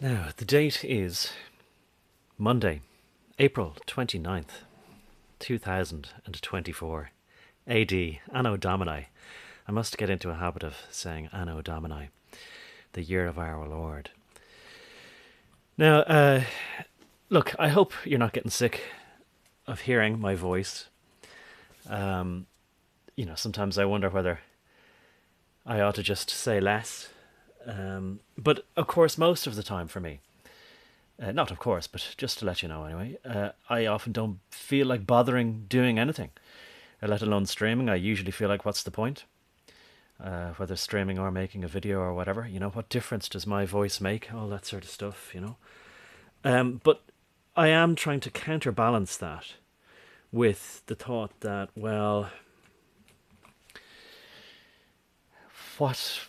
Now, the date is Monday, April 29th, 2024, AD, Anno Domini. I must get into a habit of saying Anno Domini, the year of our Lord. Now, look, I hope you're not getting sick of hearing my voice. Sometimes I wonder whether I ought to just say less. But of course, most of the time for me, not of course, but just to let you know anyway, I often don't feel like bothering doing anything, let alone streaming. I usually feel like, what's the point? Whether streaming or making a video or whatever, what difference does my voice make? All that sort of stuff. But I am trying to counterbalance that with the thought that, well, what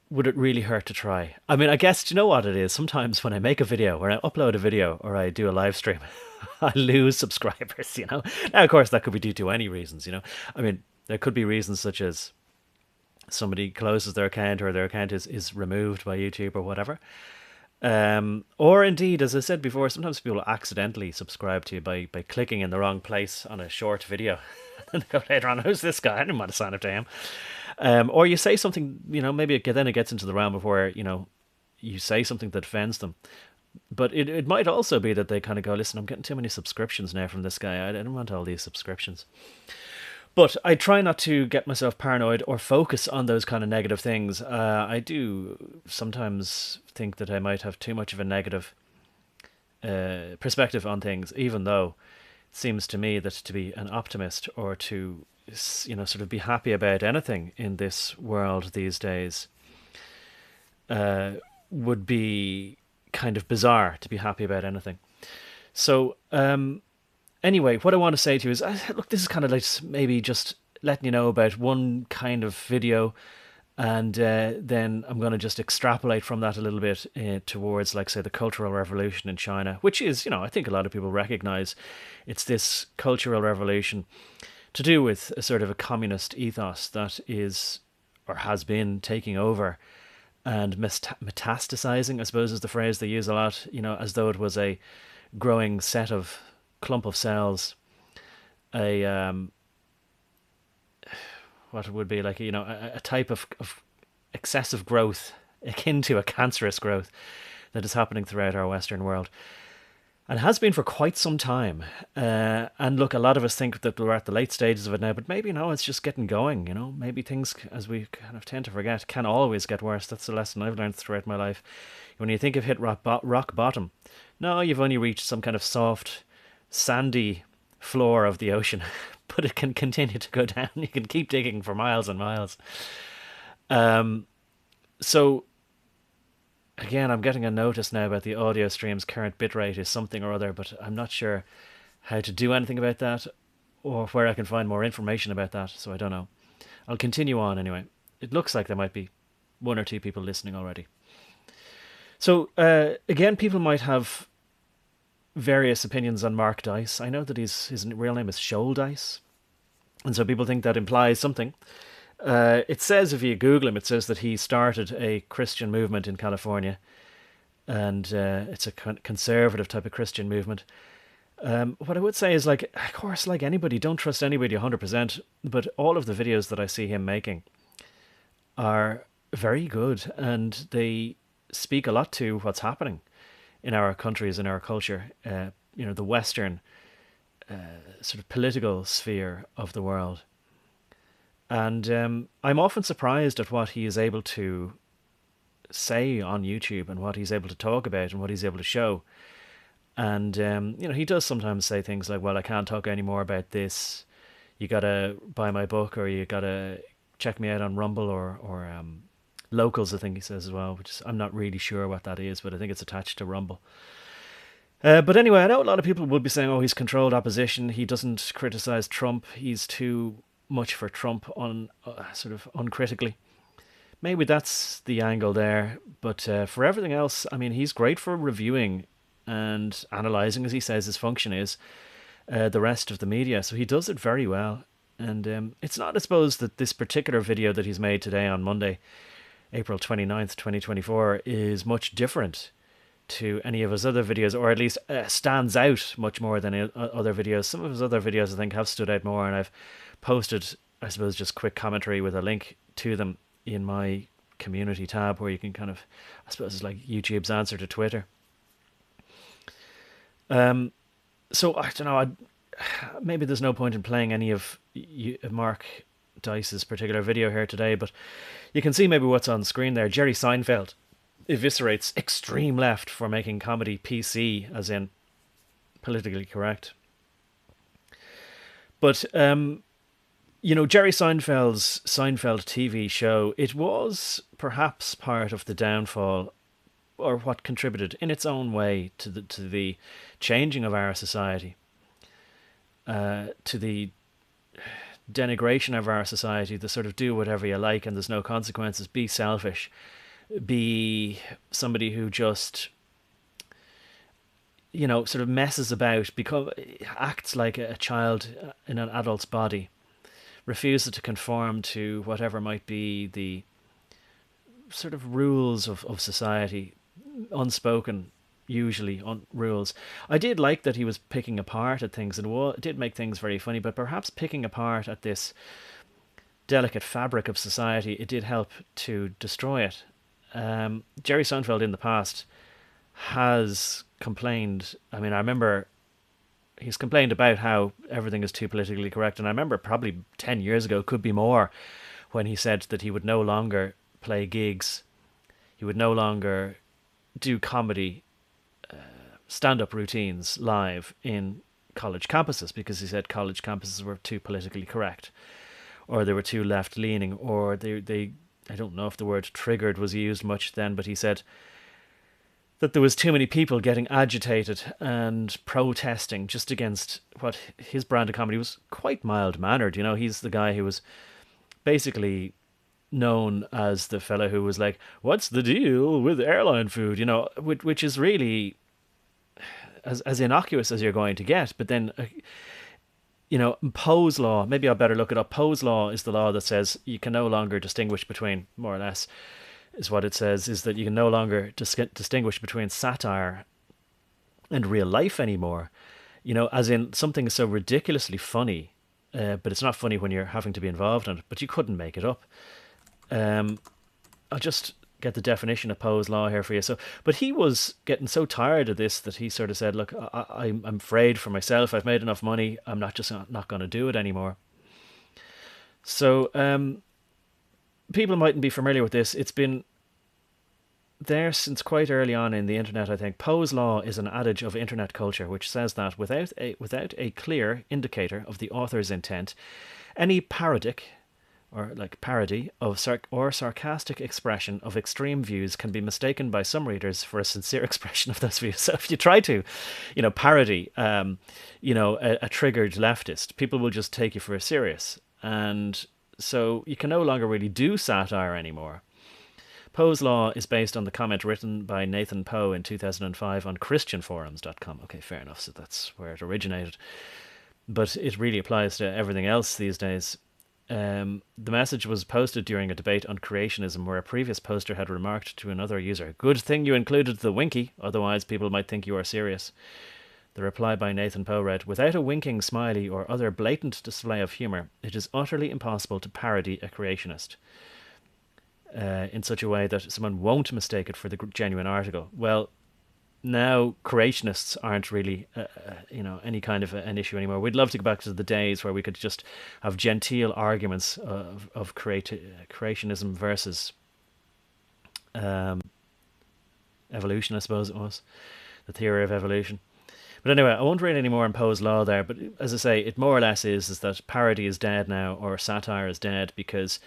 would it really hurt to try? I mean, I guess, do you know what it is? Sometimes when I make a video or I upload a video or I do a live stream, I lose subscribers. Now, of course, that could be due to any reasons. I mean, there could be reasons such as somebody closes their account or their account is removed by YouTube or whatever. Or indeed, as I said before, sometimes people accidentally subscribe to you by clicking in the wrong place on a short video. And they go later on, who's this guy? I didn't want to sign up to him. Or you say something, maybe then it gets into the realm of where, you say something that offends them. But it might also be that they kind of go, listen, I'm getting too many subscriptions now from this guy. I don't want all these subscriptions. But I try not to get myself paranoid or focus on those kind of negative things. I do sometimes think that I might have too much of a negative perspective on things, even though it seems to me that to be an optimist or to sort of be happy about anything in this world these days would be kind of bizarre, to be happy about anything. So anyway, what I want to say to you is, look, this is kind of like maybe just letting you know about one kind of video, and then I'm going to just extrapolate from that a little bit towards, like, say, the Cultural Revolution in China, which is, I think a lot of people recognize it's this cultural revolution to do with a sort of a communist ethos that is, or has been, taking over and metastasizing, I suppose is the phrase they use a lot, as though it was a growing clump of cells, what it would be like, a type of excessive growth akin to a cancerous growth that is happening throughout our Western world. And has been for quite some time. And look, a lot of us think that we're at the late stages of it now, but maybe no, it's just getting going, Maybe things, as we kind of tend to forget, can always get worse. That's the lesson I've learned throughout my life. When you think you've hit rock bottom, no, you've only reached some kind of soft, sandy floor of the ocean, but it can continue to go down. You can keep digging for miles and miles. So again, I'm getting a notice now about the audio stream's current bitrate is something or other, but I'm not sure how to do anything about that or where I can find more information about that, so I don't know. I'll continue on anyway. It looks like there might be one or two people listening already. So, again, people might have various opinions on Mark Dice. I know that his real name is Shoal Dice, and so people think that implies something. It says, if you Google him, it says that he started a Christian movement in California, and it's a conservative type of Christian movement. What I would say is, like, of course, like anybody, don't trust anybody 100%, but all of the videos that I see him making are very good, and they speak a lot to what's happening in our countries, in our culture, the Western sort of political sphere of the world. And I'm often surprised at what he is able to say on YouTube and what he's able to talk about and what he's able to show. And, he does sometimes say things like, well, I can't talk anymore about this. You got to buy my book, or you got to check me out on Rumble or Locals, I think he says as well, which is, I'm not really sure what that is, but I think it's attached to Rumble. But anyway, I know a lot of people will be saying, oh, he's controlled opposition. He doesn't criticize Trump. He's too much for Trump sort of uncritically. Maybe that's the angle there. But for everything else, I mean, he's great for reviewing and analysing, as he says his function is, the rest of the media. So he does it very well. And it's not, I suppose, that this particular video that he's made today on Monday, April 29th, 2024, is much different to any of his other videos, or at least stands out much more than other videos. Some of his other videos, I think, have stood out more, and I've posted, I suppose, just quick commentary with a link to them in my community tab, where you can kind of, I suppose it's like YouTube's answer to Twitter. So I don't know. Maybe there's no point in playing any of Mark Dice's particular video here today, but you can see maybe what's on screen there. Jerry Seinfeld eviscerates extreme left for making comedy PC, as in politically correct. But Jerry Seinfeld's Seinfeld TV show, it was perhaps part of the downfall, or what contributed in its own way to the changing of our society, to the denigration of our society, the sort of do whatever you like and there's no consequences, be selfish, be somebody who just, sort of messes about, acts like a child in an adult's body, refuses to conform to whatever might be the sort of rules of society, unspoken, usually rules. I did like that he was picking apart at things, and it did make things very funny, but perhaps picking apart at this delicate fabric of society, it did help to destroy it. Jerry Seinfeld in the past has complained. I mean, I remember he's complained about how everything is too politically correct, and I remember probably 10 years ago, could be more, when he said that he would no longer play gigs, he would no longer do comedy stand-up routines live in college campuses, because he said college campuses were too politically correct, or they were too left-leaning, or they I don't know if the word triggered was used much then, but he said that there was too many people getting agitated and protesting just against what his brand of comedy was quite mild-mannered. He's the guy who was basically known as the fella who was like, what's the deal with airline food? Which is really as innocuous as you're going to get. But then, Poe's law, maybe I better look it up. Poe's law is the law that says you can no longer distinguish between, more or less, is what it says, is that you can no longer distinguish between satire and real life anymore. As in, something is so ridiculously funny, but it's not funny when you're having to be involved in it, but you couldn't make it up. I'll just get the definition of Poe's law here for you. But he was getting so tired of this that he sort of said, look, I'm afraid for myself. I've made enough money. I'm not going to do it anymore. So people mightn't be familiar with this. It's been there since quite early on in the internet, I think. Poe's law is an adage of internet culture which says that without a clear indicator of the author's intent, any parody of sarcastic expression of extreme views can be mistaken by some readers for a sincere expression of those views. So if you try to, parody, a triggered leftist, people will just take you for a serious. And so you can no longer really do satire anymore. Poe's law is based on the comment written by Nathan Poe in 2005 on christianforums.com. Okay, fair enough. So that's where it originated. But it really applies to everything else these days. The message was posted during a debate on creationism, where a previous poster had remarked to another user, "Good thing you included the winky, otherwise people might think you are serious." The reply by Nathan Poe read, "Without a winking smiley or other blatant display of humour, it is utterly impossible to parody a creationist in such a way that someone won't mistake it for the genuine article." Well, now creationists aren't really, any kind of an issue anymore. We'd love to go back to the days where we could just have genteel arguments of creationism versus evolution, I suppose it was, the theory of evolution. But anyway, I won't read any more on Poe's law there, but as I say, it more or less is that parody is dead now, or satire is dead, because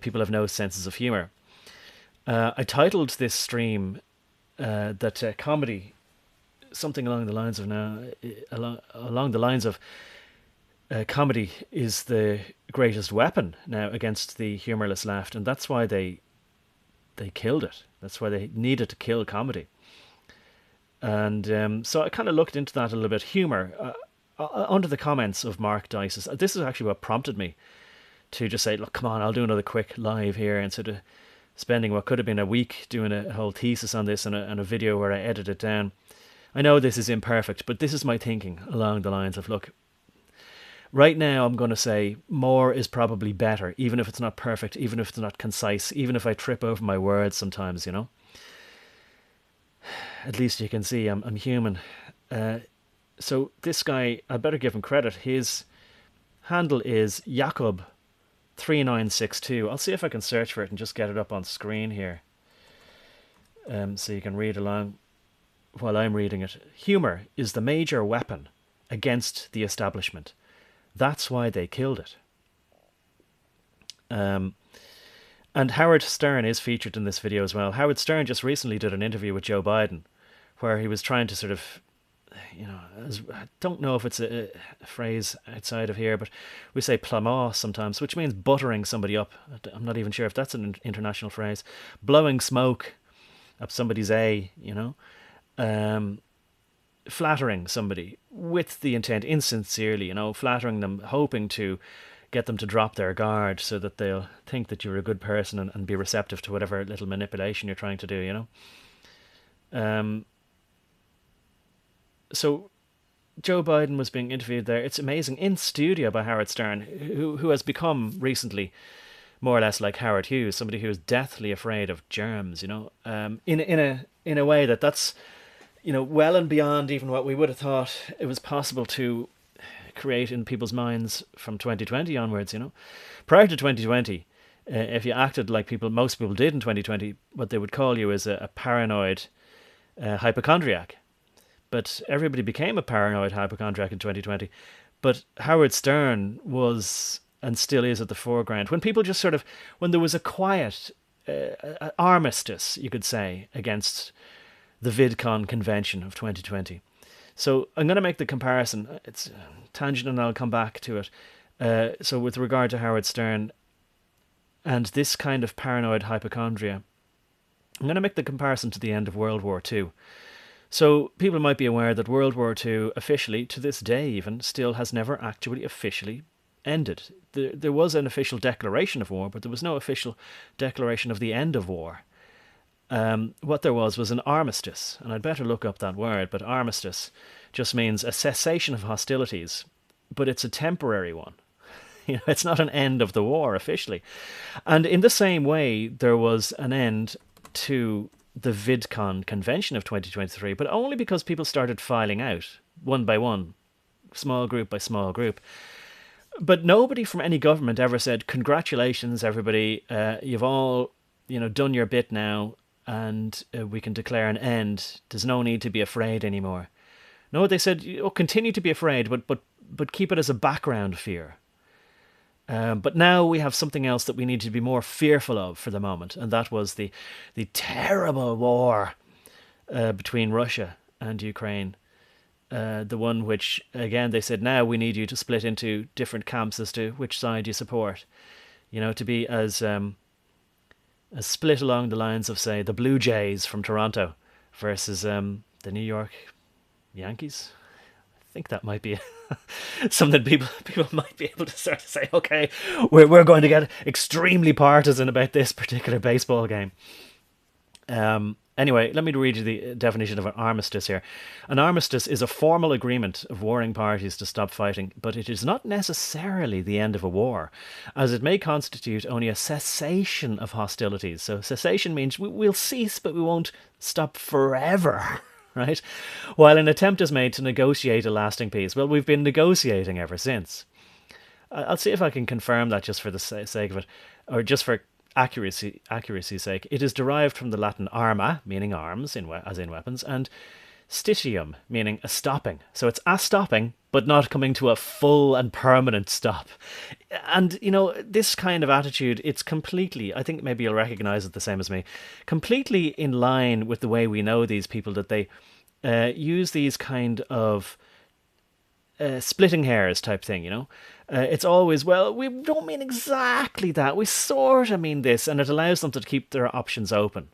people have no senses of humour. I titled this stream that comedy, something along the lines of comedy is the greatest weapon now against the humorless left, and that's why they killed it. That's why they needed to kill comedy. And so I kind of looked into that a little bit. Humour, under the comments of Mark Dice's, this is actually what prompted me to just say, look, come on, I'll do another quick live here and sort of spending what could have been a week doing a whole thesis on this and a video where I edit it down. I know this is imperfect, but this is my thinking along the lines of, look, right now I'm going to say more is probably better, even if it's not perfect, even if it's not concise, even if I trip over my words sometimes, you know. At least you can see I'm human. So this guy, I better give him credit. His handle is Jakob3962. I'll see if I can search for it and just get it up on screen here, so you can read along while I'm reading it. Humor is the major weapon against the establishment. That's why they killed it. And Howard Stern is featured in this video as well. Howard Stern just recently did an interview with Joe Biden where he was trying to sort of, I don't know if it's a phrase outside of here, but we say plumage sometimes, which means buttering somebody up. I'm not even sure if that's an international phrase. Blowing smoke up somebody's flattering somebody with the intent, insincerely, flattering them, hoping to get them to drop their guard so that they'll think that you're a good person and be receptive to whatever little manipulation you're trying to do, So Joe Biden was being interviewed there. It's amazing, in studio by Howard Stern, who has become recently more or less like Howard Hughes, somebody who is deathly afraid of germs, in a way that's well and beyond even what we would have thought it was possible to create in people's minds from 2020 onwards. Prior to 2020, if you acted like most people did in 2020, what they would call you is a paranoid hypochondriac. But everybody became a paranoid hypochondriac in 2020. But Howard Stern was and still is at the foreground. When people just when there was a quiet armistice, you could say, against the VidCon convention of 2020. So I'm going to make the comparison. It's tangent and I'll come back to it. So with regard to Howard Stern and this kind of paranoid hypochondria, I'm going to make the comparison to the end of World War II. So people might be aware that World War II officially, to this day even, still has never actually officially ended. There was an official declaration of war, but there was no official declaration of the end of war. What there was an armistice, and I'd better look up that word, but armistice just means a cessation of hostilities, but it's a temporary one. It's not an end of the war officially. And in the same way, there was an end to the VidCon convention of 2023, but only because people started filing out one by one, small group by small group. But nobody from any government ever said, congratulations, everybody, you've all, done your bit now, and we can declare an end. There's no need to be afraid anymore. No, they said, continue to be afraid, but keep it as a background fear. But now we have something else that we need to be more fearful of for the moment, and that was the terrible war between Russia and Ukraine. The one which, again, they said, now we need you to split into different camps as to which side you support. To be as split along the lines of, say, the Blue Jays from Toronto versus the New York Yankees. I think that might be something people might be able to start to say, okay, we're going to get extremely partisan about this particular baseball game. Anyway, let me read you the definition of an armistice here. An armistice is a formal agreement of warring parties to stop fighting, but it is not necessarily the end of a war, as it may constitute only a cessation of hostilities. So cessation means we'll cease, but we won't stop forever. Right? While an attempt is made to negotiate a lasting peace. Well, we've been negotiating ever since. I'll see if I can confirm that just for the sake of it, or just for accuracy's sake. It is derived from the Latin arma, meaning arms, as in weapons, and stitium, meaning a stopping. So it's a stopping, but not coming to a full and permanent stop. And, this kind of attitude, it's completely, I think maybe you'll recognise it the same as me, completely in line with the way we know these people, that they use these kind of splitting hairs type thing, It's always, well, we don't mean exactly that, we sort of mean this, and it allows them to keep their options open.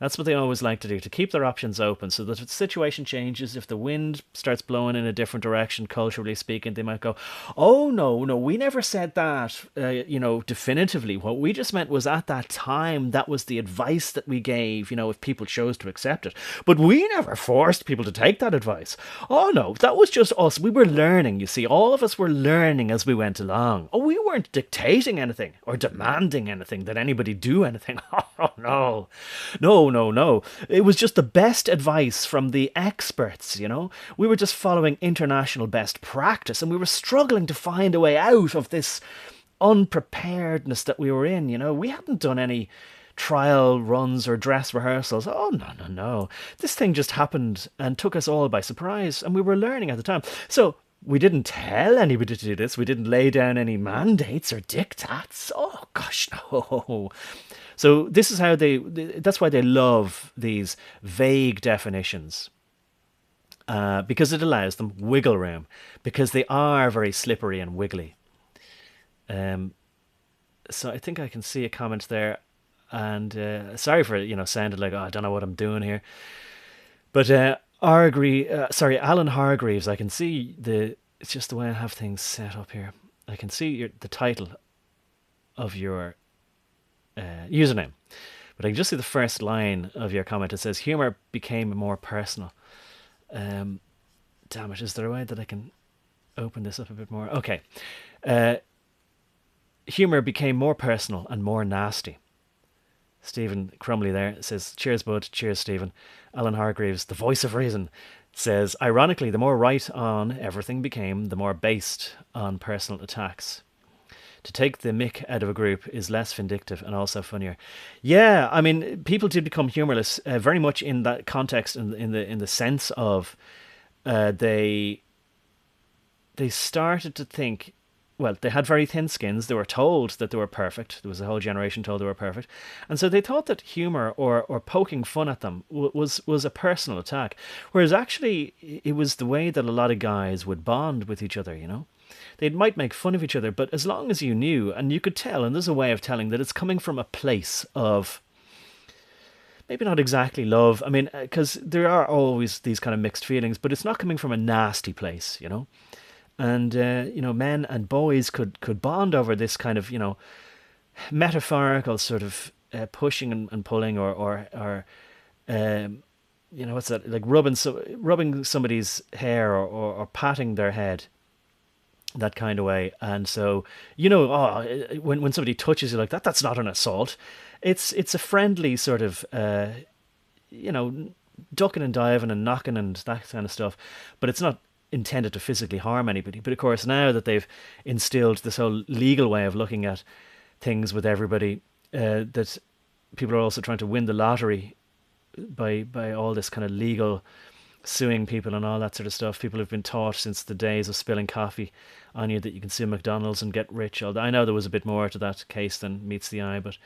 That's what they always like to do, to keep their options open so that if the situation changes, if the wind starts blowing in a different direction, culturally speaking, they might go, oh, no, no, we never said that, definitively. What we just meant was at that time, that was the advice that we gave, if people chose to accept it. But we never forced people to take that advice. Oh, no, that was just us. We were learning, you see. All of us were learning as we went along. Oh, we weren't dictating anything or demanding anything that anybody do anything. Oh, no. No, no, no. It was just the best advice from the experts, We were just following international best practice and we were struggling to find a way out of this unpreparedness that we were in, We hadn't done any trial runs or dress rehearsals. Oh, no, no, no. This thing just happened and took us all by surprise, and we were learning at the time. So we didn't tell anybody to do this. We didn't lay down any mandates or diktats. Oh, gosh, no. So this is how that's why they love these vague definitions. Because it allows them wiggle room, because they are very slippery and wiggly. So I think I can see a comment there. And sorry for sounded like, I don't know what I'm doing here, but Alan Hargreaves. I can see it's just the way I have things set up here. I can see the title of your username, but I can just see the first line of your comment. It says humor became more personal. Damn it! Is there a way that I can open this up a bit more? Okay, humor became more personal and more nasty. Stephen Crumley there says, cheers, bud. Cheers, Stephen. Alan Hargreaves, the voice of reason, says, ironically, the more right on everything became, the more based on personal attacks. To take the mick out of a group is less vindictive and also funnier. Yeah, I mean, people did become humorless very much in that context, in the sense of they started to think, well, they had very thin skins. They were told that they were perfect. There was a whole generation told they were perfect. And so they thought that humour or poking fun at them was a personal attack. Whereas actually it was the way that a lot of guys would bond with each other, They might make fun of each other, but as long as you knew, and you could tell, and there's a way of telling that it's coming from a place of maybe not exactly love. I mean, because there are always these kind of mixed feelings, but it's not coming from a nasty place, And, men and boys could bond over this kind of, metaphorical sort of pushing and pulling or what's that? Like rubbing somebody's hair or patting their head, that kind of way. And so, when somebody touches you like that, that's not an assault. It's a friendly sort of, ducking and diving and knocking and that kind of stuff. But it's not intended to physically harm anybody. But of course, now that they've instilled this whole legal way of looking at things with everybody, that people are also trying to win the lottery by all this kind of legal suing people and all that sort of stuff. People have been taught since the days of spilling coffee on you that you can sue McDonald's and get rich. Although I know there was a bit more to that case than meets the eye, but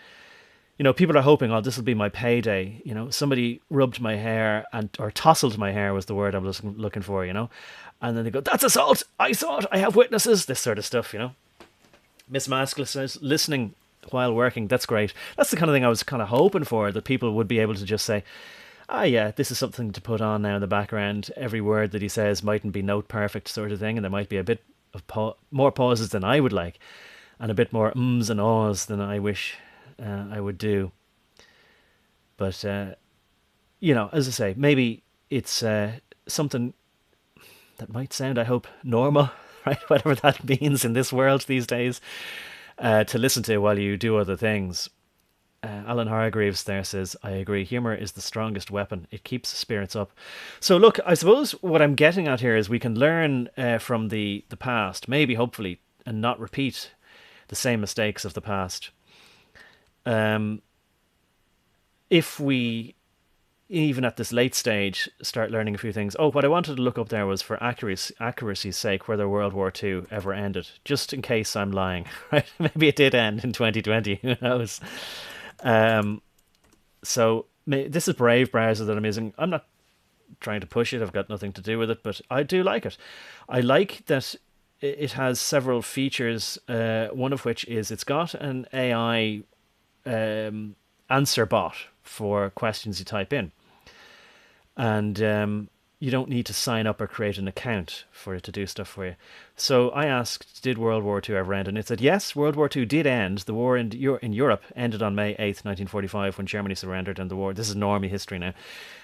people are hoping, this will be my payday. Somebody rubbed my hair or tousled my hair was the word I was looking for, And then they go, that's assault. I saw it. I have witnesses. This sort of stuff, Miss Maskell says, listening while working. That's great. That's the kind of thing I was kind of hoping for, that people would be able to just say, yeah, this is something to put on now in the background. Every word that he says mightn't be note perfect sort of thing. And there might be a bit of more pauses than I would like. And a bit more ums and ahs than I wish I would do. But, as I say, maybe it's something that might sound, I hope, normal, right? Whatever that means in this world these days, to listen to while you do other things. Alan Hargreaves there says, I agree, humour is the strongest weapon. It keeps spirits up. So look, I suppose what I'm getting at here is we can learn from the past, maybe, hopefully, and not repeat the same mistakes of the past. If we, even at this late stage, start learning a few things. Oh, what I wanted to look up there was for accuracy's sake whether World War II ever ended, just in case I'm lying, right? Maybe it did end in 2020, who knows? So this is Brave browser that I'm using. I'm not trying to push it, I've got nothing to do with it, but I do like it. I like that it has several features, one of which is it's got an AI answer bot for questions you type in. And you don't need to sign up or create an account for it to do stuff for you. So I asked, did World War II ever end? And it said, yes, World War II did end. The war in Europe ended on May 8th, 1945, when Germany surrendered, and the war, this is normie history now,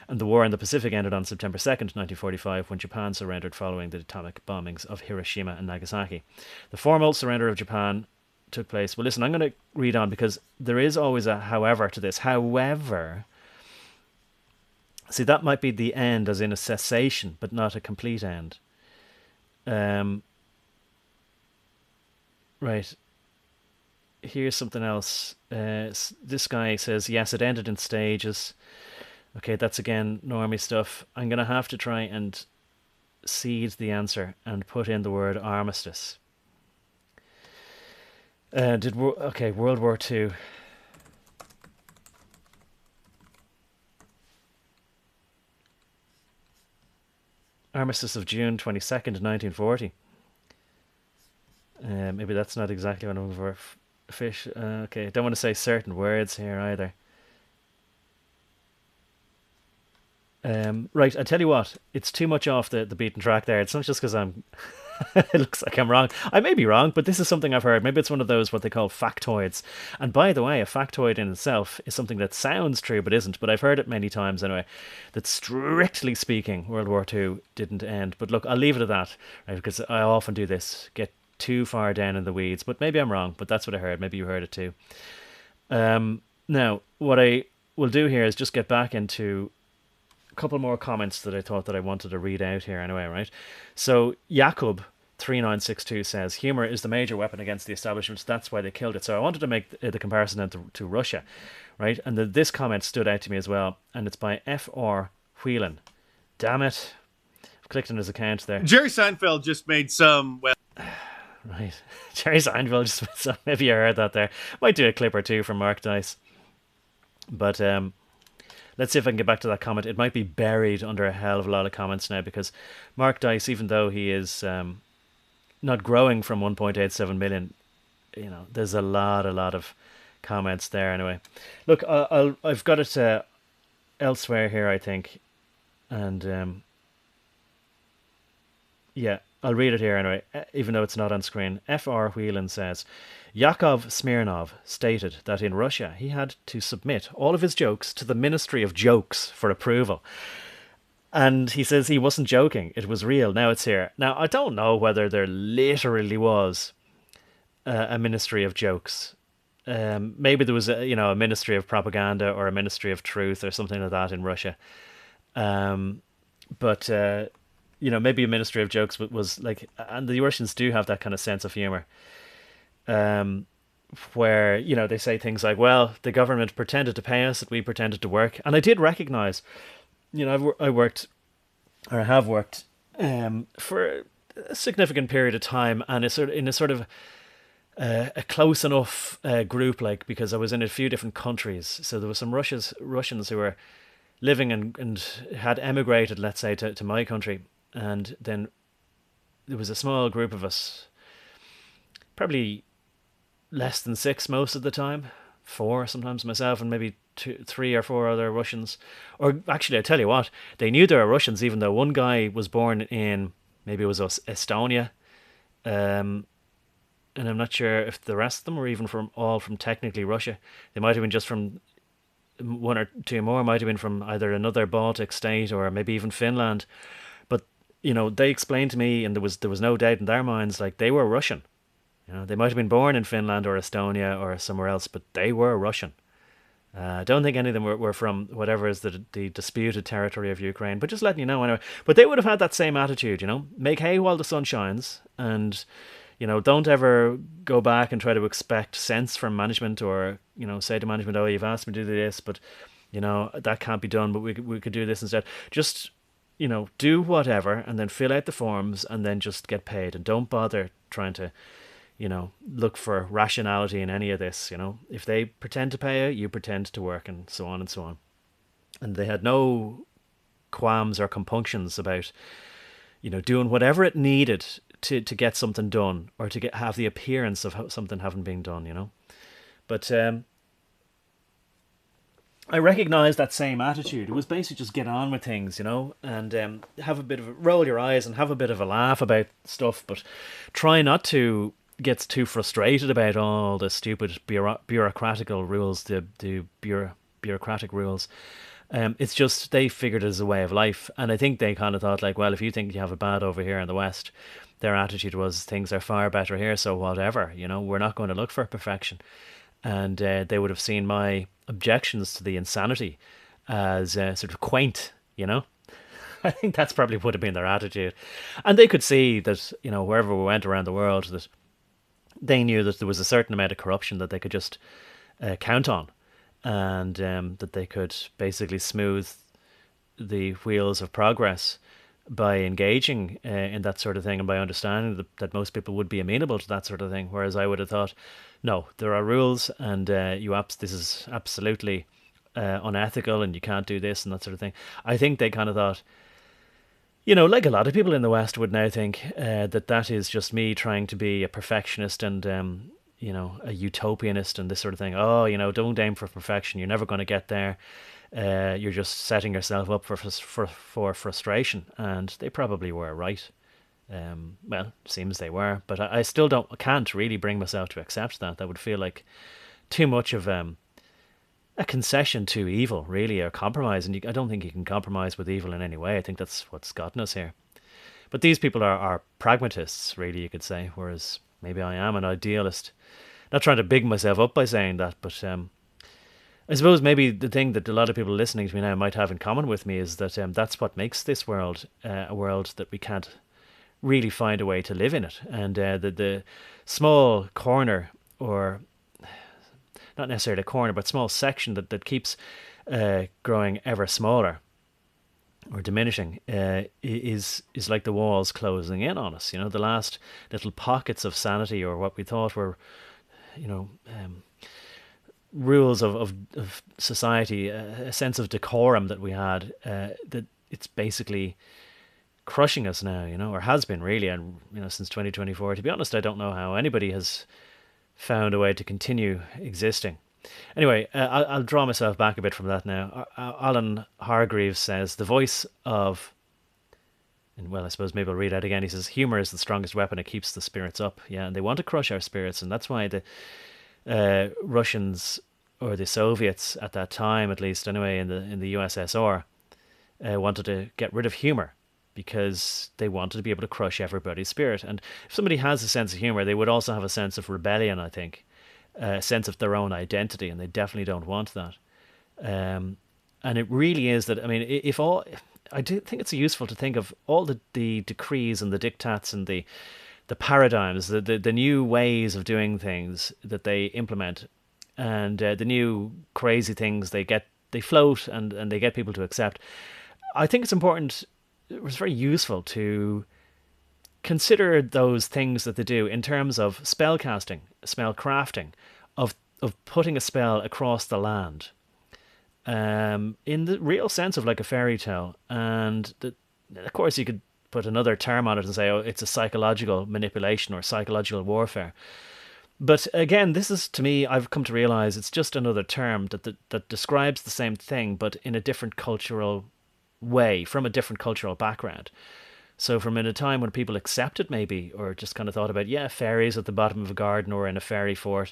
and the war in the Pacific ended on September 2nd, 1945, when Japan surrendered following the atomic bombings of Hiroshima and Nagasaki. The formal surrender of Japan took place. Well, listen, I'm going to read on because there is always a however to this. However, see, that might be the end, as in a cessation, but not a complete end. Right. Here's something else. This guy says, yes, it ended in stages. Okay, that's again normie stuff. I'm going to have to try and seed the answer and put in the word armistice. Okay, World War II. Armistice of June 22nd, 1940. Maybe that's not exactly what I'm looking for. Fish. Okay, don't want to say certain words here either. Right, I tell you what, it's too much off the beaten track there. It's not just because I'm. It looks like I'm wrong. I may be wrong, but this is something I've heard. Maybe it's one of those what they call factoids. And by the way, a factoid in itself is something that sounds true but isn't. But I've heard it many times anyway. That strictly speaking, World War II didn't end. But look, I'll leave it at that, right? Because I often do this, get too far down in the weeds. But maybe I'm wrong. But that's what I heard. Maybe you heard it too. Now, what I will do here is just get back into a couple more comments that I thought that I wanted to read out here anyway, right? So Jakub 3962 says, humor is the major weapon against the establishment. That's why they killed it. So I wanted to make the comparison then to Russia, right? And this comment stood out to me as well. And it's by F.R. Whelan. Damn it. I've clicked on his account there. Jerry Seinfeld just made some... Well, right. Jerry Seinfeld just made some... Maybe you heard that there. Might do a clip or two from Mark Dice. But... let's see if I can get back to that comment. It might be buried under a hell of a lot of comments now because Mark Dice, even though he is not growing from 1.87 million, you know, there's a lot of comments there anyway. Look, I've got it elsewhere here, I think, and yeah, I'll read it here anyway, even though it's not on screen. F.R. Whelan says, Yakov Smirnov stated that in Russia he had to submit all of his jokes to the Ministry of Jokes for approval. And he says he wasn't joking. It was real. Now it's here. Now, I don't know whether there literally was a Ministry of Jokes. Maybe there was a Ministry of Propaganda or a Ministry of Truth or something like that in Russia. But maybe a Ministry of Jokes was like... And the Russians do have that kind of sense of humour. Where, they say things like, well, the government pretended to pay us, and we pretended to work. And I did recognise, I have worked for a significant period of time, and it's in a sort of a close enough group, like, because I was in a few different countries. So there were some Russians who were living and had emigrated, let's say, to my country. And then there was a small group of us, probably less than 6 most of the time, 4 sometimes, myself and maybe 2, 3 or 4 other Russians. Or actually, I tell you what, they knew they were Russians, even though one guy was born in, maybe it was Estonia, and I'm not sure if the rest of them were even from technically Russia. They might have been just from 1 or 2 more, might have been from either another Baltic state or maybe even Finland. But they explained to me, and there was no doubt in their minds, like, they were Russian. They might have been born in Finland or Estonia or somewhere else, but they were Russian. I don't think any of them were from whatever is the disputed territory of Ukraine, but just letting you know anyway. But they would have had that same attitude, make hay while the sun shines, and don't ever go back and try to expect sense from management, or say to management, oh, you've asked me to do this, but that can't be done, but we could do this instead. Just do whatever, and then fill out the forms, and then just get paid, and don't bother trying to look for rationality in any of this. If they pretend to pay you, you pretend to work, and so on and so on. And they had no qualms or compunctions about, doing whatever it needed to get something done, or to have the appearance of something having been done, But I recognised that same attitude. It was basically just get on with things, and have a bit of roll your eyes and have a bit of a laugh about stuff, but try not to get too frustrated about all the stupid bureaucratical rules, bureaucratic rules. It's just they figured it as a way of life, and I think they kind of thought like, well, if you think you have it bad over here in the West, their attitude was things are far better here, so whatever, we're not going to look for perfection, and they would have seen my objections to the insanity as sort of quaint, I think that's probably would have been their attitude, and they could see that wherever we went around the world, that they knew that there was a certain amount of corruption that they could just count on, and that they could basically smooth the wheels of progress by engaging in that sort of thing and by understanding that most people would be amenable to that sort of thing. Whereas I would have thought, no, there are rules, and this is absolutely unethical, and you can't do this and that sort of thing. I think they kind of thought, like a lot of people in the West would now think, that is just me trying to be a perfectionist and a utopianist and this sort of thing. Oh, don't aim for perfection. You're never going to get there. You're just setting yourself up for frustration. And they probably were right. Well, seems they were, but I still can't really bring myself to accept that. That would feel like too much of a concession to evil, really, or compromise. And I don't think you can compromise with evil in any way. I think that's what's gotten us here. But these people are pragmatists, really, you could say, whereas maybe I am an idealist. Not trying to big myself up by saying that, but I suppose maybe the thing that a lot of people listening to me now might have in common with me is that that's what makes this world a world that we can't really find a way to live in it. And the small corner, or not necessarily a corner, but small section that keeps growing ever smaller or diminishing, is like the walls closing in on us. The last little pockets of sanity, or what we thought were, rules of society, a sense of decorum that we had, that it's basically crushing us now, or has been really, and since 2024. To be honest, I don't know how anybody has found a way to continue existing. Anyway, I'll draw myself back a bit from that now. Alan Hargreaves says, the voice of, and well, I suppose maybe I'll read out again. He says, humour is the strongest weapon. It keeps the spirits up. Yeah, and they want to crush our spirits, and that's why the Russians, or the Soviets at that time, at least anyway, in the USSR, wanted to get rid of humour, because they wanted to be able to crush everybody's spirit. And if somebody has a sense of humour, they would also have a sense of rebellion, I think, a sense of their own identity, and they definitely don't want that. And it really is that, I mean, I do think it's useful to think of all the decrees and the diktats and the paradigms, the new ways of doing things that they implement, and the new crazy things they float and they get people to accept. I think it's important, it was very useful to consider those things that they do in terms of spell casting, spell crafting, of putting a spell across the land, in the real sense of like a fairy tale. And of course, you could put another term on it and say, oh, it's a psychological manipulation or psychological warfare. But again, this is, to me, I've come to realize it's just another term that describes the same thing, but in a different cultural way, from a different cultural background. So from in a time when people accepted, maybe, or just kind of thought about, yeah, fairies at the bottom of a garden or in a fairy fort,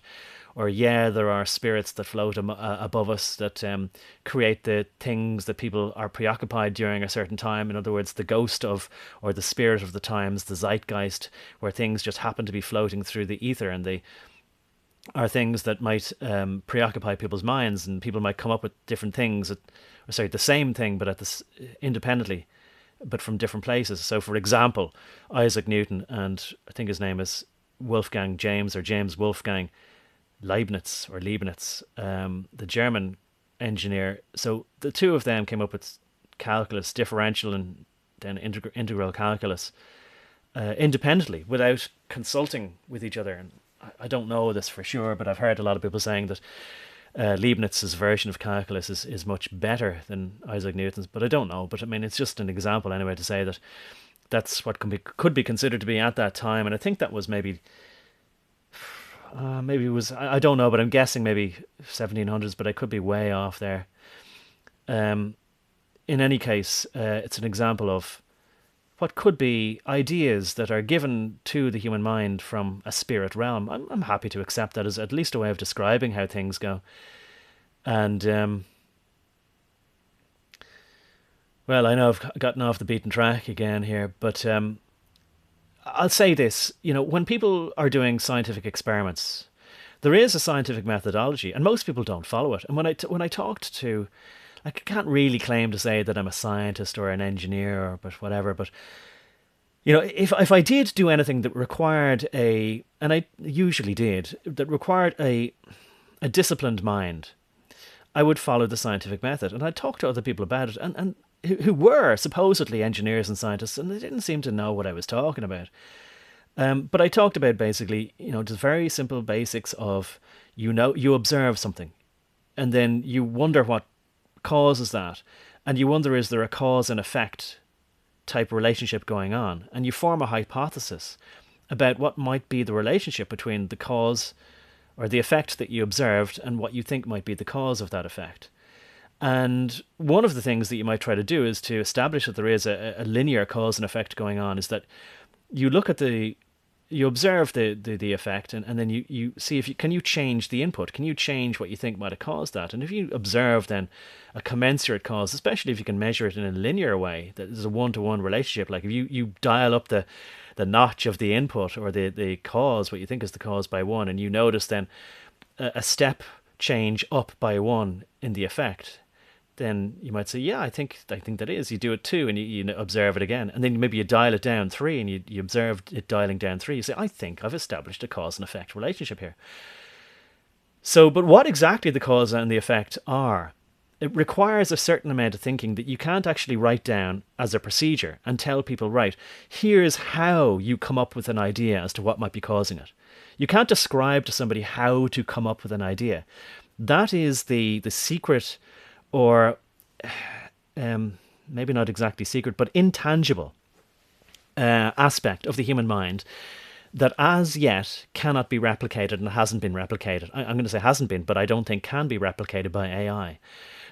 or yeah, there are spirits that float above us that create the things that people are preoccupied during a certain time. In other words, the ghost of, or the spirit of the times, the zeitgeist, where things just happen to be floating through the ether, and they are things that might preoccupy people's minds, and people might come up with different things, the same thing, but independently, but from different places. So, for example, Isaac Newton, and I think his name is Wolfgang James, or James Wolfgang Leibniz, the German engineer. So the two of them came up with calculus, differential and then integral calculus, independently, without consulting with each other. And I don't know this for sure, but I've heard a lot of people saying that Leibniz's version of calculus is much better than Isaac Newton's, but I don't know. But I mean, it's just an example anyway to say that that's what could be considered to be at that time. And I think that was maybe, maybe it was, I don't know, but I'm guessing maybe 1700s, but I could be way off there. Um, in any case, it's an example of what could be ideas that are given to the human mind from a spirit realm. I'm happy to accept that as at least a way of describing how things go. And well, I know I've gotten off the beaten track again here, but I'll say this: when people are doing scientific experiments, there is a scientific methodology, and most people don't follow it. And when I talked to, I can't really claim to say that I'm a scientist or an engineer or but whatever, but if I did do anything that required and I usually did, that required a disciplined mind, I would follow the scientific method, and I'd talk to other people about it, and who were supposedly engineers and scientists, and they didn't seem to know what I was talking about. But I talked about basically, just very simple basics of, you observe something, and then you wonder what causes that, and you wonder, is there a cause and effect type relationship going on, and you form a hypothesis about what might be the relationship between the cause or the effect that you observed and what you think might be the cause of that effect. And one of the things that you might try to do is to establish that there is a linear cause and effect going on, is that you look at you observe the effect, and then you see if can you change the input, can you change what you think might have caused that. And if you observe then a commensurate cause, especially if you can measure it in a linear way, that there's a one-to-one relationship, like if you dial up the notch of the input or the cause, what you think is the cause, by one, and you notice then a step change up by one in the effect, then you might say, yeah, I think that is. You do it two, and you observe it again, and then maybe you dial it down three, and you observe it dialing down three. You say, I think I've established a cause and effect relationship here. So, but what exactly the cause and the effect are, it requires a certain amount of thinking that you can't actually write down as a procedure and tell people, right, here's how you come up with an idea as to what might be causing it. You can't describe to somebody how to come up with an idea. That is the secret, or maybe not exactly secret, but intangible aspect of the human mind that as yet cannot be replicated and hasn't been replicated. I'm going to say hasn't been, but I don't think can be replicated by AI.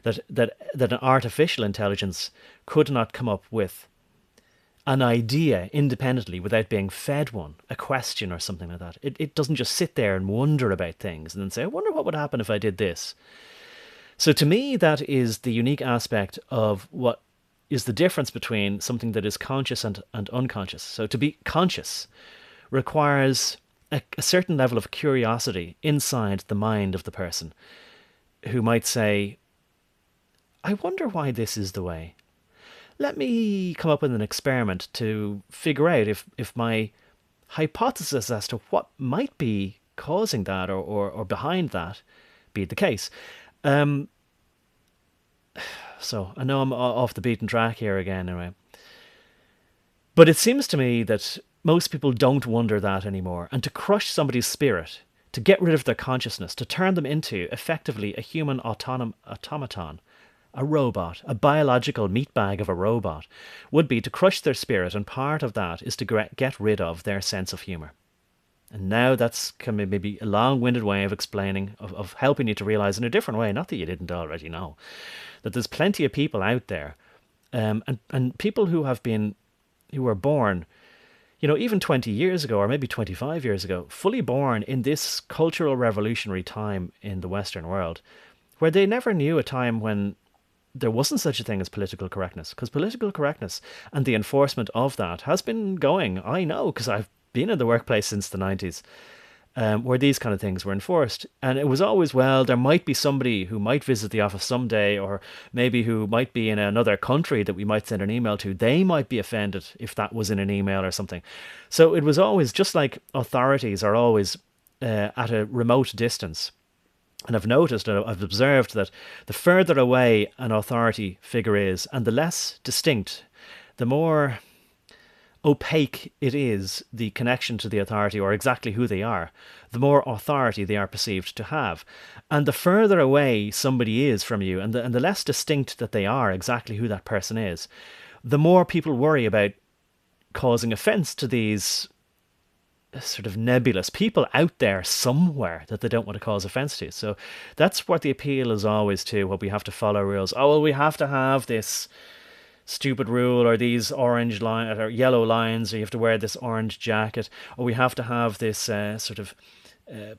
That an artificial intelligence could not come up with an idea independently without being fed one, a question or something like that. It doesn't just sit there and wonder about things and then say, I wonder what would happen if I did this. So to me, that is the unique aspect of what is the difference between something that is conscious and unconscious. So to be conscious requires a certain level of curiosity inside the mind of the person, who might say, I wonder why this is the way. Let me come up with an experiment to figure out if my hypothesis as to what might be causing that or behind that be the case. So I know I'm off the beaten track here again anyway. But it seems to me that most people don't wonder that anymore. And to crush somebody's spirit, to get rid of their consciousness, to turn them into effectively a human automaton, a robot, a biological meatbag of a robot, would be to crush their spirit, and part of that is to get rid of their sense of humour. And now that's maybe a long-winded way of explaining, of helping you to realise in a different way, not that you didn't already know, that there's plenty of people out there, and people who were born, even 20 years ago, or maybe 25 years ago, fully born in this cultural revolutionary time in the Western world, where they never knew a time when there wasn't such a thing as political correctness, because political correctness and the enforcement of that has been going, I know, because I've been in the workplace since the 90s, where these kind of things were enforced. And it was always, well, there might be somebody who might visit the office someday, or maybe who might be in another country that we might send an email to. They might be offended if that was in an email or something. So it was always, just like authorities are always at a remote distance. And I've noticed, and I've observed, that the further away an authority figure is, and the less distinct, the more opaque it is, the connection to the authority or exactly who they are, the more authority they are perceived to have. And the further away somebody is from you, and the less distinct that they are exactly who that person is, the more people worry about causing offence to these sort of nebulous people out there somewhere that they don't want to cause offense to. So that's what the appeal is always to, what we have to follow rules. Oh, well, we have to have this stupid rule, or these orange line or yellow lines, or you have to wear this orange jacket, or we have to have this sort of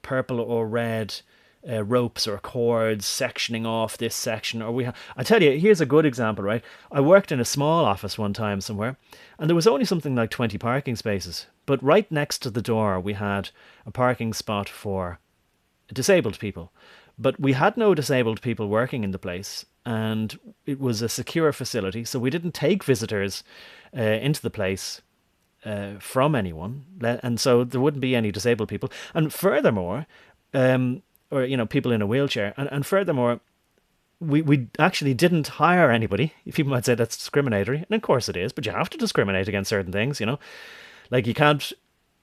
purple or red ropes or cords sectioning off this section. Or I tell you, here's a good example, right? I worked in a small office one time somewhere, and there was only something like 20 parking spaces, but right next to the door we had a parking spot for disabled people. But we had no disabled people working in the place, and it was a secure facility, so we didn't take visitors into the place from anyone, and so there wouldn't be any disabled people. And furthermore, or people in a wheelchair, and furthermore, we actually didn't hire anybody. People might say that's discriminatory, and of course it is, but you have to discriminate against certain things, like you can't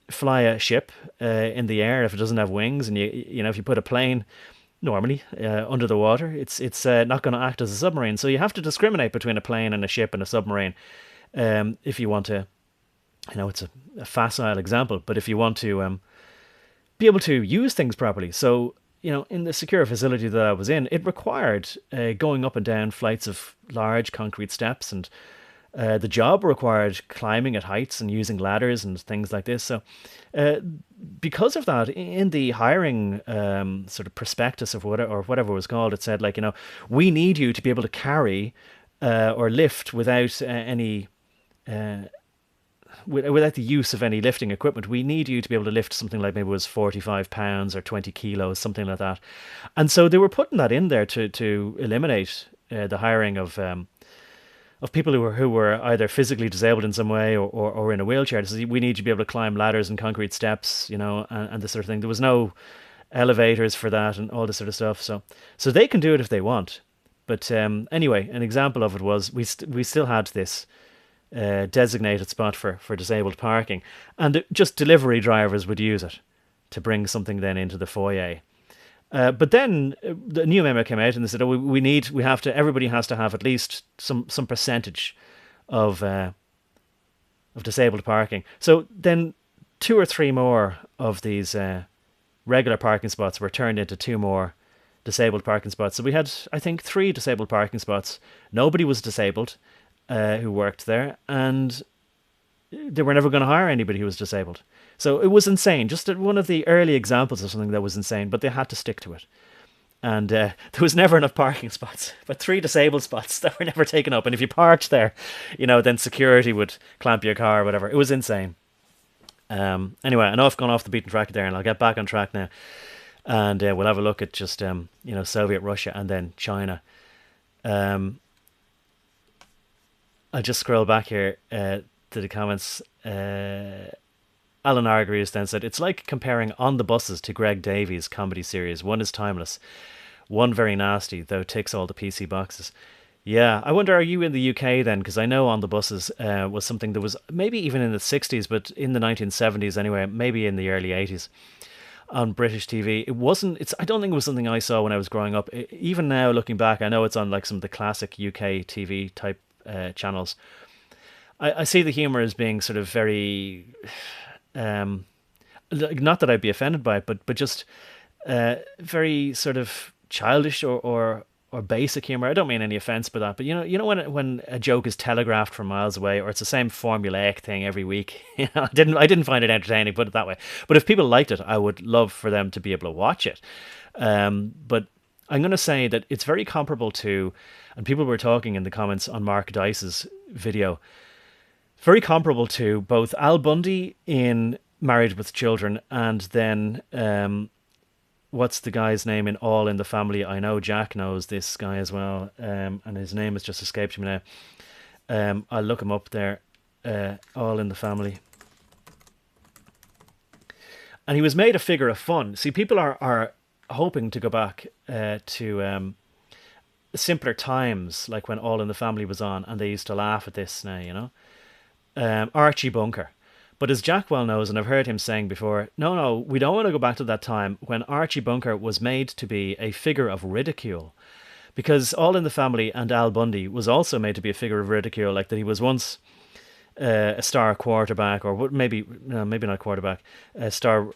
fly a ship in the air if it doesn't have wings, and if you put a plane normally under the water, it's not going to act as a submarine. So you have to discriminate between a plane and a ship and a submarine, if you want to. It's a facile example, but if you want to be able to use things properly. So in the secure facility that I was in, it required going up and down flights of large concrete steps, and the job required climbing at heights and using ladders and things like this. So, because of that, in the hiring sort of prospectus of whatever it was called, it said, like, we need you to be able to carry or lift without any. Without the use of any lifting equipment, we need you to be able to lift something like maybe it was 45 pounds or 20 kilos, something like that. And so they were putting that in there to eliminate the hiring of people who were either physically disabled in some way, or in a wheelchair. So we need you to be able to climb ladders and concrete steps, and this sort of thing. There was no elevators for that and all this sort of stuff. So they can do it if they want. But anyway, an example of it was we still had this designated spot for disabled parking, and just delivery drivers would use it to bring something then into the foyer. But then the new memo came out and they said, "Oh, everybody has to have at least some percentage of disabled parking." So then 2 or 3 more of these regular parking spots were turned into 2 more disabled parking spots. So we had, I think, 3 disabled parking spots. Nobody was disabled who worked there, and they were never going to hire anybody who was disabled. So it was insane. Just one of the early examples of something that was insane, but they had to stick to it. And there was never enough parking spots, but 3 disabled spots that were never taken up. And if you parked there, then security would clamp your car or whatever. It was insane. Anyway, I know I've gone off the beaten track there, and I'll get back on track now. And we'll have a look at just, Soviet Russia and then China. I'll just scroll back here to the comments. Alan Argyres then said, "It's like comparing On the Buses to Greg Davies' comedy series. One is timeless, one very nasty, though ticks all the PC boxes." Yeah, I wonder, are you in the UK then? Because I know On the Buses was something that was maybe even in the 60s, but in the 1970s anyway, maybe in the early 80s on British TV. I don't think it was something I saw when I was growing up. Even now, looking back, I know it's on like some of the classic UK TV type channels. I see the humour as being sort of very, not that I'd be offended by it, but just very sort of childish or basic humour. I don't mean any offence by that, but when a joke is telegraphed from miles away, or it's the same formulaic thing every week. I didn't find it entertaining, put it that way. But if people liked it, I would love for them to be able to watch it. But I'm going to say that it's very comparable to, and people were talking in the comments on Mark Dice's video, very comparable to both Al Bundy in Married with Children, and then what's the guy's name in All in the Family? I know Jack knows this guy as well, and his name has just escaped me now. I'll look him up there. All in the Family. And he was made a figure of fun. See, people are hoping to go back to simpler times, like when All in the Family was on, and they used to laugh at this now, Archie Bunker. But as Jack well knows, and I've heard him saying before, no, we don't want to go back to that time when Archie Bunker was made to be a figure of ridicule. Because All in the Family and Al Bundy was also made to be a figure of ridicule, like that he was once a star quarterback, or maybe no, maybe not quarterback, a star.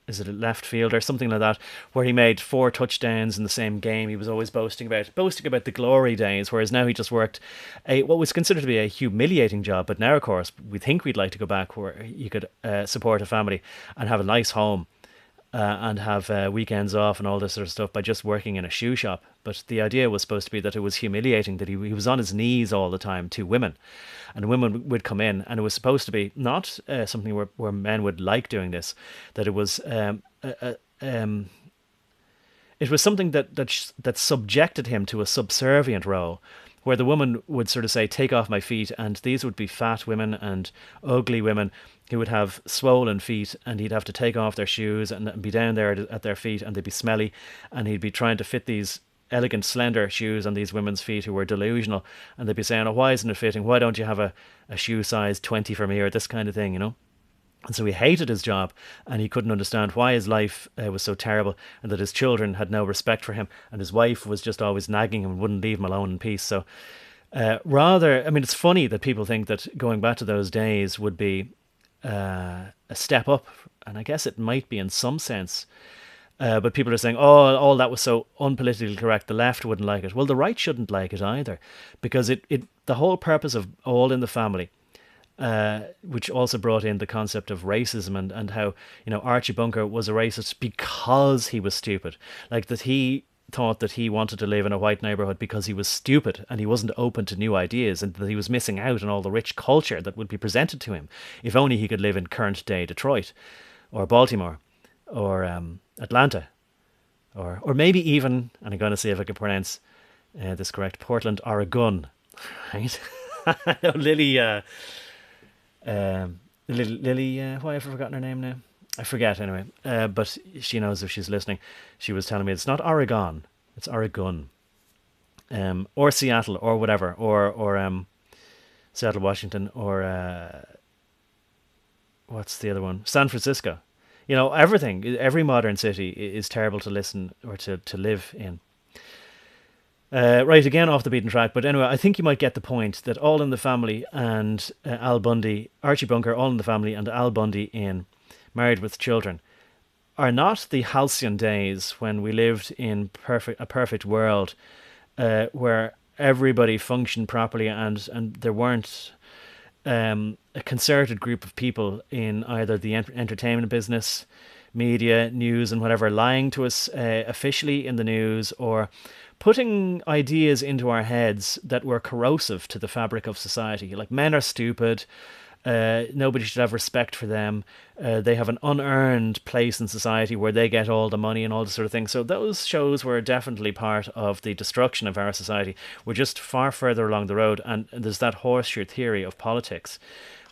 Is it a left field or something like that, where he made 4 touchdowns in the same game. He was always boasting about the glory days, whereas now he just worked a what was considered to be a humiliating job. But now, of course, we think we'd like to go back where you could support a family and have a nice home and have weekends off and all this sort of stuff by just working in a shoe shop. But the idea was supposed to be that it was humiliating, that he was on his knees all the time to women. And women would come in, and it was supposed to be not something where men would like doing this, that it was something that subjected him to a subservient role, where the woman would sort of say, "Take off my feet," and these would be fat women and ugly women who would have swollen feet, and he'd have to take off their shoes and be down there at their feet, and they'd be smelly, and he'd be trying to fit these elegant, slender shoes on these women's feet who were delusional, and they'd be saying, "Oh, why isn't it fitting? Why don't you have a shoe size 20 for me?" or this kind of thing, you know. And so he hated his job, and he couldn't understand why his life was so terrible, and that his children had no respect for him, and his wife was just always nagging him and wouldn't leave him alone in peace. So, I mean, it's funny that people think that going back to those days would be a step up, and I guess it might be in some sense. But people are saying, "Oh, all that was so unpolitically correct. The left wouldn't like it." Well, the right shouldn't like it either, because the whole purpose of All in the Family, which also brought in the concept of racism, and how, you know, Archie Bunker was a racist because he was stupid. Like, that he thought that he wanted to live in a white neighborhood because he was stupid and he wasn't open to new ideas, and that he was missing out on all the rich culture that would be presented to him if only he could live in current day Detroit or Baltimore or Atlanta or maybe even, and I'm going to see if I can pronounce this correct, Portland, Oregon, right? No, Lily, why have I forgotten her name now? I forget anyway. But she knows if she's listening. She was telling me it's not Oregon, it's Oregon, or Seattle, or whatever, or Seattle, Washington, or what's the other one? San Francisco. You know, every modern city is terrible to listen or to live in. Right, again off the beaten track, but anyway, I think you might get the point that All in the Family and Al Bundy, Archie Bunker, All in the Family, and Al Bundy in Married with Children are not the halcyon days when we lived in a perfect world where everybody functioned properly, and there weren't a concerted group of people in either the entertainment business, media, news, and whatever, lying to us officially in the news, or putting ideas into our heads that were corrosive to the fabric of society. Like, men are stupid. Nobody should have respect for them. They have an unearned place in society where they get all the money and all this sort of thing. So those shows were definitely part of the destruction of our society. We're just far further along the road, and there's that horseshoe theory of politics,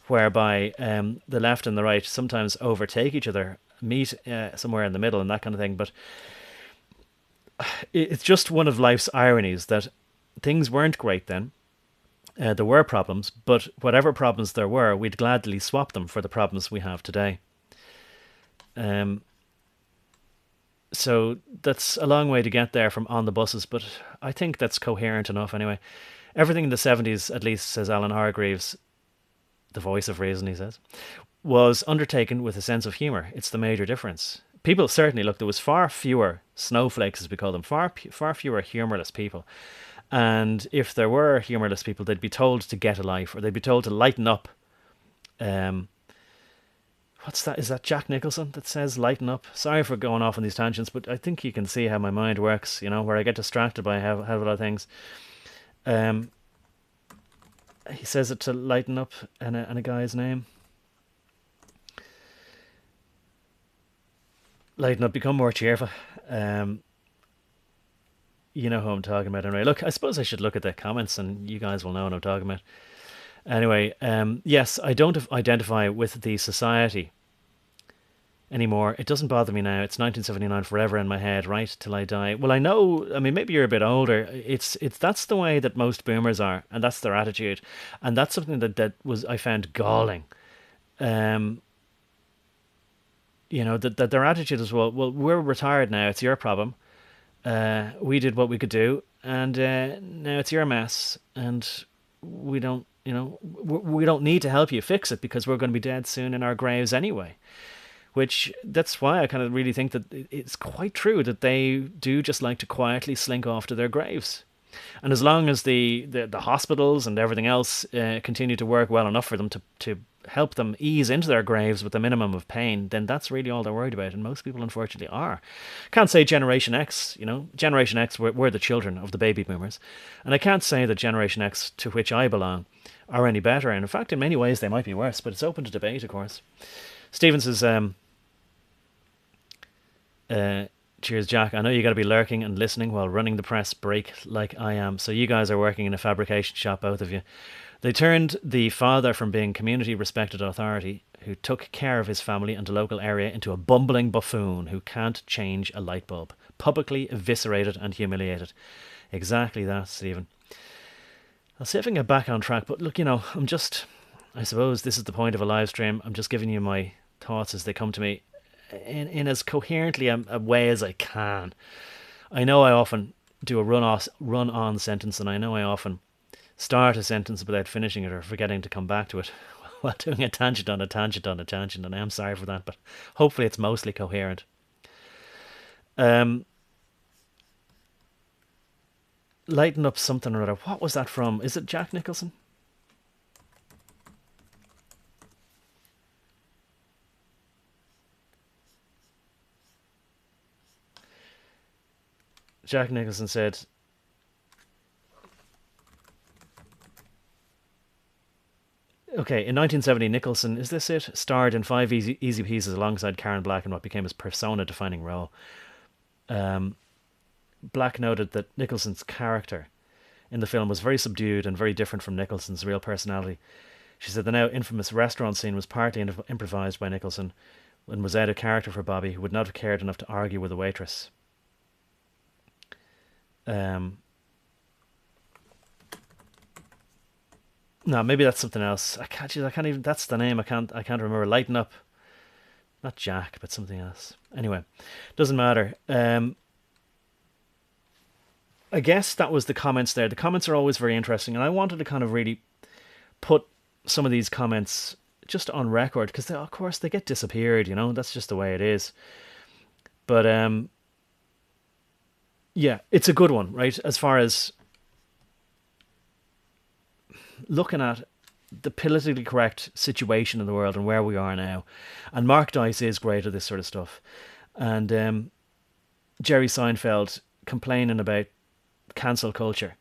whereby the left and the right sometimes overtake each other, meet somewhere in the middle, and that kind of thing. But it's just one of life's ironies that things weren't great then. There were problems, but whatever problems there were, we'd gladly swap them for the problems we have today. Um, so that's a long way to get there from on the buses, but I think that's coherent enough anyway. Everything in the 70s, at least, says Alan Hargreaves, the voice of reason, he says, was undertaken with a sense of humour. It's the major difference. People certainly, look, there was far fewer snowflakes, as we call them, far fewer humourless people. And if there were humourless people, they'd be told to get a life, or they'd be told to lighten up. Um, what's that? Is that Jack Nicholson that says lighten up? Sorry for going off on these tangents, but I think you can see how my mind works, you know, where I get distracted by a lot of things. Um, he says it to lighten up in a guy's name. Lighten up, become more cheerful. You know who I'm talking about anyway. Look, I suppose I should look at the comments and you guys will know what I'm talking about. Anyway, yes, I don't identify with the society anymore. It doesn't bother me now. It's 1979 forever in my head, right till I die. Well, I know. I mean, maybe you're a bit older. It's that's the way that most boomers are, and that's their attitude, and that's something that was I found galling. Um, you know that their attitude is, well, we're retired now. It's your problem. We did what we could do, and now it's your mess. And we don't, we don't need to help you fix it because we're going to be dead soon in our graves anyway. Which that's why I kind of really think that it's quite true that they do just like to quietly slink off to their graves. And as long as the hospitals and everything else continue to work well enough for them to help them ease into their graves with a minimum of pain, then that's really all they're worried about. And most people, unfortunately, are. Can't say Generation X, Generation X, we're the children of the baby boomers. And I can't say that Generation X, to which I belong, are any better. And in fact, in many ways, they might be worse, but it's open to debate, of course. Stevens is cheers, Jack. I know you got to be lurking and listening while running the press break like I am. So you guys are working in a fabrication shop, both of you. They turned the father from being community respected authority who took care of his family and the local area into a bumbling buffoon who can't change a light bulb. Publicly eviscerated and humiliated. Exactly that, Stephen. I'll see if I can get back on track. But look, I suppose this is the point of a live stream. I'm just giving you my thoughts as they come to me in as coherently a way as I can. I know I often do a run on sentence, and I know I often start a sentence without finishing it or forgetting to come back to it while doing a tangent on a tangent on a tangent, and I am sorry for that, but hopefully it's mostly coherent. Lighten up something or other. What was that from? Is it Jack Nicholson? Jack Nicholson said, okay, in 1970, Nicholson, is this it? Starred in 5 easy pieces alongside Karen Black in what became his persona-defining role. Black noted that Nicholson's character in the film was very subdued and very different from Nicholson's real personality. She said the now infamous restaurant scene was partly improvised by Nicholson and was out of character for Bobby, who would not have cared enough to argue with a waitress. No, maybe that's something else. I can't even. That's the name. I can't remember. Lighten up. Not Jack, but something else. Anyway, doesn't matter. I guess that was the comments there. The comments are always very interesting, and I wanted to kind of really put some of these comments just on record because, of course, they get disappeared. That's just the way it is. But yeah, it's a good one, right? As far as looking at the politically correct situation in the world and where we are now. And Mark Dice is great at this sort of stuff. And Jerry Seinfeld complaining about cancel culture,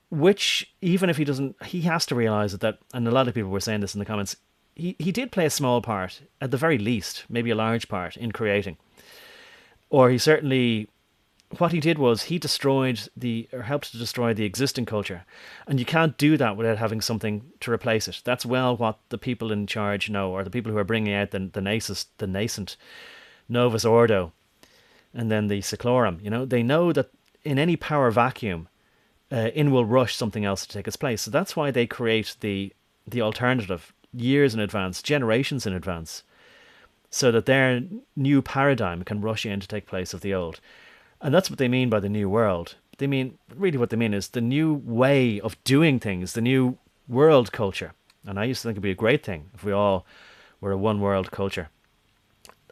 which even if he doesn't, he has to realise that, and a lot of people were saying this in the comments, he did play a small part, at the very least, maybe a large part in creating. Or he certainly, what he did was he helped to destroy the existing culture. And you can't do that without having something to replace it. That's what the people in charge know, or the people who are bringing out the nascent Novus Ordo and then the Seclorum. They know that in any power vacuum, in will rush something else to take its place. So that's why they create the alternative years in advance, generations in advance, so that their new paradigm can rush in to take place of the old. And that's what they mean by the new world. Really what they mean is the new way of doing things, the new world culture. And I used to think it'd be a great thing if we all were a one world culture.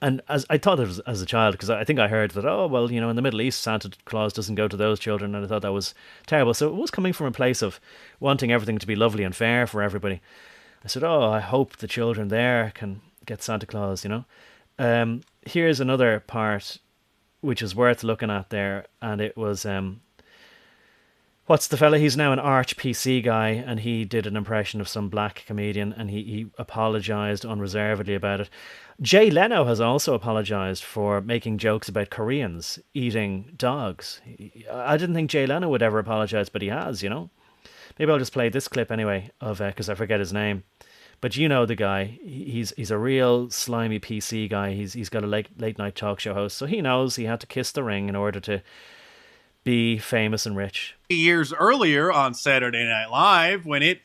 And as I thought it was as a child, because I think I heard that, in the Middle East, Santa Claus doesn't go to those children, and I thought that was terrible. So it was coming from a place of wanting everything to be lovely and fair for everybody. I said, I hope the children there can get Santa Claus, Here's another part which is worth looking at there, and it was what's the fella? He's now an arch PC guy, and he did an impression of some black comedian, and he apologised unreservedly about it. Jay Leno has also apologised for making jokes about Koreans eating dogs. I didn't think Jay Leno would ever apologise, but he has, Maybe I'll just play this clip anyway, of because I forget his name. But the guy, he's a real slimy PC guy. He's got a late night talk show host, so he knows he had to kiss the ring in order to be famous and rich. Years earlier on Saturday Night Live, when it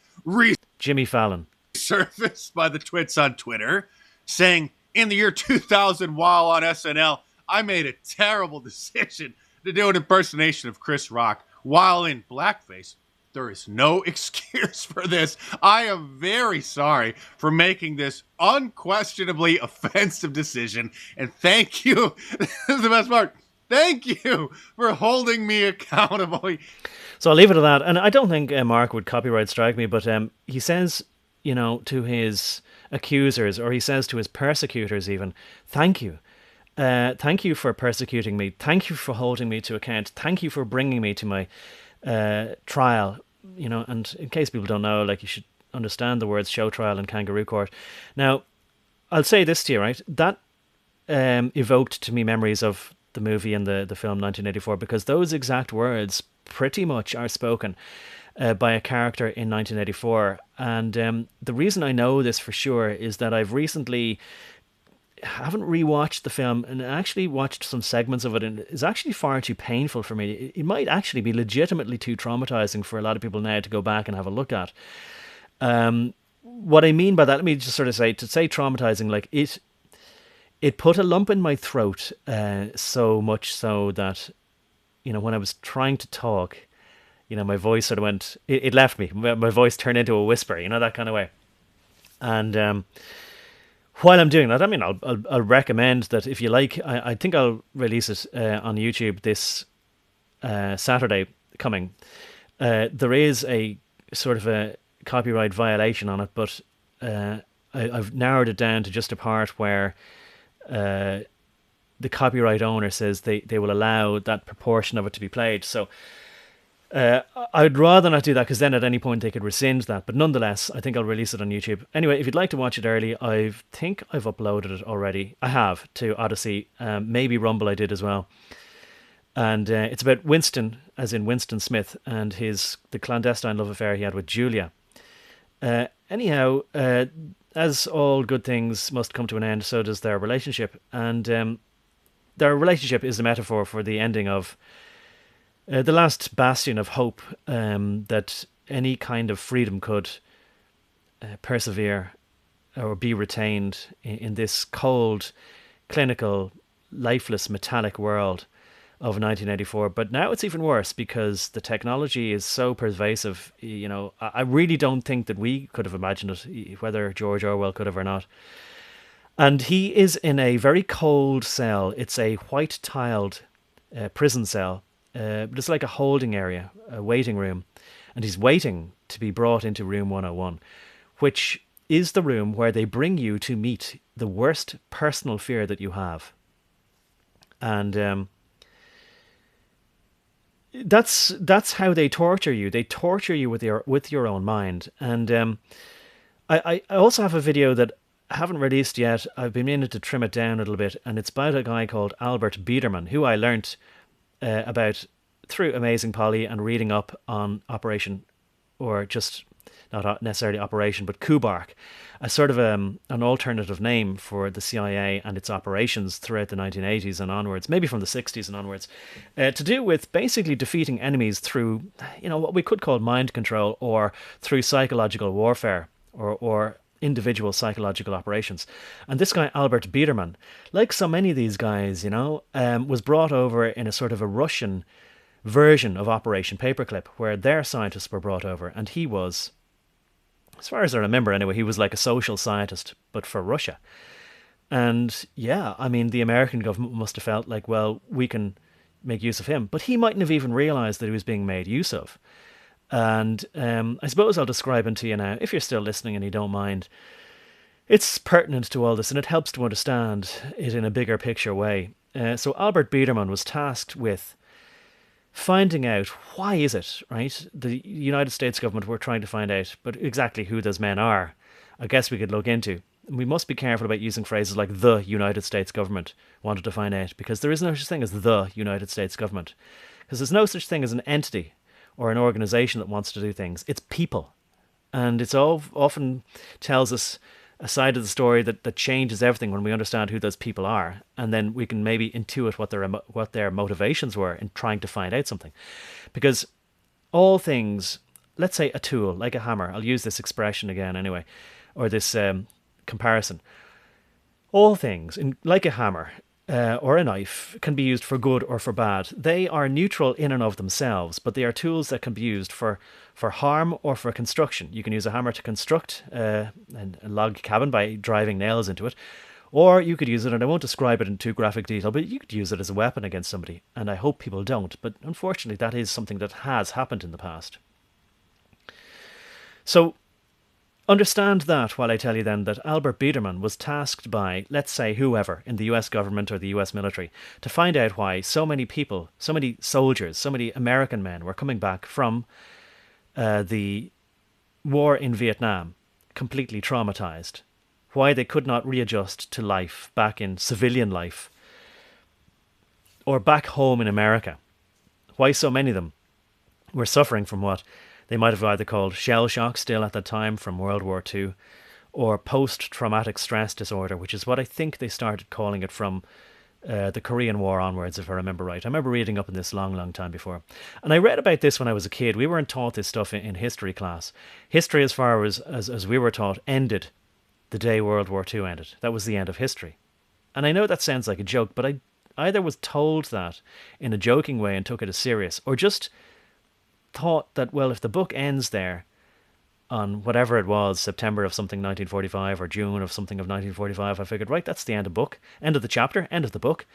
Jimmy Fallon resurfaced by the twits on Twitter, saying, in the year 2000 while on SNL, I made a terrible decision to do an impersonation of Chris Rock while in blackface. There is no excuse for this. I am very sorry for making this unquestionably offensive decision. And thank you. This is the best part. Thank you for holding me accountable. So I'll leave it at that. And I don't think Mark would copyright strike me, but he says, to his accusers, or he says to his persecutors even, thank you. Thank you for persecuting me. Thank you for holding me to account. Thank you for bringing me to my trial. And in case people don't know, like, you should understand the words show trial and kangaroo court. Now, I'll say this to you, right? That evoked to me memories of the movie and the film 1984, because those exact words pretty much are spoken by a character in 1984. And the reason I know this for sure is that I've recently haven't rewatched the film and actually watched some segments of it, and it's actually far too painful for me. It might actually be legitimately too traumatizing for a lot of people now to go back and have a look at. What I mean by that, let me just sort of say, to say traumatizing, like it put a lump in my throat, so much so that, when I was trying to talk, my voice sort of went, it left me. My voice turned into a whisper, that kind of way. And while I'm doing that, I mean, I'll recommend that if you like, I think I'll release it on YouTube this Saturday coming. There is a sort of a copyright violation on it, but I've narrowed it down to just a part where the copyright owner says they will allow that proportion of it to be played. So I'd rather not do that, because then at any point they could rescind that. But nonetheless, I think I'll release it on YouTube. Anyway, if you'd like to watch it early, I think I've uploaded it already. I have, to Odyssey. Maybe Rumble I did as well. And it's about Winston, as in Winston Smith, and the clandestine love affair he had with Julia. Anyhow, as all good things must come to an end, so does their relationship. And their relationship is a metaphor for the ending of the last bastion of hope that any kind of freedom could persevere or be retained in this cold, clinical, lifeless, metallic world of 1984. But now it's even worse, because the technology is so pervasive. I really don't think that we could have imagined it, whether George Orwell could have or not. And he is in a very cold cell. It's a white tiled prison cell. But it's like a holding area, a waiting room. And he's waiting to be brought into room 101, which is the room where they bring you to meet the worst personal fear that you have. And that's how they torture you. They torture you with your own mind. And I also have a video that I haven't released yet. I've been meaning to trim it down a little bit, and it's about a guy called Albert Biederman, who I learnt about through Amazing Polly and reading up on Operation, or just not necessarily Operation, but Kubark, a sort of an alternative name for the CIA and its operations throughout the 1980s and onwards, maybe from the 60s and onwards, to do with basically defeating enemies through, what we could call mind control, or through psychological warfare, or individual psychological operations. And this guy, Albert Biederman, like so many of these guys, was brought over in a sort of a Russian version of Operation Paperclip, where their scientists were brought over. And he was, as far as I remember anyway, he was like a social scientist, but for Russia. And yeah, I mean, the American government must have felt like, well, we can make use of him. But he mightn't have even realised that he was being made use of. And I suppose I'll describe him to you now, if you're still listening and you don't mind. It's pertinent to all this, and it helps to understand it in a bigger picture way. So Albert Biederman was tasked with finding out, why is it, right? The United States government were trying to find out, but exactly who those men are, I guess we could look into. We must be careful about using phrases like the United States government wanted to find out, because there is no such thing as the United States government. Because there's no such thing as an entity or an organization that wants to do things. It's people. And it's often tells us a side of the story that changes everything when we understand who those people are. And then we can maybe intuit what their motivations were in trying to find out something. Because all things, let's say a tool, like a hammer, I'll use this expression again anyway, or this comparison. All things, like a hammer, or a knife can be used for good or for bad. They are neutral in and of themselves, but they are tools that can be used for harm or for construction. You can use a hammer to construct a log cabin by driving nails into it, or you could use it, and I won't describe it in too graphic detail, but you could use it as a weapon against somebody. And I hope people don't, but unfortunately, that is something that has happened in the past. So understand that while I tell you then that Albert Biederman was tasked by, let's say, whoever in the US government or the US military to find out why so many people, so many soldiers, so many American men were coming back from the war in Vietnam completely traumatized. Why they could not readjust to life back in civilian life or back home in America. Why so many of them were suffering from what they might have either called shell shock still at the time from World War II or post-traumatic stress disorder, which is what I think they started calling it from the Korean War onwards, if I remember right. I remember reading up on this long, long time before. And I read about this when I was a kid. We weren't taught this stuff in history class. History, as far as we were taught, ended the day World War II ended. That was the end of history. And I know that sounds like a joke, but I either was told that in a joking way and took it as serious, or just thought that, well, if the book ends there on whatever it was, September of something 1945 or June of something of 1945, I figured, right, that's the end of book, end of the chapter, end of the book.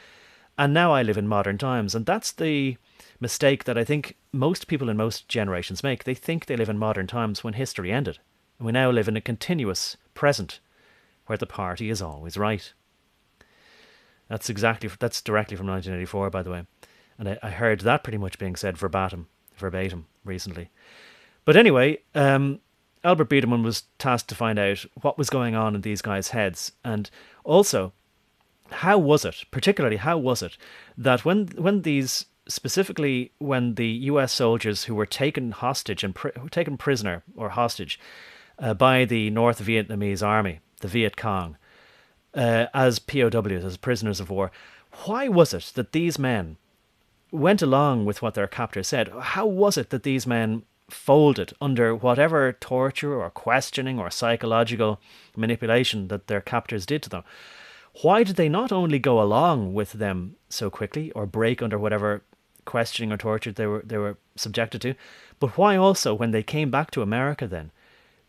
And now I live in modern times. And that's the mistake that I think most people in most generations make. They think they live in modern times when history ended. And we now live in a continuous present where the party is always right. That's directly from 1984, by the way. And I heard that pretty much being said verbatim recently. But anyway, Albert Biederman was tasked to find out what was going on in these guys' heads, and also particularly how was it that when these, specifically when the U.S. soldiers who were taken hostage and taken prisoner or hostage by the North Vietnamese army, the Viet Cong, as POWs, as prisoners of war, why was it that these men went along with what their captors said? How was it that these men folded under whatever torture or questioning or psychological manipulation that their captors did to them? Why did they not only go along with them so quickly or break under whatever questioning or torture they were subjected to, but why also, when they came back to America then,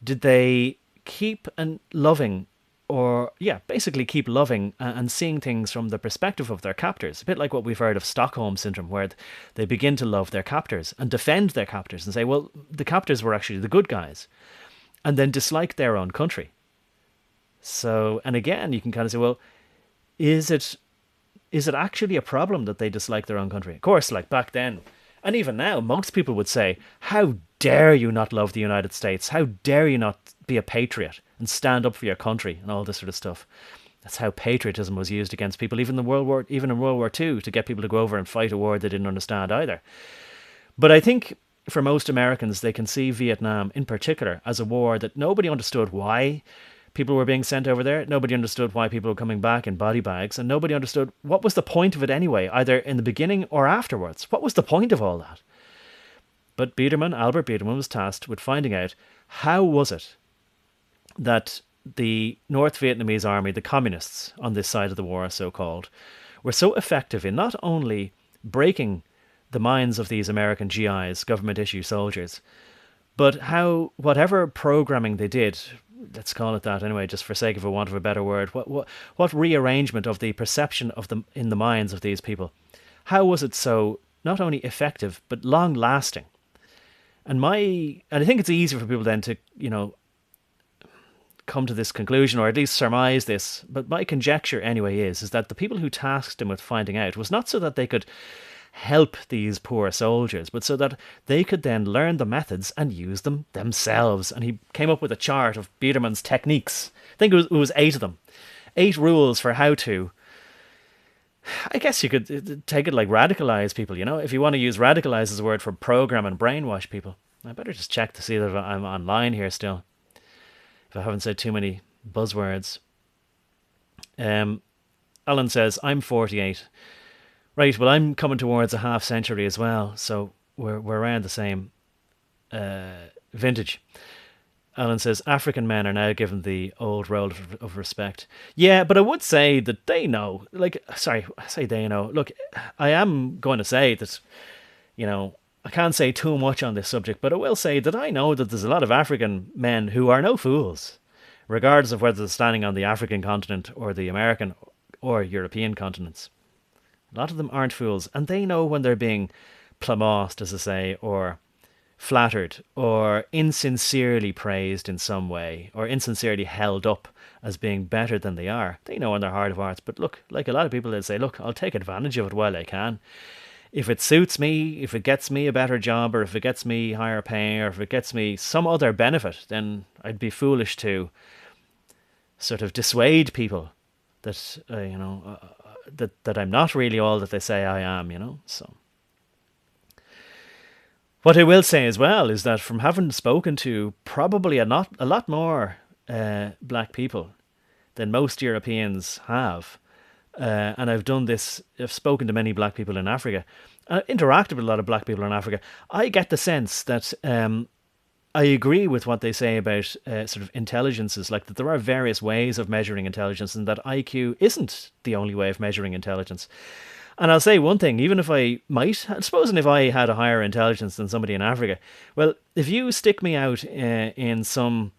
did they keep loving, or basically keep loving and seeing things from the perspective of their captors? A bit like what we've heard of Stockholm Syndrome, where they begin to love their captors and defend their captors and say, well, the captors were actually the good guys, and then dislike their own country. So, and again, you can kind of say, well, is it actually a problem that they dislike their own country? Of course, like back then, and even now, most people would say, how dare you not love the United States? How dare you not be a patriot and stand up for your country and all this sort of stuff? That's how patriotism was used against people, even in World War II, to get people to go over and fight a war they didn't understand either. But I think for most Americans, they can see Vietnam in particular as a war that nobody understood why people were being sent over there. Nobody understood why people were coming back in body bags, and nobody understood what was the point of it anyway, either in the beginning or afterwards. What was the point of all that? But Albert Biederman, was tasked with finding out how was it that the North Vietnamese army, the communists on this side of the war, so-called, were so effective in not only breaking the minds of these American GIs, government-issue soldiers, but how whatever programming they did, let's call it that anyway, just for sake of a want of a better word, what rearrangement of the perception of them in the minds of these people, how was it so not only effective but long-lasting? And I think it's easy for people then to, come to this conclusion, or at least surmise this, but my conjecture anyway is that the people who tasked him with finding out was not so that they could help these poor soldiers, but so that they could then learn the methods and use them themselves. And he came up with a chart of Biederman's techniques. I think it was 8 of them. 8 rules for how to, I guess you could take it like radicalize people, if you want to use radicalize as a word for program and brainwash people. I better just check to see that I'm online here still, if I haven't said too many buzzwords. Alan says, I'm 48. Right, well, I'm coming towards a half century as well, so we're around the same vintage. Alan says African men are now given the old role of respect. Yeah, but I would say that they know. Like, sorry, I say they know. Look, I am going to say that, you know, I can't say too much on this subject, but I will say that I know that there's a lot of African men who are no fools, regardless of whether they're standing on the African continent or the American or European continents. A lot of them aren't fools, and they know when they're being plumosed, as I say, or flattered, or insincerely praised in some way, or insincerely held up as being better than they are. They know in their heart of hearts. But look, like a lot of people, they'll say, look, I'll take advantage of it while I can. If it suits me, if it gets me a better job, or if it gets me higher pay, or if it gets me some other benefit, then I'd be foolish to sort of dissuade people that that I'm not really all that they say I am. So what I will say as well is that from having spoken to probably a lot more black people than most Europeans have, and I've done this, I've spoken to many black people in Africa, interacted with a lot of black people in Africa, I get the sense that I agree with what they say about sort of intelligences, like that there are various ways of measuring intelligence and that IQ isn't the only way of measuring intelligence. And I'll say one thing, even if supposing if I had a higher intelligence than somebody in Africa, well, if you stick me out in some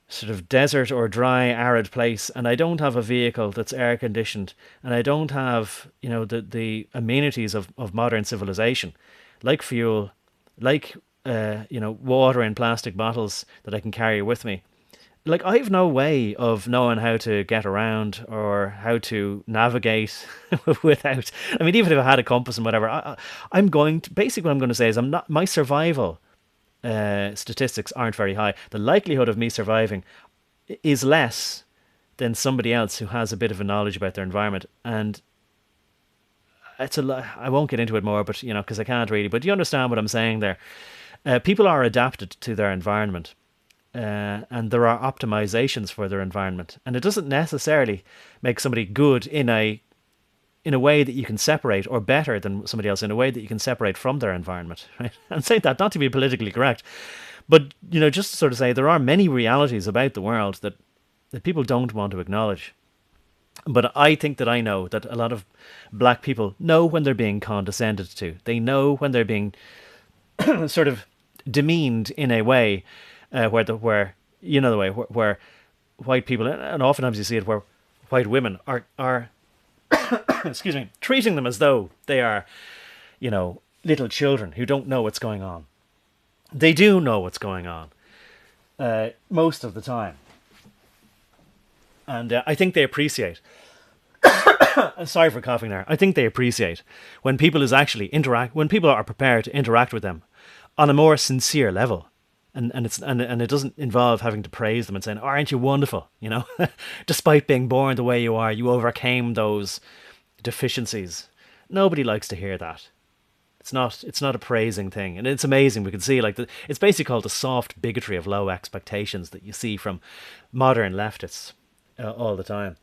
sort of desert or dry, arid place, and I don't have a vehicle that's air conditioned, and I don't have, the amenities of modern civilization, like fuel, like, water in plastic bottles that I can carry with me, like I've no way of knowing how to get around or how to navigate without. I mean, even if I had a compass and whatever, I'm going to basically what I'm going to say is I'm not my survival statistics aren't very high. The likelihood of me surviving is less than somebody else who has a bit of a knowledge about their environment. And I won't get into it more, but because I can't really. But you understand what I'm saying there. People are adapted to their environment. And there are optimizations for their environment, and it doesn't necessarily make somebody good in a way that you can separate, or better than somebody else in a way that you can separate from their environment. Right? And say that not to be politically correct, but just to sort of say there are many realities about the world that people don't want to acknowledge. But I think that I know that a lot of black people know when they're being condescended to. They know when they're being sort of demeaned in a way where the way where white people, and oftentimes you see it where white women are excuse me, treating them as though they are little children who don't know what's going on. They do know what's going on most of the time, and I think they appreciate. Sorry for coughing there. I think they appreciate when people when people are prepared to interact with them on a more sincere level. And it doesn't involve having to praise them and saying, "Oh, aren't you wonderful?" Despite being born the way you are, you overcame those deficiencies. Nobody likes to hear that. It's not a praising thing, and it's amazing. We can see it's basically called the soft bigotry of low expectations that you see from modern leftists all the time.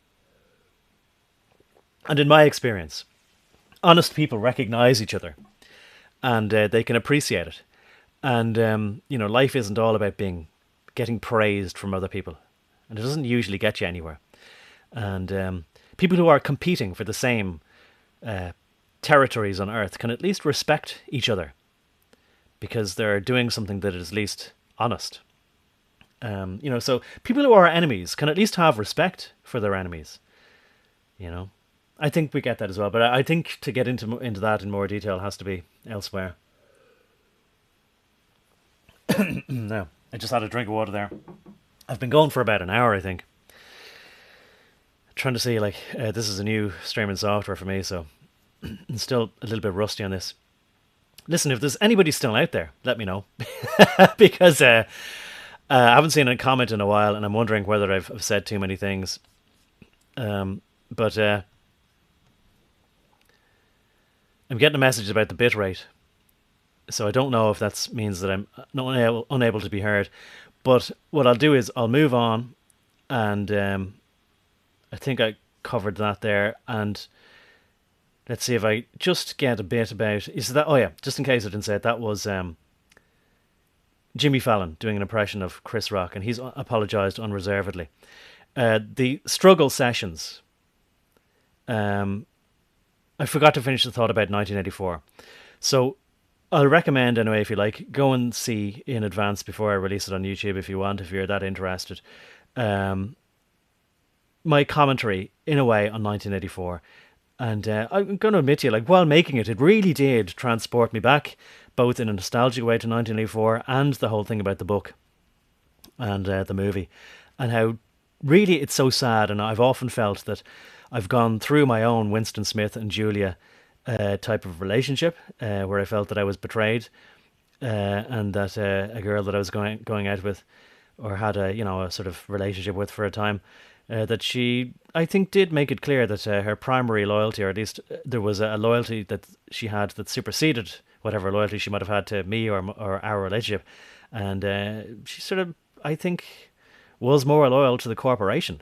And in my experience, honest people recognize each other, and they can appreciate it. And life isn't all about getting praised from other people, and it doesn't usually get you anywhere. And people who are competing for the same territories on Earth can at least respect each other because they're doing something that is at least honest. So people who are enemies can at least have respect for their enemies. I think we get that as well, but I think to get into that in more detail has to be elsewhere. No, I just had a drink of water there. I've been going for about an hour, I think. Trying to see, this is a new streaming software for me, so I'm still a little bit rusty on this. Listen, if there's anybody still out there, let me know. Because I haven't seen a comment in a while, and I'm wondering whether I've said too many things. But I'm getting a message about the bit rate. So I don't know if that means that I'm not unable to be heard. But what I'll do is I'll move on, and I think I covered that there. And let's see if I just get a bit about... Is that? Oh yeah, just in case I didn't say it, that was Jimmy Fallon doing an impression of Chris Rock, and he's apologized unreservedly. The struggle sessions. Um, I forgot to finish the thought about 1984. So I'll recommend anyway, if you like, go and see in advance before I release it on YouTube if you want, if you're that interested. Um, my commentary, in a way, on 1984. And I'm going to admit to you, like, while making it, it really did transport me back, both in a nostalgic way to 1984 and the whole thing about the book and the movie, and how really it's so sad. And I've often felt that I've gone through my own Winston Smith and Julia type of relationship where I felt that I was betrayed and that a girl that I was going out with or had a sort of relationship with for a time, that she, I think, did make it clear that her primary loyalty, or at least there was a loyalty that she had that superseded whatever loyalty she might have had to me or our relationship, and she sort of, I think, was more loyal to the corporation.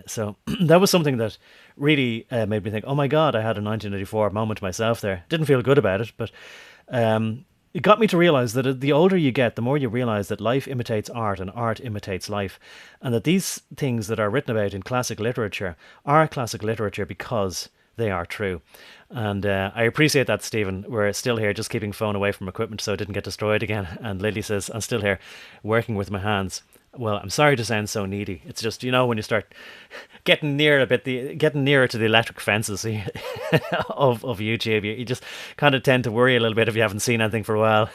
So that was something that really made me think, oh my God, I had a 1984 moment myself there. Didn't feel good about it, but it got me to realize that the older you get, the more you realize that life imitates art and art imitates life. And that these things that are written about in classic literature are classic literature because they are true. And I appreciate that, Stephen. We're still here just keeping phone away from equipment so it didn't get destroyed again. And Lily says, I'm still here working with my hands. Well, I'm sorry to sound so needy. It's just, when you start getting near a bit, getting nearer to the electric fences of YouTube, you just kind of tend to worry a little bit if you haven't seen anything for a while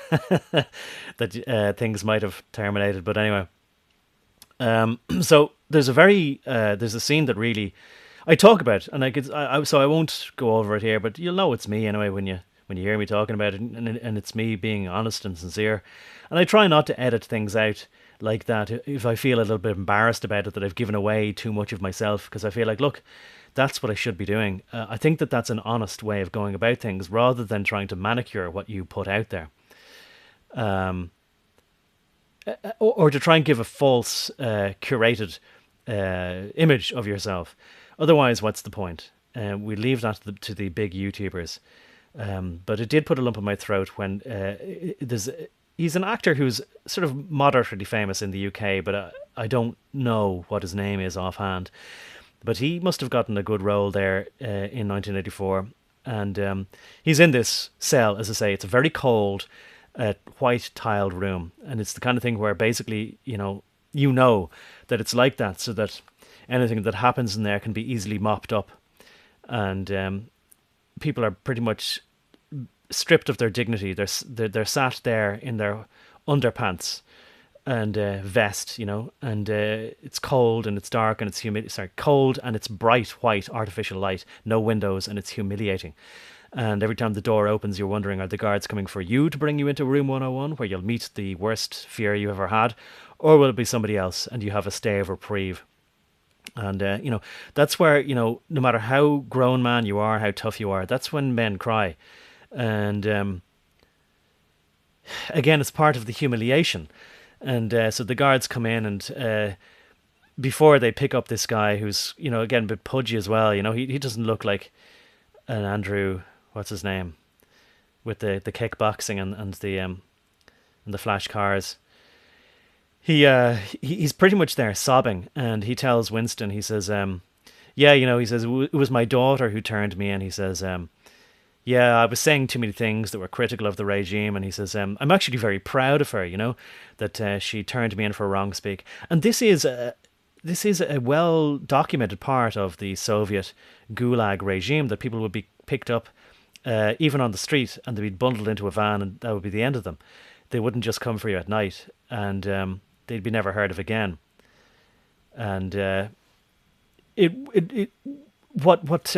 that things might have terminated. But anyway, so there's a scene that really I talk about, and so I won't go over it here, but you'll know it's me anyway when you hear me talking about it, and it's me being honest and sincere, and I try not to edit things out like that if I feel a little bit embarrassed about it, that I've given away too much of myself, because I feel like, look, that's what I should be doing. I think that that's an honest way of going about things rather than trying to manicure what you put out there. Um, or to try and give a false, curated image of yourself. Otherwise, what's the point? We leave that to the big YouTubers. But it did put a lump in my throat when he's an actor who's sort of moderately famous in the UK, but I don't know what his name is offhand. But he must have gotten a good role there in 1984. And he's in this cell, as I say. It's a very cold, white tiled room. And it's the kind of thing where basically, you know that it's like that, so that anything that happens in there can be easily mopped up. And people are pretty much stripped of their dignity. They're sat there in their underpants and vest, and it's cold and it's dark and it's humid. Sorry, cold and it's bright white artificial light, no windows, and it's humiliating. And every time the door opens, you're wondering, are the guards coming for you to bring you into room 101 where you'll meet the worst fear you ever had? Or will it be somebody else and you have a stay of reprieve? And, that's where, no matter how grown man you are, how tough you are, that's when men cry. And again, it's part of the humiliation. And so the guards come in and before they pick up this guy who's, again, a bit pudgy as well, he doesn't look like an Andrew, what's his name, with the kickboxing and the flash cars. He's pretty much there sobbing, and he tells Winston, he says, yeah, he says, it was my daughter who turned me in. He says, yeah, I was saying too many things that were critical of the regime, and he says, I'm actually very proud of her, that she turned me in for wrong speak. And this is a well documented part of the Soviet Gulag regime, that people would be picked up even on the street, and they'd be bundled into a van, and that would be the end of them. They wouldn't just come for you at night, and they'd be never heard of again. And what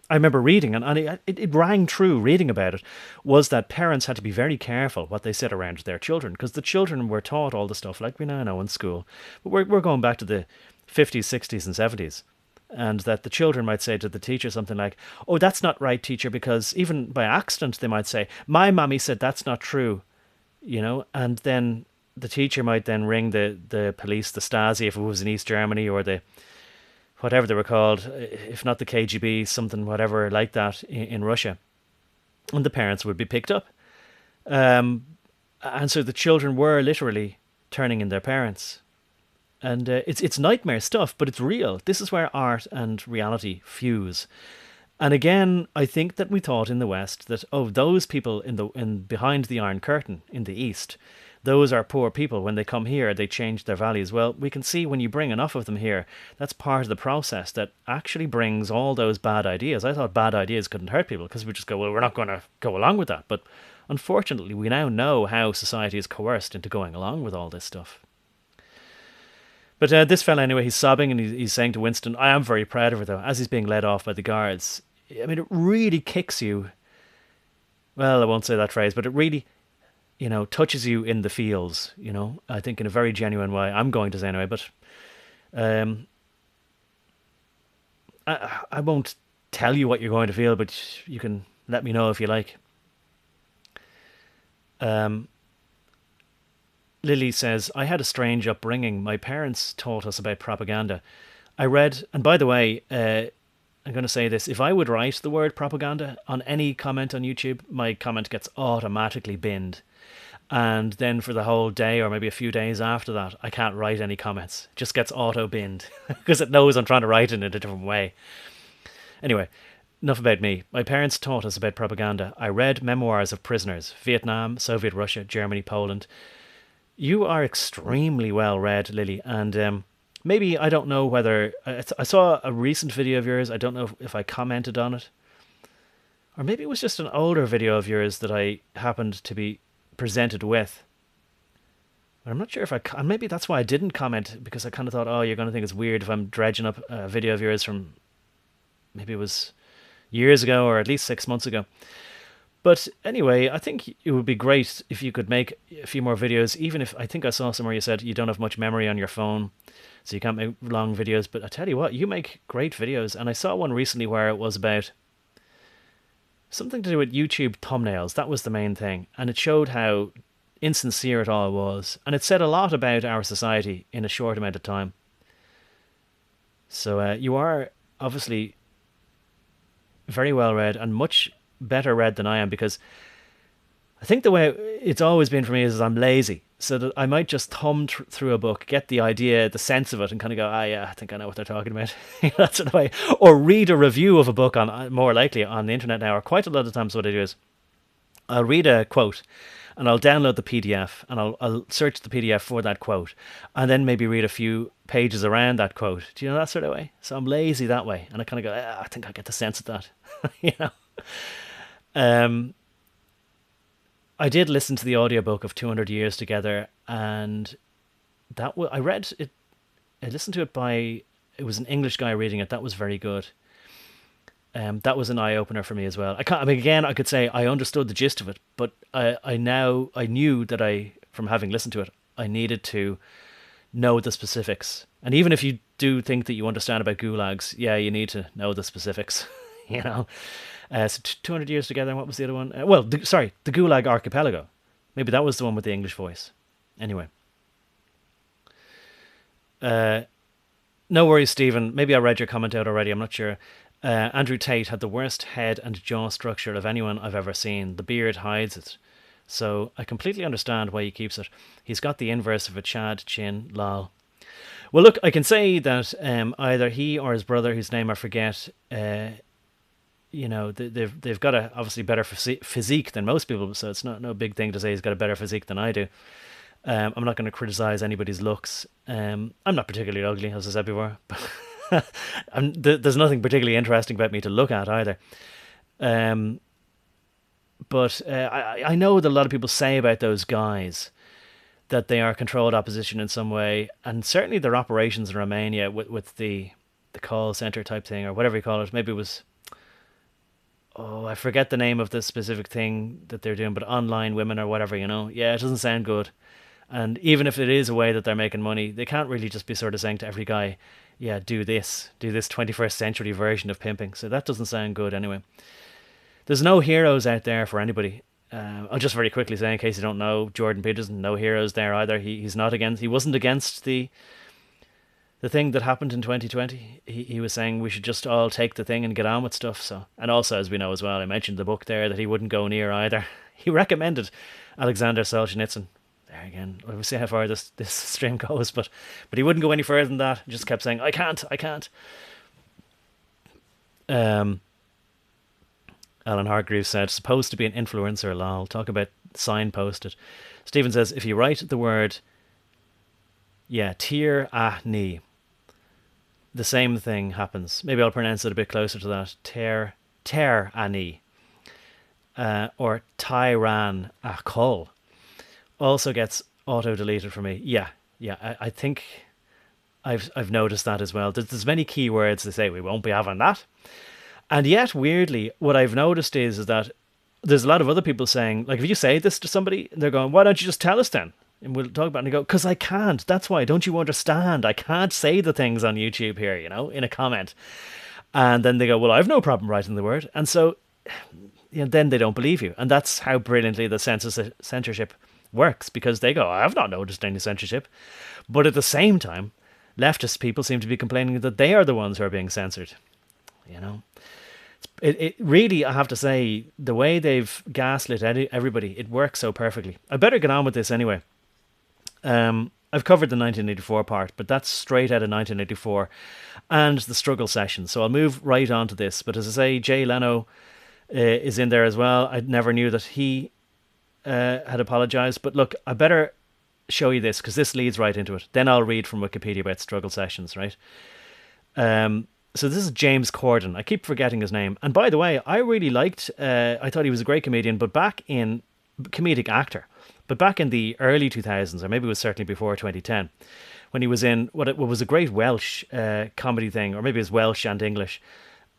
I remember reading, and it rang true reading about it, was that parents had to be very careful what they said around their children, because the children were taught all the stuff like we now know in school. But we're going back to the 50s, 60s, and 70s. And that the children might say to the teacher something like, oh, that's not right, teacher, because even by accident they might say, my mommy said that's not true, and then the teacher might then ring the police, the Stasi, if it was in East Germany, or the whatever they were called, if not the KGB, something whatever like that in Russia, and the parents would be picked up. And And so the children were literally turning in their parents. And it's nightmare stuff, but it's real. This is where art and reality fuse. And again, I think that we thought in the West that, oh, those people in behind the Iron Curtain in the East, those are poor people. When they come here, they change their values. Well, we can see when you bring enough of them here, that's part of the process that actually brings all those bad ideas. I thought bad ideas couldn't hurt people because we just go, well, we're not going to go along with that. But unfortunately, we now know how society is coerced into going along with all this stuff. But this fella, anyway, he's sobbing and he's saying to Winston, I am very proud of her, though, as he's being led off by the guards. I mean, it really kicks you. Well, I won't say that phrase, but it really, touches you in the feels, I think in a very genuine way. I'm going to say anyway, but um, I won't tell you what you're going to feel, but you can let me know if you like. Um, Lily says, I had a strange upbringing. My parents taught us about propaganda. I read, and by the way, I'm going to say this. If I would write the word propaganda on any comment on YouTube, my comment gets automatically binned. And then for the whole day or maybe a few days after that, I can't write any comments. It just gets auto-binned because it knows I'm trying to write it in a different way. Anyway, enough about me. My parents taught us about propaganda. I read memoirs of prisoners, Vietnam, Soviet Russia, Germany, Poland. You are extremely well read, Lily, and maybe, I don't know whether... I saw a recent video of yours. I don't know if I commented on it. Or maybe it was just an older video of yours that I happened to be presented with. But I'm not sure if maybe that's why I didn't comment, because I kind of thought, oh, you're going to think it's weird if I'm dredging up a video of yours from... Maybe it was years ago or at least 6 months ago. But anyway, I think it would be great if you could make a few more videos, even if I think I saw somewhere you said you don't have much memory on your phone, so you can't make long videos. But I tell you what, you make great videos. And I saw one recently where it was about something to do with YouTube thumbnails. That was the main thing. And it showed how insincere it all was. And it said a lot about our society in a short amount of time. So you are obviously very well read and much better read than I am, because I think the way it's always been for me is I'm lazy, so that I might just thumb through a book, get the idea, the sense of it, and kind of go, yeah, I think I know what they're talking about. That sort of way. Or read a review of a book on, more likely, on the internet now. Or quite a lot of times what I do is I'll read a quote and I'll download the PDF and I'll search the PDF for that quote and then maybe read a few pages around that quote. Do you know, that sort of way? So I'm lazy that way, and I kind of go, I think I get the sense of that. I did listen to the audiobook of 200 Years Together, and I read it. I listened to it it was an English guy reading it. That was very good. That was an eye opener for me as well. Again, I could say I understood the gist of it, but I knew that from having listened to it, I needed to know the specifics. And even if you do think that you understand about gulags, yeah, you need to know the specifics. So 200 Years Together, and what was the other one? The Gulag Archipelago. Maybe that was the one with the English voice. Anyway. No worries, Stephen. Maybe I read your comment out already, I'm not sure. Andrew Tate had the worst head and jaw structure of anyone I've ever seen. The beard hides it. So I completely understand why he keeps it. He's got the inverse of a Chad chin, lol. Well, look, I can say that either he or his brother, whose name I forget... they've got a obviously better physique than most people, so it's no big thing to say he's got a better physique than I do. I'm not going to criticize anybody's looks. I'm not particularly ugly, as I said before, but there's nothing particularly interesting about me to look at either. But I know that a lot of people say about those guys that they are controlled opposition in some way, and certainly their operations in Romania with the call center type thing, or whatever you call it. Maybe it was... I forget the name of the specific thing that they're doing, but online women or whatever, Yeah, it doesn't sound good. And even if it is a way that they're making money, they can't really just be sort of saying to every guy, yeah, do this 21st century version of pimping. So that doesn't sound good anyway. There's no heroes out there for anybody. I'll just very quickly say, in case you don't know, Jordan Peterson, no heroes there either. He wasn't against the the thing that happened in 2020. He was saying we should just all take the thing and get on with stuff. So, and also, as we know as well, I mentioned the book there that he wouldn't go near either. He recommended Alexander Solzhenitsyn. There again, we'll see how far this stream goes, but he wouldn't go any further than that. He just kept saying, I can't. Um, Alan Hargreaves said, supposed to be an influencer, lol. Talk about signposted. Stephen says, if you write the word, yeah, tir a ni, the same thing happens. Maybe I'll pronounce it a bit closer to that. Ter a ni. Or Tyran a col. Also gets auto-deleted for me. Yeah, I think I've noticed that as well. There's many keywords they say, we won't be having that. And yet, weirdly, what I've noticed is that there's a lot of other people saying, like, if you say this to somebody, they're going, why don't you just tell us then? And we'll talk about it. And they go, because I can't. That's why. Don't you understand? I can't say the things on YouTube here, in a comment. And then they go, well, I've no problem writing the word. And so, then they don't believe you. And that's how brilliantly the censorship works, because they go, I've not noticed any censorship. But at the same time, leftist people seem to be complaining that they are the ones who are being censored. It really, I have to say, the way they've gaslit everybody, it works so perfectly. I better get on with this anyway. I've covered the 1984 part, but that's straight out of 1984 and the struggle session. So I'll move right on to this. But as I say, Jay Leno is in there as well. I never knew that he had apologised. But look, I better show you this because this leads right into it. Then I'll read from Wikipedia about struggle sessions, right? So this is James Corden. I keep forgetting his name. And by the way, I really liked, I thought he was a great comedian, comedic actor. But back in the early 2000s, or maybe it was certainly before 2010, when he was in what was a great Welsh comedy thing, or maybe it was Welsh and English.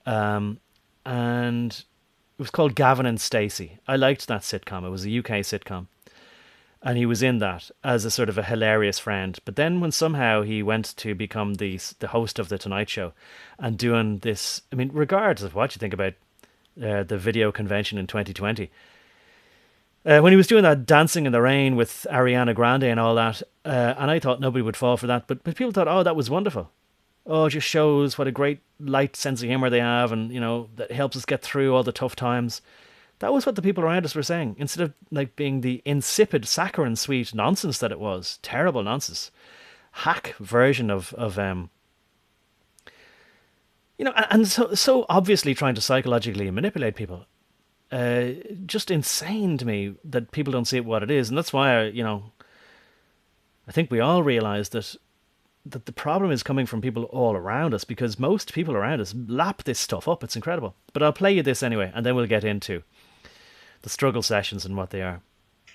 And it was called Gavin and Stacey. I liked that sitcom. It was a UK sitcom. And he was in that as a sort of a hilarious friend. But then when somehow he went to become the host of The Tonight Show and doing this, I mean, regardless of what you think about the video convention in 2020, when he was doing that Dancing in the Rain with Ariana Grande and all that, and I thought nobody would fall for that, but people thought, oh, that was wonderful. Oh, it just shows what a great light sense of humour they have, and, that helps us get through all the tough times. That was what the people around us were saying, instead of like being the insipid, saccharine sweet nonsense that it was. Terrible nonsense. Hack version of and so obviously trying to psychologically manipulate people. Just insane to me that people don't see it what it is. And that's why, I think we all realise that the problem is coming from people all around us, because most people around us lap this stuff up. It's incredible. But I'll play you this anyway, and then we'll get into the struggle sessions and what they are.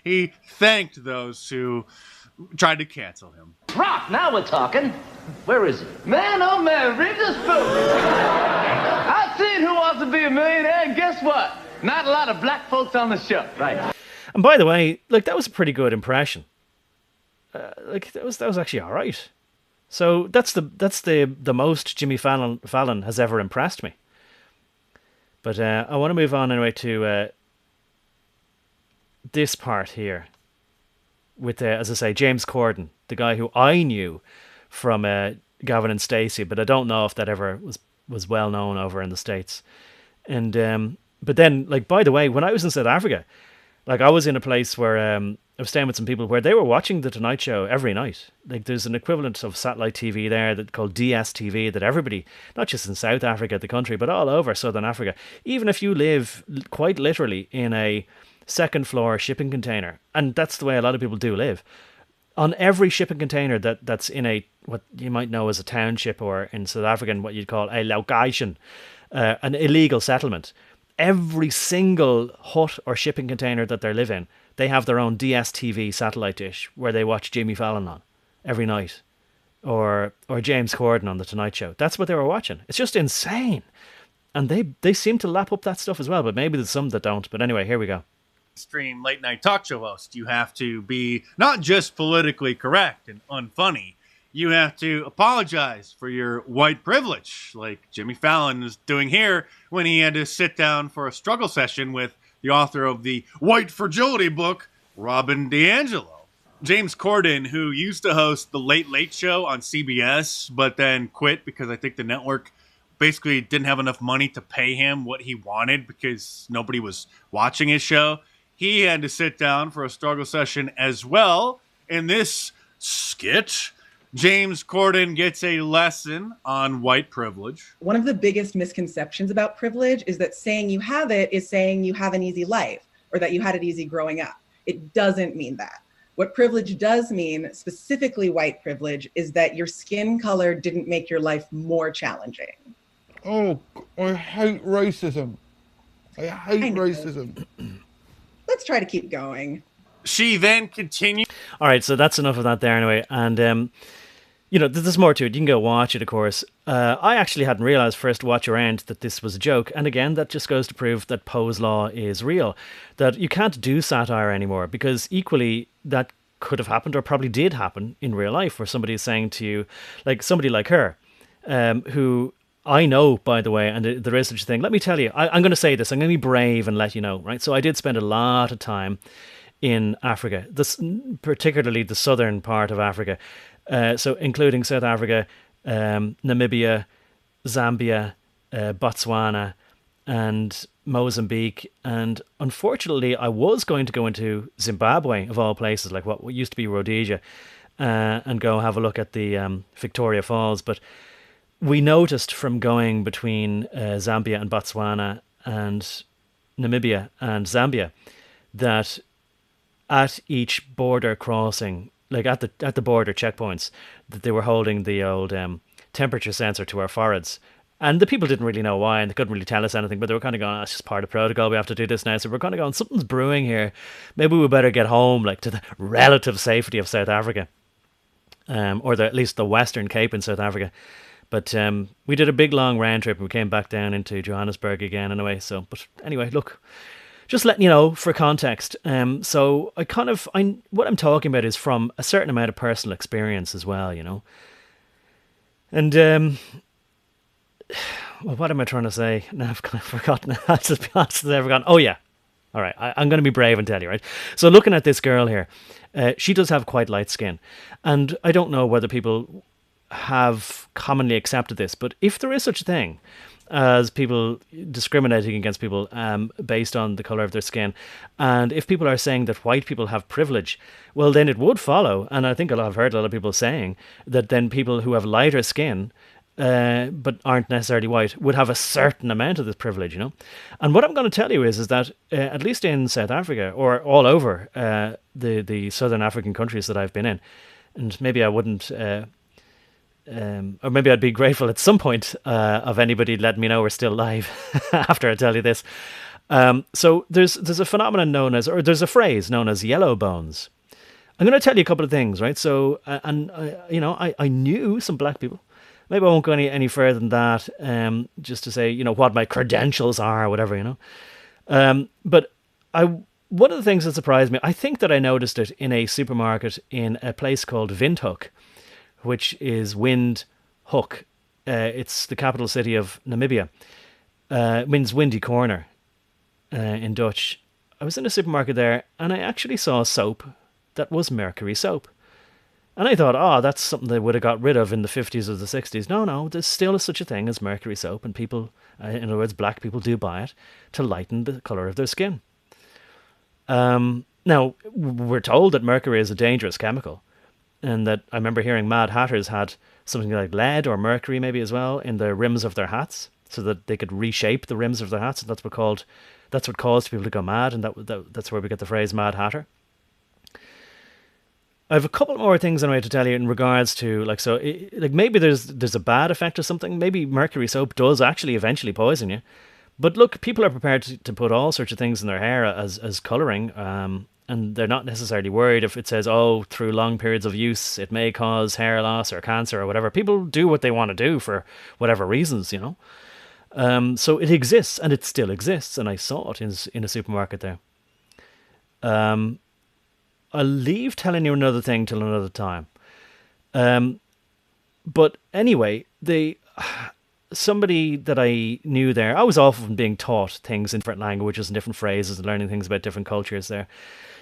He thanked those who tried to cancel him. Rock, now we're talking. Where is he? Man, oh man, read this book. I've seen Who Wants to Be a Millionaire, and guess what? Not a lot of black folks on the show. Right. And by the way, like, that was a pretty good impression. That was actually all right. So that's the most Jimmy Fallon has ever impressed me. But I want to move on anyway to this part here with, as I say, James Corden, the guy who I knew from Gavin and Stacey, but I don't know if that ever was well known over in the States. And but then, like, by the way, when I was in South Africa, like, I was in a place where I was staying with some people where they were watching The Tonight Show every night. Like, there's an equivalent of satellite TV there called DSTV that everybody, not just in South Africa, the country, but all over Southern Africa, even if you live quite literally in a second floor shipping container, and that's the way a lot of people do live, on every shipping container that's in a, what you might know as a township, or in South African what you'd call a location, an illegal settlement, every single hut or shipping container that they live in, they have their own DSTV satellite dish where they watch Jimmy Fallon on every night, or James Corden on The Tonight Show. That's what they were watching. It's just insane. And they seem to lap up that stuff as well, but maybe there's some that don't. But anyway, here we go. Stream late night talk show host, you have to be not just politically correct and unfunny, you have to apologize for your white privilege, like Jimmy Fallon is doing here when he had to sit down for a struggle session with the author of the White Fragility book, Robin DiAngelo. James Corden, who used to host the Late Late Show on CBS, but then quit because I think the network basically didn't have enough money to pay him what he wanted because nobody was watching his show. He had to sit down for a struggle session as well. In this skit, James Corden gets a lesson on white privilege. One of the biggest misconceptions about privilege is that saying you have it is saying you have an easy life or that you had it easy growing up. It doesn't mean that. What privilege does mean, specifically white privilege, is that your skin color didn't make your life more challenging. Oh, I hate racism. I hate racism. Let's try to keep going. She then continued. All right, so that's enough of that there anyway. And, you know, there's more to it. You can go watch it, of course. I actually hadn't realised first watch around that this was a joke. And again, that just goes to prove that Poe's law is real. That you can't do satire anymore because equally that could have happened or probably did happen in real life where somebody is saying to you, like somebody like her, who I know, by the way, and there is such a thing. Let me tell you, I'm going to say this. I'm going to be brave and let you know, right? So I did spend a lot of time in Africa, particularly the southern part of Africa. So including South Africa, Namibia, Zambia, Botswana, and Mozambique. And unfortunately, I was going to go into Zimbabwe, of all places, like what used to be Rhodesia, and go have a look at the Victoria Falls. But we noticed from going between Zambia and Botswana and Namibia and Zambia that at each border crossing, like at the border checkpoints, that they were holding the old temperature sensor to our foreheads. And the people didn't really know why, and they couldn't really tell us anything, but they were kind of going, it's just part of protocol, we have to do this now. So we're kind of going, something's brewing here. Maybe we better get home, like to the relative safety of South Africa, or at least the Western Cape in South Africa. But we did a big long round trip and we came back down into Johannesburg again anyway. So, but anyway, look, just letting you know for context. So what I'm talking about is from a certain amount of personal experience as well, you know. And well, what am I trying to say? Now I've kind of forgotten. I'll just be honest, I've forgotten. Oh yeah, all right. I'm going to be brave and tell you, right? So looking at this girl here, she does have quite light skin, and I don't know whether people have commonly accepted this, but if there is such a thing as people discriminating against people based on the colour of their skin, and if people are saying that white people have privilege, well then it would follow, and I think I've heard a lot of people saying that then people who have lighter skin but aren't necessarily white would have a certain amount of this privilege, you know. And what I'm going to tell you is that at least in South Africa or all over the southern African countries that I've been in, and maybe I wouldn't or maybe I'd be grateful at some point of anybody letting me know we're still live after I tell you this. So there's a phenomenon known as, or there's a phrase known as yellow bones. I'm going to tell you a couple of things, right? So, you know, I knew some black people. Maybe I won't go any further than that, just to say, you know, what my credentials are or whatever, you know. But one of the things that surprised me, I think that I noticed it in a supermarket in a place called Windhoek, which is Windhoek. It's the capital city of Namibia. It means windy corner in Dutch. I was in a supermarket there and I actually saw soap that was mercury soap. And I thought, oh, that's something they would have got rid of in the 50s or the 60s. No, there's still such a thing as mercury soap, and people, in other words, black people do buy it to lighten the colour of their skin. Now, we're told that mercury is a dangerous chemical, and that I remember hearing Mad Hatters had something like lead or mercury maybe as well in the rims of their hats, so that they could reshape the rims of their hats, and that's what caused people to go mad, and that's where we get the phrase Mad Hatter. I have a couple more things anyway to tell you in regards to, like, so like maybe there's a bad effect of something. Maybe mercury soap does actually eventually poison you. But look, people are prepared to put all sorts of things in their hair as colouring, and they're not necessarily worried if it says, oh, through long periods of use it may cause hair loss or cancer or whatever. People do what they want to do for whatever reasons, you know. So it exists, and it still exists, and I saw it in a supermarket there. I'll leave telling you another thing till another time. But anyway, somebody that I knew there, I was often being taught things in different languages and different phrases and learning things about different cultures there.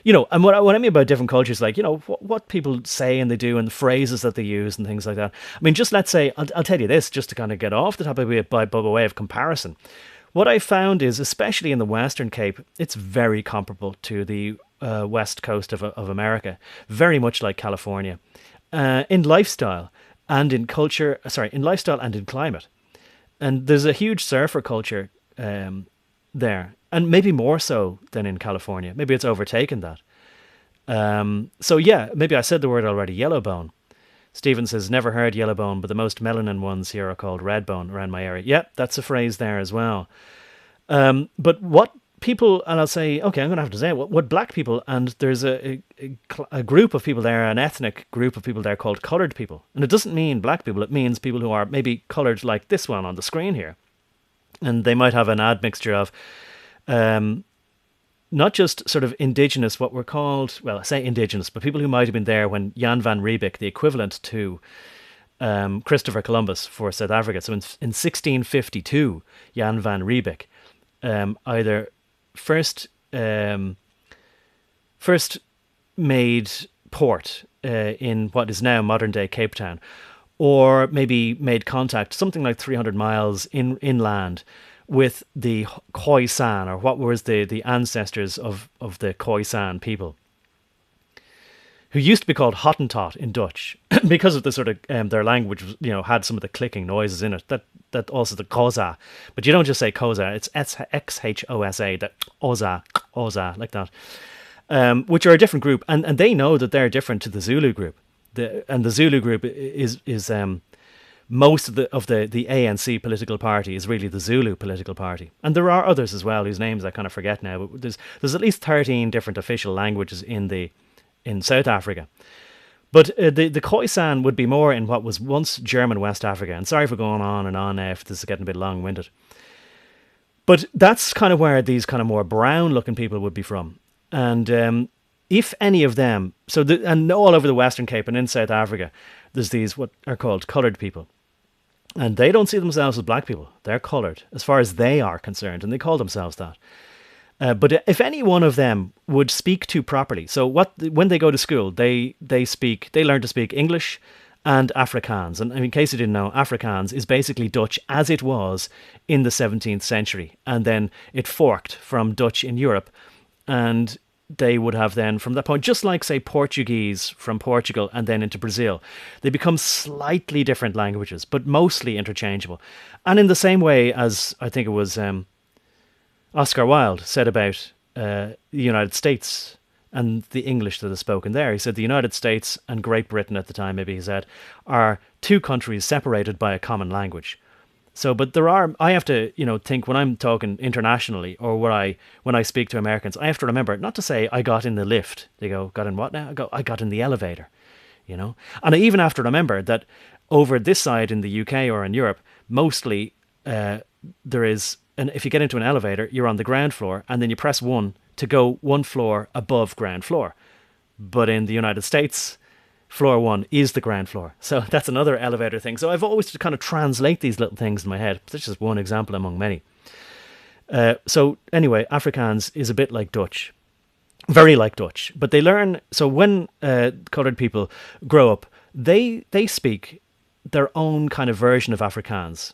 And what I mean about different cultures, like, what people say and they do and the phrases that they use and things like that. I mean, just let's say, I'll tell you this, just to kind of get off the topic by way of comparison. What I found is, especially in the Western Cape, it's very comparable to the west coast of America, very much like California, in lifestyle and in culture, in lifestyle and in climate. And there's a huge surfer culture there, and maybe more so than in California. Maybe it's overtaken that. So yeah, maybe I said the word already, yellowbone. Stephen says, never heard yellowbone, but the most melanin ones here are called redbone around my area. Yep, that's a phrase there as well. But what people, and I'll say, okay, I'm going to have to say it, what black people, and there's a group of people there, an ethnic group of people there called coloured people. And it doesn't mean black people, it means people who are maybe coloured like this one on the screen here. And they might have an admixture of not just sort of indigenous, what were called, well, I say indigenous, but people who might have been there when Jan van Riebeeck, the equivalent to Christopher Columbus for South Africa. So in 1652, Jan van Riebeeck either first made port in what is now modern-day Cape Town, or maybe made contact something like 300 miles inland with the Khoisan, or what was the ancestors of the Khoisan people, who used to be called Hottentot in Dutch because of the sort of their language, had some of the clicking noises in it. That also the Xhosa, but you don't just say Xhosa; it's Xhosa, that Xhosa, like that, which are a different group, and they know that they're different to the Zulu group. The Zulu group is most of the ANC political party is really the Zulu political party, and there are others as well whose names I kind of forget now. But there's at least 13 different official languages in South Africa. But the Khoisan would be more in what was once German West Africa. And sorry for going on and on now if this is getting a bit long-winded. But that's kind of where these kind of more brown-looking people would be from. And if any of them, and all over the Western Cape and in South Africa, there's these what are called coloured people. And they don't see themselves as black people. They're coloured as far as they are concerned, and they call themselves that. But if any one of them would speak to properly, so when they go to school, they learn to speak English and Afrikaans. And in case you didn't know, Afrikaans is basically Dutch as it was in the 17th century. And then it forked from Dutch in Europe. And they would have then, from that point, just like, say, Portuguese from Portugal and then into Brazil, they become slightly different languages, but mostly interchangeable. And in the same way as, I think it was Oscar Wilde said about the United States and the English that is spoken there. He said the United States and Great Britain at the time, maybe he said, are two countries separated by a common language. So, but I have to, think when I'm talking internationally or when I speak to Americans, I have to remember not to say I got in the lift. They go, got in what now? I got in the elevator, And I even have to remember that over this side in the UK or in Europe, mostly there is, and if you get into an elevator, you're on the ground floor and then you press 1 to go one floor above ground floor. But in the United States, floor 1 is the ground floor. So that's another elevator thing. So I've always to kind of translate these little things in my head. That's just one example among many. So anyway, Afrikaans is a bit like Dutch. Very like Dutch. But they learn, so when coloured people grow up, they speak their own kind of version of Afrikaans.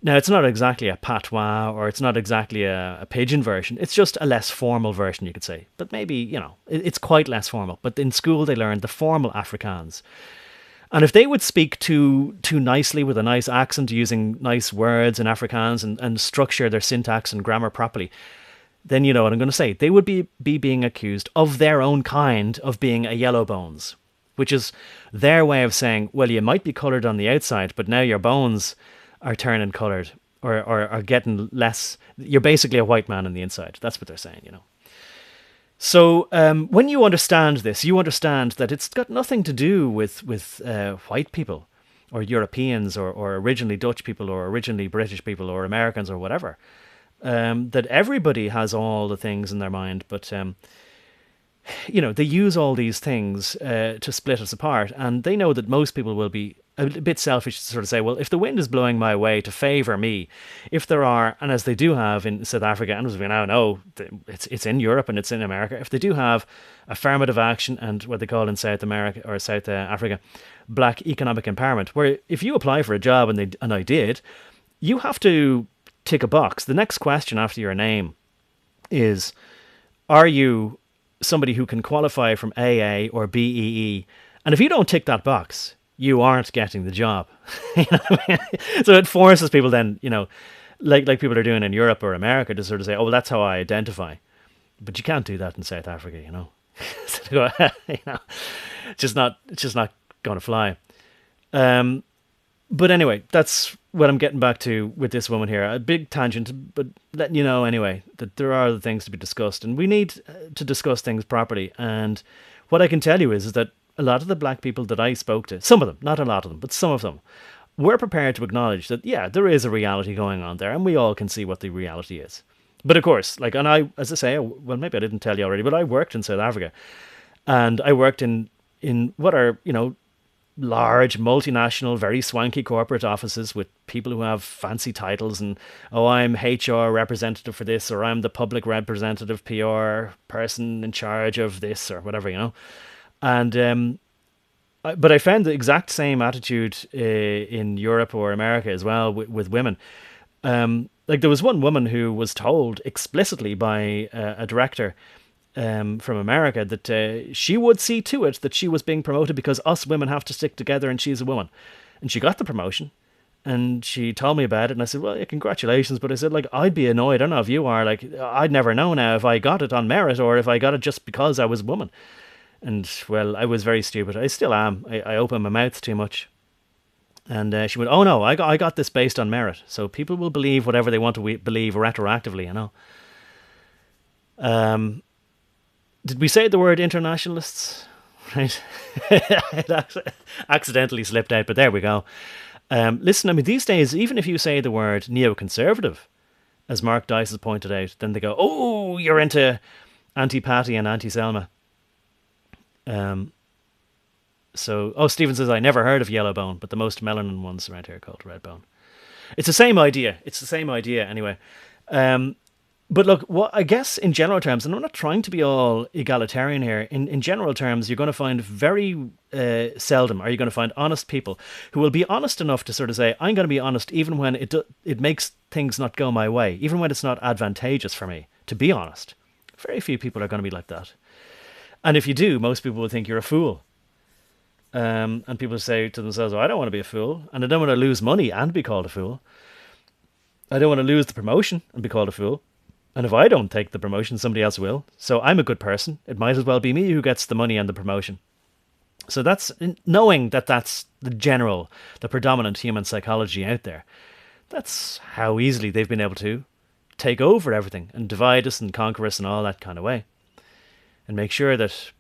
Now, it's not exactly a patois or it's not exactly a pidgin version. It's just a less formal version, you could say. But maybe, it's quite less formal. But in school, they learn the formal Afrikaans. And if they would speak too nicely with a nice accent, using nice words in Afrikaans and structure their syntax and grammar properly, then you know what I'm going to say. They would be being accused of their own kind of being a yellow bones, which is their way of saying, well, you might be coloured on the outside, but now your bones are turning coloured or are getting less. You're basically a white man on the inside. That's what they're saying, So when you understand this, you understand that it's got nothing to do with white people or Europeans or originally Dutch people or originally British people or Americans or whatever. That everybody has all the things in their mind, but they use all these things to split us apart, and they know that most people will be a bit selfish to sort of say, well, if the wind is blowing my way to favour me, if there are, and as they do have in South Africa, and as we now know, it's in Europe and it's in America, if they do have affirmative action and what they call in South America or South Africa, black economic empowerment, where if you apply for a job and I did, you have to tick a box. The next question after your name is, are you somebody who can qualify from AA or BEE? And if you don't tick that box, you aren't getting the job. You know what I mean? So it forces people then, like people are doing in Europe or America, to sort of say, oh, well, that's how I identify. But you can't do that in South Africa, So, it's just not going to fly. But anyway, that's what I'm getting back to with this woman here. A big tangent, but letting you know anyway that there are other things to be discussed, and we need to discuss things properly. And what I can tell you is that a lot of the black people that I spoke to, some of them, not a lot of them, but some of them, were prepared to acknowledge that, yeah, there is a reality going on there, and we all can see what the reality is. But of course, and I, as I say, well, maybe I didn't tell you already, but I worked in South Africa, and I worked in what are, large, multinational, very swanky corporate offices with people who have fancy titles and, oh, I'm HR representative for this, or I'm the public representative PR person in charge of this, or whatever, And, but I found the exact same attitude in Europe or America as well with women. There was one woman who was told explicitly by a director from America that she would see to it that she was being promoted because us women have to stick together and she's a woman. And she got the promotion and she told me about it. And I said, well, yeah, congratulations. But I said, I'd be annoyed. I don't know if you are. I'd never know now if I got it on merit or if I got it just because I was a woman. And, well, I was very stupid. I still am. I open my mouth too much. And she went, oh, no, I got this based on merit. So people will believe whatever they want to believe retroactively, Did we say the word internationalists? Right. It accidentally slipped out, but there we go. Listen, I mean, these days, even if you say the word neoconservative, as Mark Dice has pointed out, then they go, oh, you're into anti-Patty and anti-Selma. Stephen says, I never heard of Yellowbone, but the most melanin ones around here are called Redbone. It's the same idea. Anyway. But look, what I guess in general terms, and I'm not trying to be all egalitarian here, in general terms, you're going to find very seldom are you going to find honest people who will be honest enough to sort of say, I'm going to be honest even when it makes things not go my way, even when it's not advantageous for me, to be honest. Very few people are going to be like that. And if you do, most people will think you're a fool. And people say to themselves, I don't want to be a fool, and I don't want to lose money and be called a fool. I don't want to lose the promotion and be called a fool. And if I don't take the promotion, somebody else will. So I'm a good person. It might as well be me who gets the money and the promotion. So that's knowing that that's the predominant human psychology out there. That's how easily they've been able to take over everything and divide us and conquer us and all that kind of way. And make sure that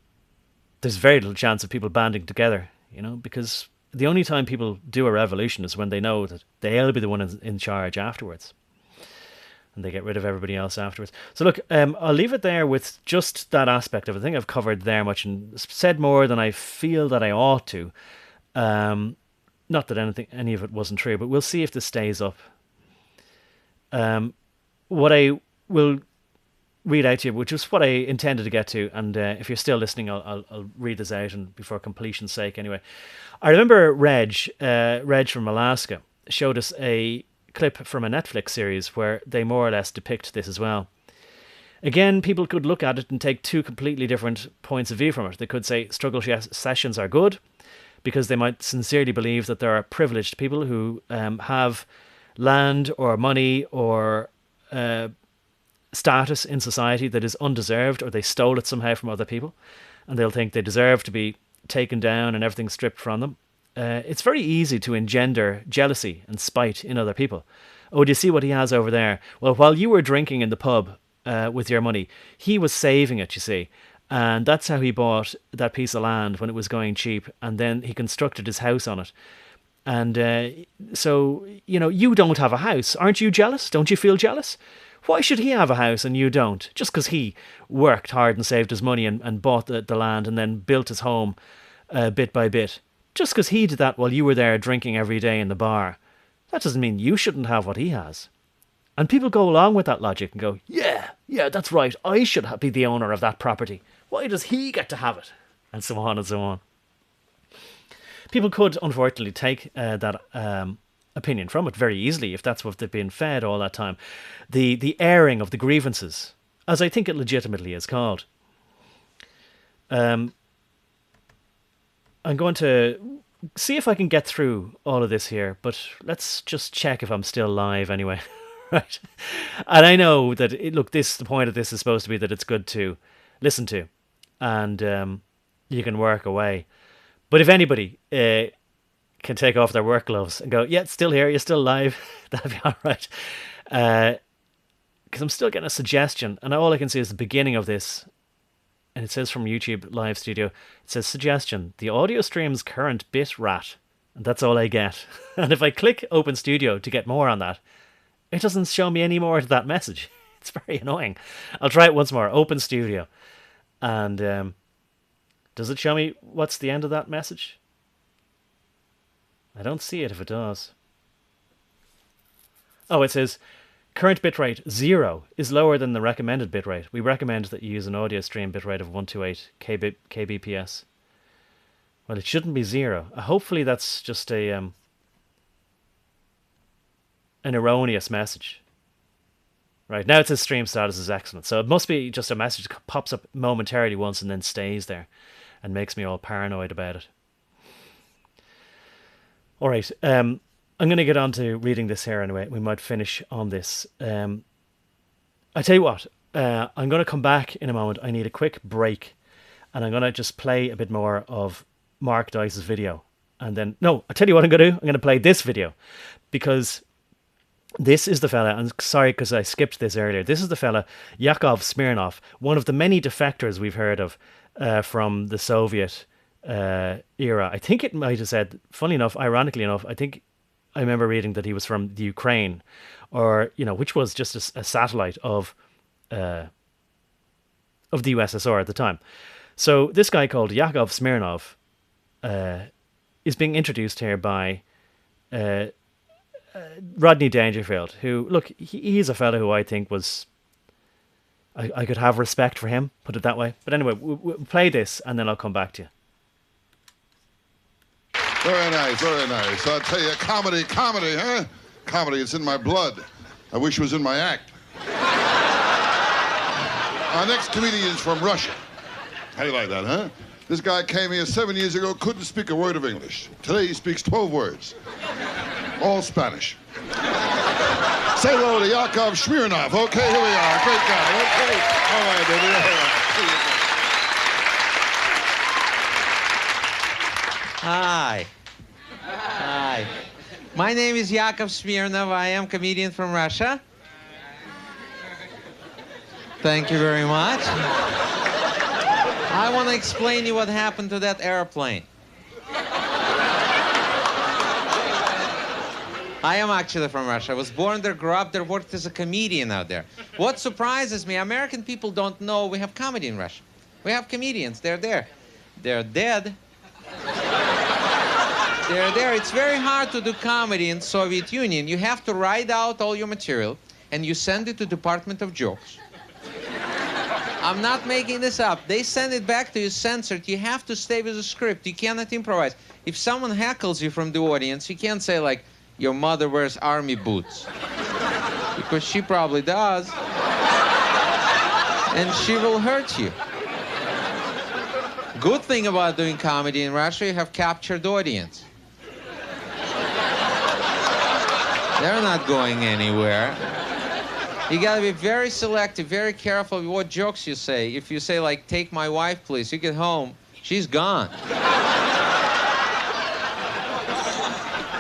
there's very little chance of people banding together, because the only time people do a revolution is when they know that they'll be the one in charge afterwards. And they get rid of everybody else afterwards. So look, I'll leave it there with just that aspect of it. I think I've covered there much and said more than I feel that I ought to. Not that any of it wasn't true, but we'll see if this stays up. What I will read out to you, which is what I intended to get to, and if you're still listening, I'll read this out, and before completion's sake anyway. I remember Reg from Alaska showed us a clip from a Netflix series where they more or less depict this as well. Again, people could look at it and take two completely different points of view from it. They could say struggle sessions are good because they might sincerely believe that there are privileged people who have land or money or status in society that is undeserved, or they stole it somehow from other people, and they'll think they deserve to be taken down and everything stripped from them. It's very easy to engender jealousy and spite in other people. Oh, do you see what he has over there? Well, while you were drinking in the pub with your money, he was saving it, you see. And that's how he bought that piece of land when it was going cheap. And then he constructed his house on it. And so, you don't have a house. Aren't you jealous? Don't you feel jealous? Why should he have a house and you don't? Just because he worked hard and saved his money and bought the land and then built his home bit by bit. just because he did that while you were there drinking every day in the bar, that doesn't mean you shouldn't have what he has. And people go along with that logic and go, yeah, that's right. I should be the owner of that property. Why does he get to have it? And so on and so on. People could, unfortunately, take that opinion from it very easily if that's what they've been fed all that time. The airing of the grievances, as I think it legitimately is called. I'm going to see if I can get through all of this here, but let's just check if I'm still live anyway. Right. And I know that, the point of this is supposed to be that it's good to listen to and you can work away. But if anybody can take off their work gloves and go, yeah, it's still here, you're still live, that'd be all right. Because I'm still getting a suggestion, and all I can see is the beginning of this. And it says from YouTube Live Studio, it says, suggestion, the audio stream's current bit rat. And that's all I get. And if I click Open Studio to get more on that, it doesn't show me any more to that message. It's very annoying. I'll try it once more. Open Studio. And does it show me what's the end of that message? I don't see it if it does. Oh, it says, current bitrate 0 is lower than the recommended bitrate. We recommend that you use an audio stream bitrate of 128 kbps. Well, it shouldn't be 0. Hopefully that's just an erroneous message. Right, now it says stream status is excellent. So it must be just a message that pops up momentarily once and then stays there and makes me all paranoid about it. All right, I'm going to get on to reading this here anyway. We might finish on this. I tell you what, I'm going to come back in a moment. I need a quick break, and I'm going to just play a bit more of Mark Dice's video. And then, no, I tell you what I'm going to do. I'm going to play this video, because this is the fella, and sorry because I skipped this earlier. This is the fella, Yakov Smirnov, one of the many defectors we've heard of from the Soviet era. I think it might have said, funny enough, ironically enough, I think I remember reading that he was from the Ukraine, or which was just a satellite of the USSR at the time. So this guy called Yakov Smirnov is being introduced here by Rodney Dangerfield, who, look, he's a fellow who I think was, I could have respect for him, put it that way. But anyway, we'll play this and then I'll come back to you. Very nice, very nice. I'll tell you, comedy, huh? Comedy, it's in my blood. I wish it was in my act. Our next comedian is from Russia. How do you like that, huh? This guy came here 7 years ago, couldn't speak a word of English. Today he speaks 12 words. All Spanish. Say hello to Yakov Smirnov. Okay, here we are. Great guy. Okay. All right, baby. All right. Hi. Hi. My name is Yakov Smirnov. I am a comedian from Russia. Thank you very much. I want to explain to you what happened to that airplane. I am actually from Russia. I was born there, grew up there, worked as a comedian out there. What surprises me, American people don't know we have comedy in Russia. We have comedians. They're there. They're dead. They're there. It's very hard to do comedy in Soviet Union. You have to write out all your material, and you send it to Department of Jokes. I'm not making this up. They send it back to you censored. You have to stay with the script. You cannot improvise. If someone heckles you from the audience, you can't say, like, your mother wears army boots. Because she probably does. And she will hurt you. Good thing about doing comedy in Russia, you have captured audience. They're not going anywhere. You gotta be very selective, very careful with what jokes you say. If you say, like, take my wife, please, you get home, she's gone.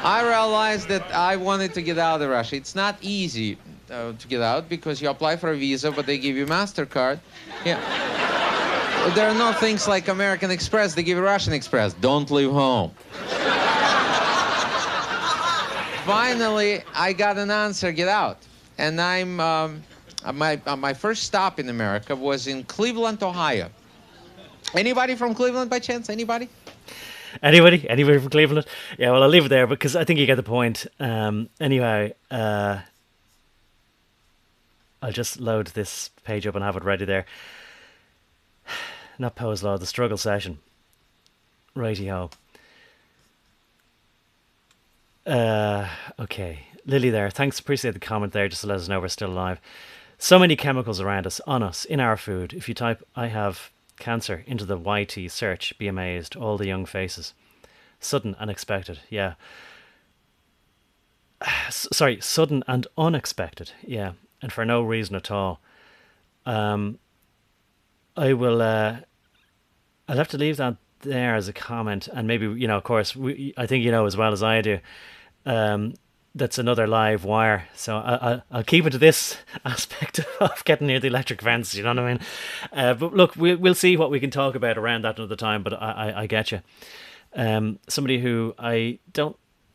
I realized that I wanted to get out of Russia. It's not easy to get out because you apply for a visa, but they give you MasterCard. Yeah. There are no things like American Express. They give you Russian Express. Don't leave home. Finally, I got an answer, get out. And my first stop in America was in Cleveland, Ohio. Anybody from Cleveland by chance? Anybody? Anybody from Cleveland? Yeah, well, I'll leave it there because I think you get the point. Anyway, I'll just load this page up and have it ready there. Not Poe's Law, the struggle session. Righty-ho. Okay. Lily there. Thanks, appreciate the comment there just to let us know we're still alive. So many chemicals around us, on us, in our food. If you type, I have cancer into the YT search, be amazed. All the young faces. Sudden, unexpected. Yeah. Sorry, sudden and unexpected. Yeah. And for no reason at all. I will, I'll have to leave that there as a comment. And maybe, of course, I think you know as well as I do. That's another live wire. So I'll keep it to this aspect of getting near the electric fence, you know what I mean? But look, we'll see what we can talk about around that another time, but I get you. Somebody who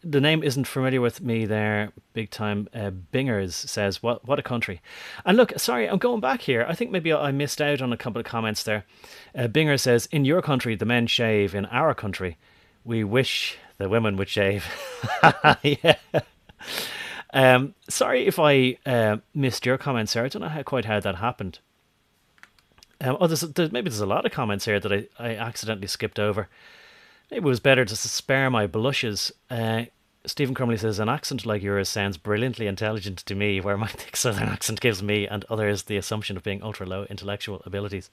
the name isn't familiar with me there, big time. Bingers says, what a country. And look, sorry, I'm going back here. I think maybe I missed out on a couple of comments there. Binger says, in your country, the men shave. In our country, we wish the women would shave. Yeah. Sorry if I missed your comments here. I don't know quite how that happened. Maybe there's a lot of comments here that I accidentally skipped over. Maybe it was better to spare my blushes. Stephen Crumley says, an accent like yours sounds brilliantly intelligent to me, where my thick southern accent gives me and others the assumption of being ultra-low intellectual abilities.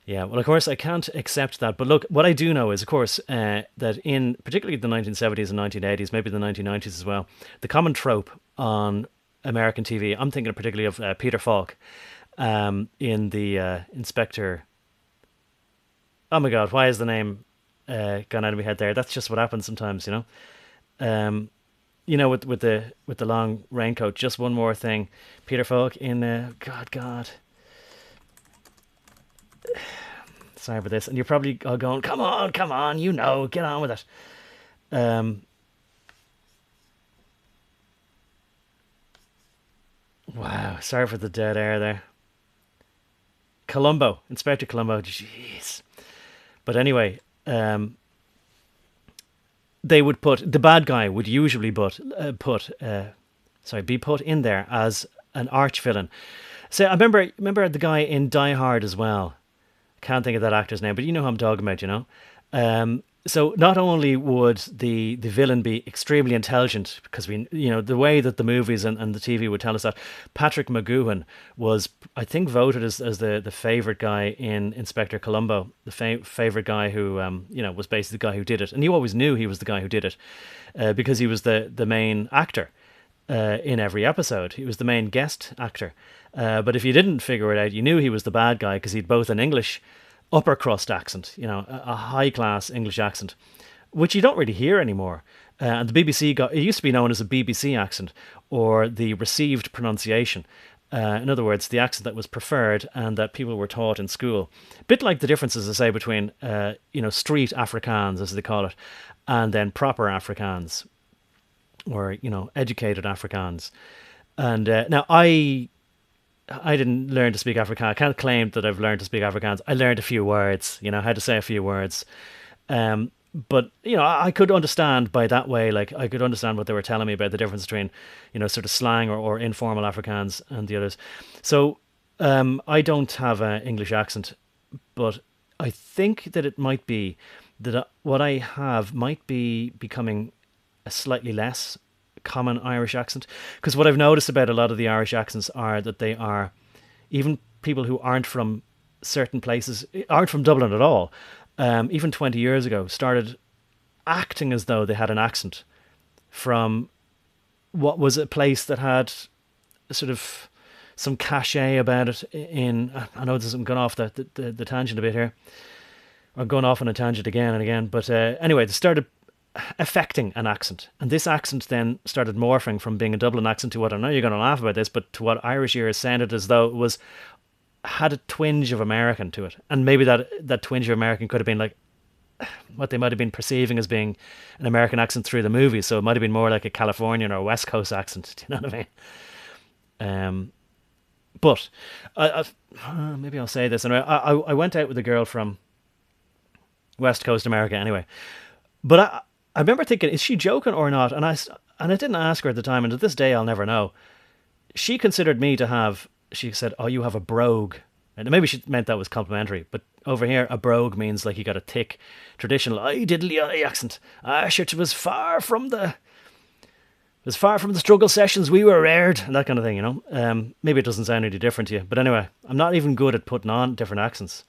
Yeah, well, of course, I can't accept that. But look, what I do know is, of course, that in particularly the 1970s and 1980s, maybe the 1990s as well, the common trope on American TV, I'm thinking particularly of Peter Falk in the Inspector... Oh my God, why is the name gone out of my head there? That's just what happens sometimes, with the long raincoat. Just one more thing, Peter Falk in God. Sorry for this, and you're probably all going, come on, get on with it. Wow, sorry for the dead air there. Columbo, Inspector Columbo, jeez. But anyway, they would the bad guy would usually be put in there as an arch villain. So I remember the guy in Die Hard as well. Can't think of that actor's name, but you know who I'm talking about, So not only would the villain be extremely intelligent, because the way that the movies and the TV would tell us that, Patrick McGoohan was, I think, voted as the favourite guy in Inspector Columbo, the favourite guy who, was basically the guy who did it. And you always knew he was the guy who did it because he was the main actor in every episode. He was the main guest actor. But if you didn't figure it out, you knew he was the bad guy because he'd both an English upper crust accent, a high class English accent, which you don't really hear anymore. And the BBC it used to be known as a BBC accent, or the received pronunciation. In other words, the accent that was preferred and that people were taught in school. A bit like the differences, I say, between street Afrikaans, as they call it, and then proper Afrikaans, or educated Afrikaans. And now I didn't learn to speak Afrikaans. I can't claim that I've learned to speak Afrikaans. I learned a few words, how to say a few words. But, I could understand by that way, like I could understand what they were telling me about the difference between, sort of slang or informal Afrikaans and the others. So I don't have an English accent, but I think that it might be that what I have might be becoming a slightly less common Irish accent, because what I've noticed about a lot of the Irish accents are that they are, even people who aren't from certain places, aren't from Dublin at all, even 20 years ago, started acting as though they had an accent from what was a place that had sort of some cachet about it. I know this has gone off the tangent a bit here, or going off on a tangent again and again, but anyway, they started affecting an accent, and this accent then started morphing from being a Dublin accent to what, I know you're going to laugh about this, but to what Irish ears sounded as though it had a twinge of American to it. And maybe that twinge of American could have been like what they might have been perceiving as being an American accent through the movies, so it might have been more like a Californian or West Coast accent. Do you know what I mean? But maybe I'll say this anyway. I went out with a girl from West Coast America anyway. But I remember thinking, is she joking or not? And I didn't ask her at the time, and to this day I'll never know. She considered me to have, she said, oh, you have a brogue. And maybe she meant that was complimentary, but over here, a brogue means like you got a thick, traditional "I diddly I" accent. Ah, shit, it was far from the struggle sessions we were reared, and that kind of thing, you know. Maybe it doesn't sound any different to you, but anyway, I'm not even good at putting on different accents.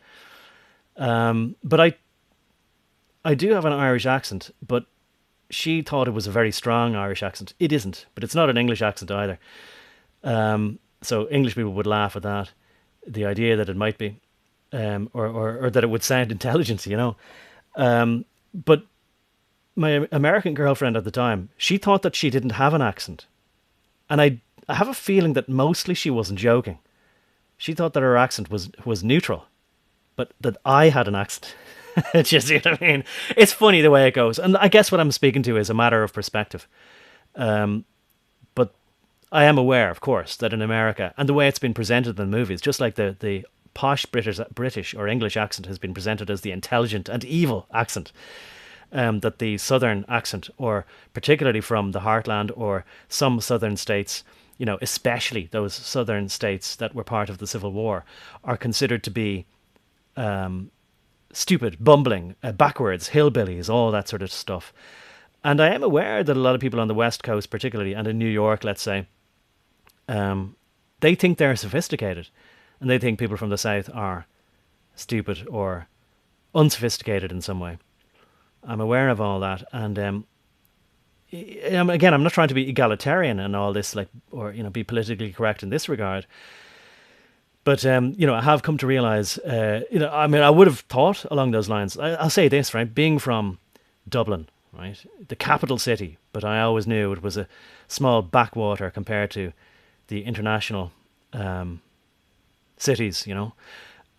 But I do have an Irish accent, but she thought it was a very strong Irish accent. It isn't, but it's not an English accent either. So English people would laugh at that, the idea that it might be, or that it would sound intelligent, you know. But my American girlfriend at the time, she thought that she didn't have an accent. And I have a feeling that mostly she wasn't joking. She thought that her accent was neutral, but that I had an accent. Do you see what I mean? It's funny the way it goes. And I guess what I'm speaking to is a matter of perspective. But I am aware, of course, that in America, and the way it's been presented in the movies, just like the posh British or English accent has been presented as the intelligent and evil accent, that the southern accent, or particularly from the heartland or some southern states, you know, especially those southern states that were part of the Civil War, are considered to be stupid, bumbling, backwards, hillbillies, all that sort of stuff. And I am aware that a lot of people on the West Coast, particularly, and in New York, let's say, they think they're sophisticated, and they think people from the South are stupid or unsophisticated in some way. I'm aware of all that, and again, I'm not trying to be egalitarian and all this, like, or you know, be politically correct in this regard. But you know, I have come to realize, you know, I mean, I would have thought along those lines. I'll say this, right? Being from Dublin, right, the capital city, but I always knew it was a small backwater compared to the international cities. You know,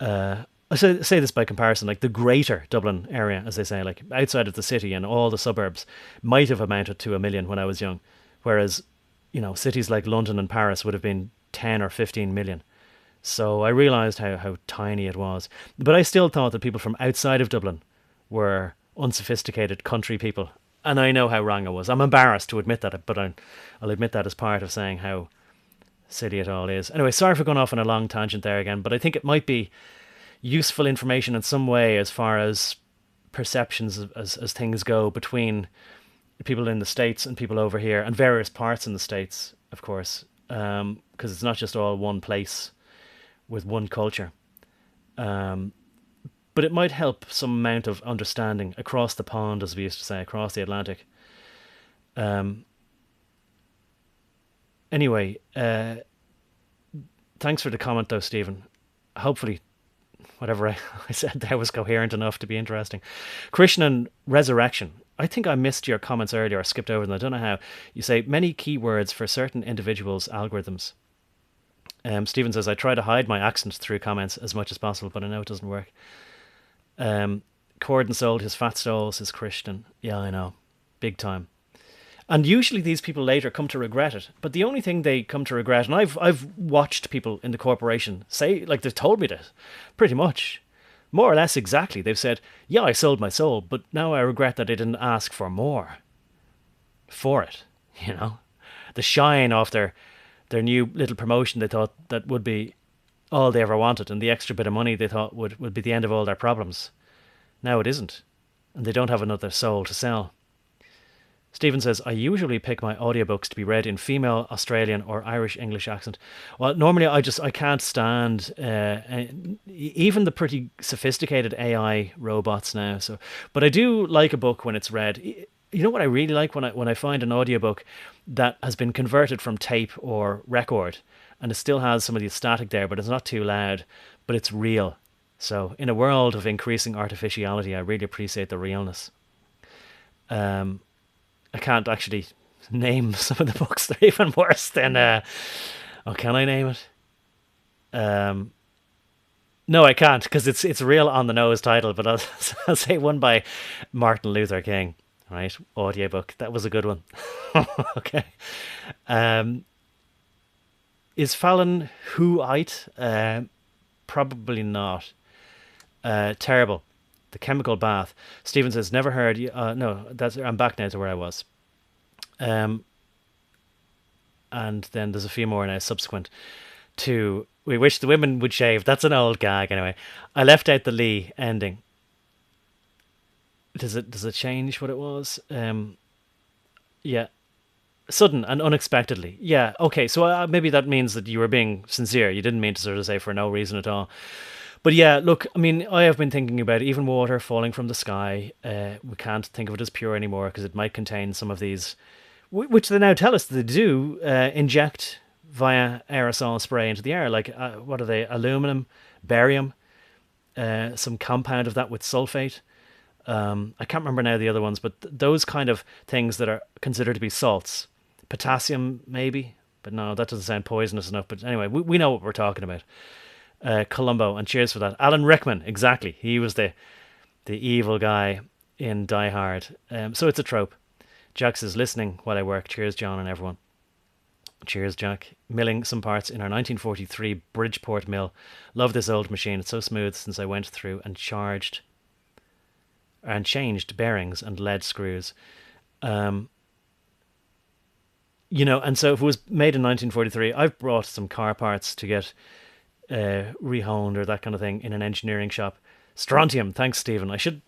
I say this by comparison, like the greater Dublin area, as they say, like outside of the city and all the suburbs, might have amounted to 1 million when I was young, whereas, you know, cities like London and Paris would have been 10 or 15 million. So I realised how tiny it was. But I still thought that people from outside of Dublin were unsophisticated country people. And I know how wrong I was. I'm embarrassed to admit that, but I'll admit that as part of saying how silly it all is. Anyway, sorry for going off on a long tangent there again, but I think it might be useful information in some way as far as perceptions as things go between people in the States and people over here, and various parts in the States, of course, because it's not just all one place with one culture. But it might help some amount of understanding across the pond, as we used to say, across the Atlantic. Anyway, thanks for the comment though, Stephen. Hopefully whatever I said there was coherent enough to be interesting. Krishna and Resurrection. I think I missed your comments earlier, or skipped over them. I don't know how. You say many keywords for certain individuals' algorithms. Stephen says, I try to hide my accent through comments as much as possible, but I know it doesn't work. Corden sold his fat stole, says Christian. Yeah, I know. Big time. And usually these people later come to regret it. But the only thing they come to regret, and I've watched people in the corporation say, like they've told me this, pretty much, more or less exactly. They've said, yeah, I sold my soul, but now I regret that I didn't ask for more for it, you know. The shine off their new little promotion they thought that would be all they ever wanted, and the extra bit of money they thought would be the end of all their problems. Now it isn't, and they don't have another soul to sell. Stephen says, I usually pick my audiobooks to be read in female, Australian or Irish English accent. Well, normally I can't stand even the pretty sophisticated AI robots now. So, but I do like a book when it's read. You know what I really like when I find an audiobook that has been converted from tape or record, and it still has some of the static there, but it's not too loud, but it's real. So in a world of increasing artificiality, I really appreciate the realness. I can't actually name some of the books. They're even worse than... can I name it? No, I can't, because it's a real on-the-nose title, but I'll say one by Martin Luther King, right? Audiobook. That was a good one. Okay. Is Fallon whoite? Probably not. Terrible. The chemical bath. Stephen says, never heard. No, I'm back now to where I was. And then there's a few more now subsequent to we wish the women would shave. That's an old gag anyway. I left out the Lee ending. Does it change what it was? Yeah. Sudden and unexpectedly. Yeah, okay, so maybe that means that you were being sincere. You didn't mean to sort of say for no reason at all. But yeah, look, I mean, I have been thinking about even water falling from the sky. We can't think of it as pure anymore because it might contain some of these, which they now tell us that they do inject via aerosol spray into the air. Like, what are they? Aluminum, barium, some compound of that with sulfate. I can't remember now the other ones, but those kind of things that are considered to be salts. Potassium, maybe, but no, that doesn't sound poisonous enough. But anyway, we know what we're talking about. Columbo, and cheers for that. Alan Rickman, exactly. He was the evil guy in Die Hard. So it's a trope. Jack says, listening while I work. Cheers, John and everyone. Cheers, Jack. Milling some parts in our 1943 Bridgeport mill. Love this old machine. It's so smooth since I went through and changed bearings and lead screws. And so if it was made in 1943, I've brought some car parts to get rehoned or that kind of thing in an engineering shop. Strontium, thanks, Stephen. I should,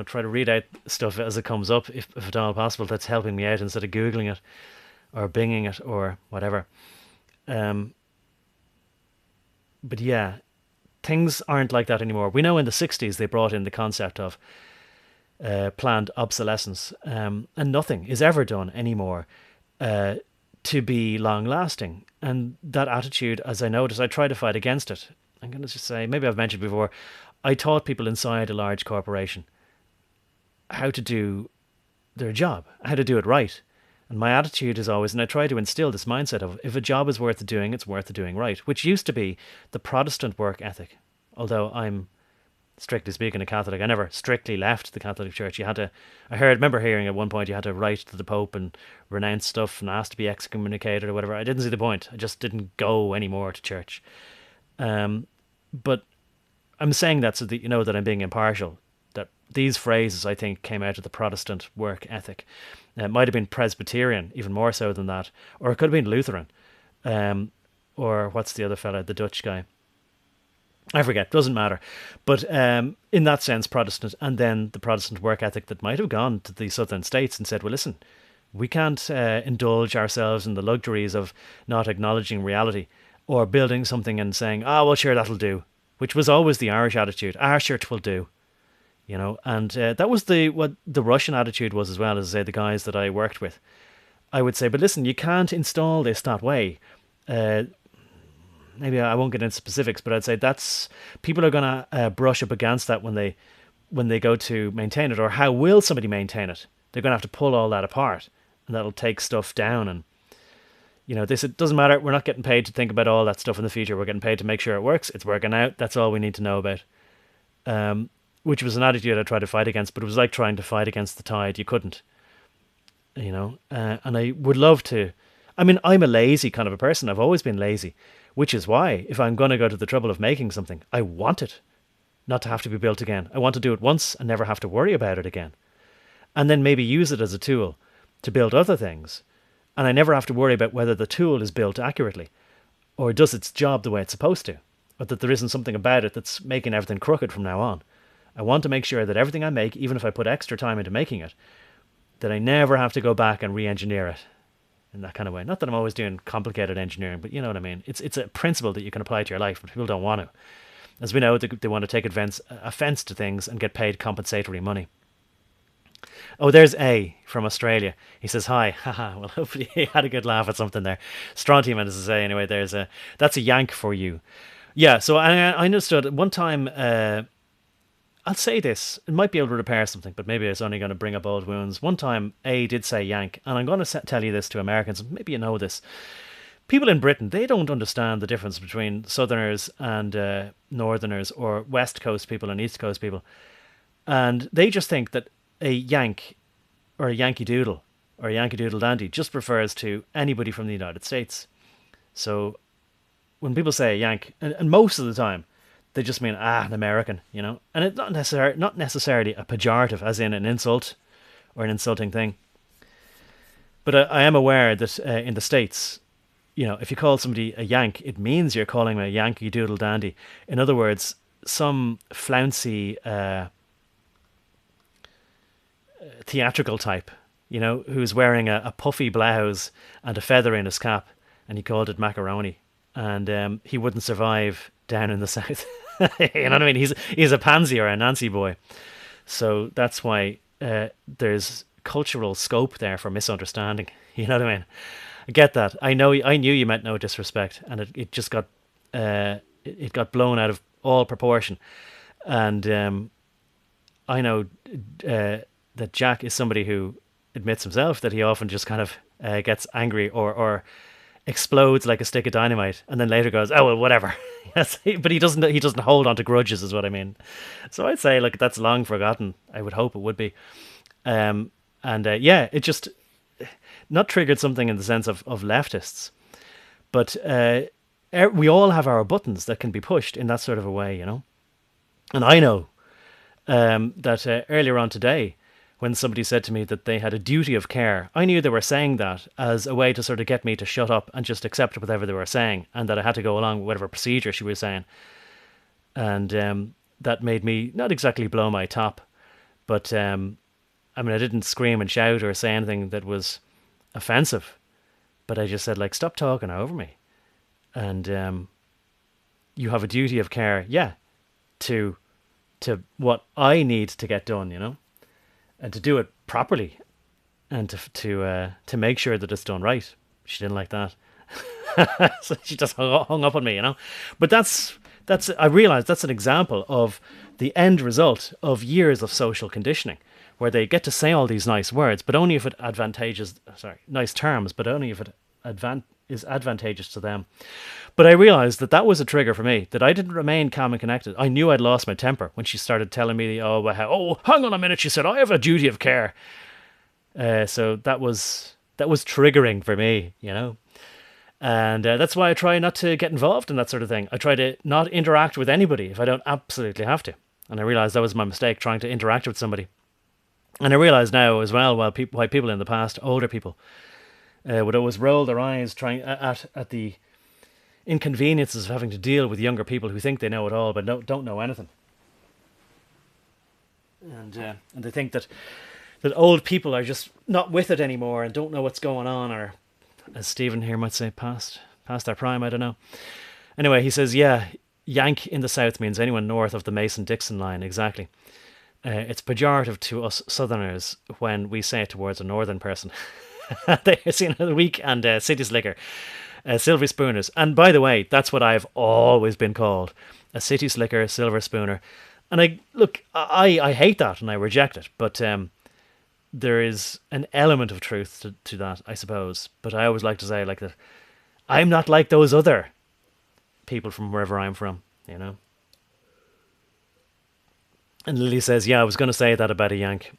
try to read out stuff as it comes up, if at all possible. That's helping me out instead of Googling it or Binging it or whatever. But yeah, things aren't like that anymore. We know in the 60s they brought in the concept of planned obsolescence, and nothing is ever done anymore to be long lasting. And that attitude, as I noticed, I try to fight against it. I'm going to just say, maybe I've mentioned before, I taught people inside a large corporation how to do their job, how to do it right. And my attitude is always, and I try to instill this mindset of, if a job is worth doing, it's worth doing right, which used to be the Protestant work ethic. Although I'm, strictly speaking, a Catholic, I never strictly left the Catholic Church. You had to, remember hearing at one point you had to write to the Pope and renounce stuff and ask to be excommunicated or whatever. I didn't see the point. I just didn't go anymore to church. But I'm saying that so that you know that I'm being impartial. That these phrases, I think, came out of the Protestant work ethic. It might have been Presbyterian, even more so than that. Or it could have been Lutheran. Or what's the other fella, the Dutch guy? I forget, doesn't matter. But in that sense, Protestant, and then the Protestant work ethic that might have gone to the southern states and said, well, listen, we can't indulge ourselves in the luxuries of not acknowledging reality or building something and saying, well, sure, that'll do, which was always the Irish attitude. Sure, 'twill do. And that was what the Russian attitude was as well, as I say, the guys that I worked with. I would say, but listen, you can't install this that way. Maybe I won't get into specifics, but I'd say that's people are going to brush up against that when they go to maintain it. Or how will somebody maintain it? They're going to have to pull all that apart, and that'll take stuff down. And it doesn't matter. We're not getting paid to think about all that stuff in the future. We're getting paid to make sure it works. It's working out. That's all we need to know about. Which was an attitude I tried to fight against, but it was like trying to fight against the tide. You couldn't, and I would love to. I mean, I'm a lazy kind of a person. I've always been lazy. Which is why, if I'm going to go to the trouble of making something, I want it not to have to be built again. I want to do it once and never have to worry about it again. And then maybe use it as a tool to build other things. And I never have to worry about whether the tool is built accurately or does its job the way it's supposed to, or that there isn't something about it that's making everything crooked from now on. I want to make sure that everything I make, even if I put extra time into making it, that I never have to go back and re-engineer it. In that kind of way. Not that I'm always doing complicated engineering, but you know what I mean. It's a principle that you can apply to your life, but people don't want to. As we know, they want to take offense to things and get paid compensatory money. Oh, there's A from Australia. He says, hi. Haha. Well, hopefully he had a good laugh at something there. Strontium, as I say, anyway, that's a yank for you. Yeah, so I understood one time, I'll say this, it might be able to repair something, but maybe it's only going to bring up old wounds. One time, A did say yank, and I'm going to tell you this to Americans, maybe you know this. People in Britain, they don't understand the difference between Southerners and Northerners, or West Coast people and East Coast people. And they just think that a yank, or a Yankee Doodle, or a Yankee Doodle Dandy just refers to anybody from the United States. So when people say yank, and most of the time, They just mean an American, you know, and it's not necessarily a pejorative, as in an insult or an insulting thing. But I am aware that in the States, you know, if you call somebody a Yank, it means you're calling them a Yankee Doodle Dandy. In other words, some flouncy theatrical type, you know, who's wearing a puffy blouse and a feather in his cap, and he called it macaroni, and he wouldn't survive down in the South. You know what I mean? He's a pansy or a Nancy boy. So that's why there's cultural scope there for misunderstanding. You know what I mean? I get that. I knew you meant no disrespect, and it just got it got blown out of all proportion. And I know that Jack is somebody who admits himself that he often just kind of gets angry or explodes like a stick of dynamite, and then later goes, "Oh well, whatever." Yes, but he doesn't hold on to grudges, is what I mean. So I'd say, look, that's long forgotten. I would hope it would be. It just not triggered something in the sense of leftists, but we all have our buttons that can be pushed in that sort of a way, you know. And I know that earlier on today, when somebody said to me that they had a duty of care, I knew they were saying that as a way to sort of get me to shut up and just accept whatever they were saying, and that I had to go along with whatever procedure she was saying. And that made me not exactly blow my top, but I mean, I didn't scream and shout or say anything that was offensive, but I just said, like, stop talking over me. And you have a duty of care, yeah, to what I need to get done, you know, and to do it properly, and to make sure that it's done right. She didn't like that, so she just hung up on me, you know. But that's I realized that's an example of the end result of years of social conditioning, where they get to say all these nice words, but only if it nice terms, but only if it is advantageous to them. But I realized that was a trigger for me, that I didn't remain calm and connected. I knew I'd lost my temper when she started telling me, hang on a minute, she said, I have a duty of care. So that was triggering for me, you know. And that's why I try not to get involved in that sort of thing. I try to not interact with anybody if I don't absolutely have to. And I realized that was my mistake, trying to interact with somebody. And I realize now as well, why people in the past, older people, would always roll their eyes trying at the inconveniences of having to deal with younger people who think they know it all but don't know anything. And they think that old people are just not with it anymore and don't know what's going on, or, as Stephen here might say, past their prime, I don't know. Anyway, he says, yeah, Yank in the South means anyone north of the Mason-Dixon line, exactly. It's pejorative to us Southerners when we say it towards a northern person. They're seen the weak and city slicker, silver spooners. And by the way, that's what I've always been called, a city slicker, silver spooner. And I hate that and I reject it. But there is an element of truth to that, I suppose. But I always like to say, like, that I'm not like those other people from wherever I'm from, you know. And Lily says, yeah, I was going to say that about a Yank.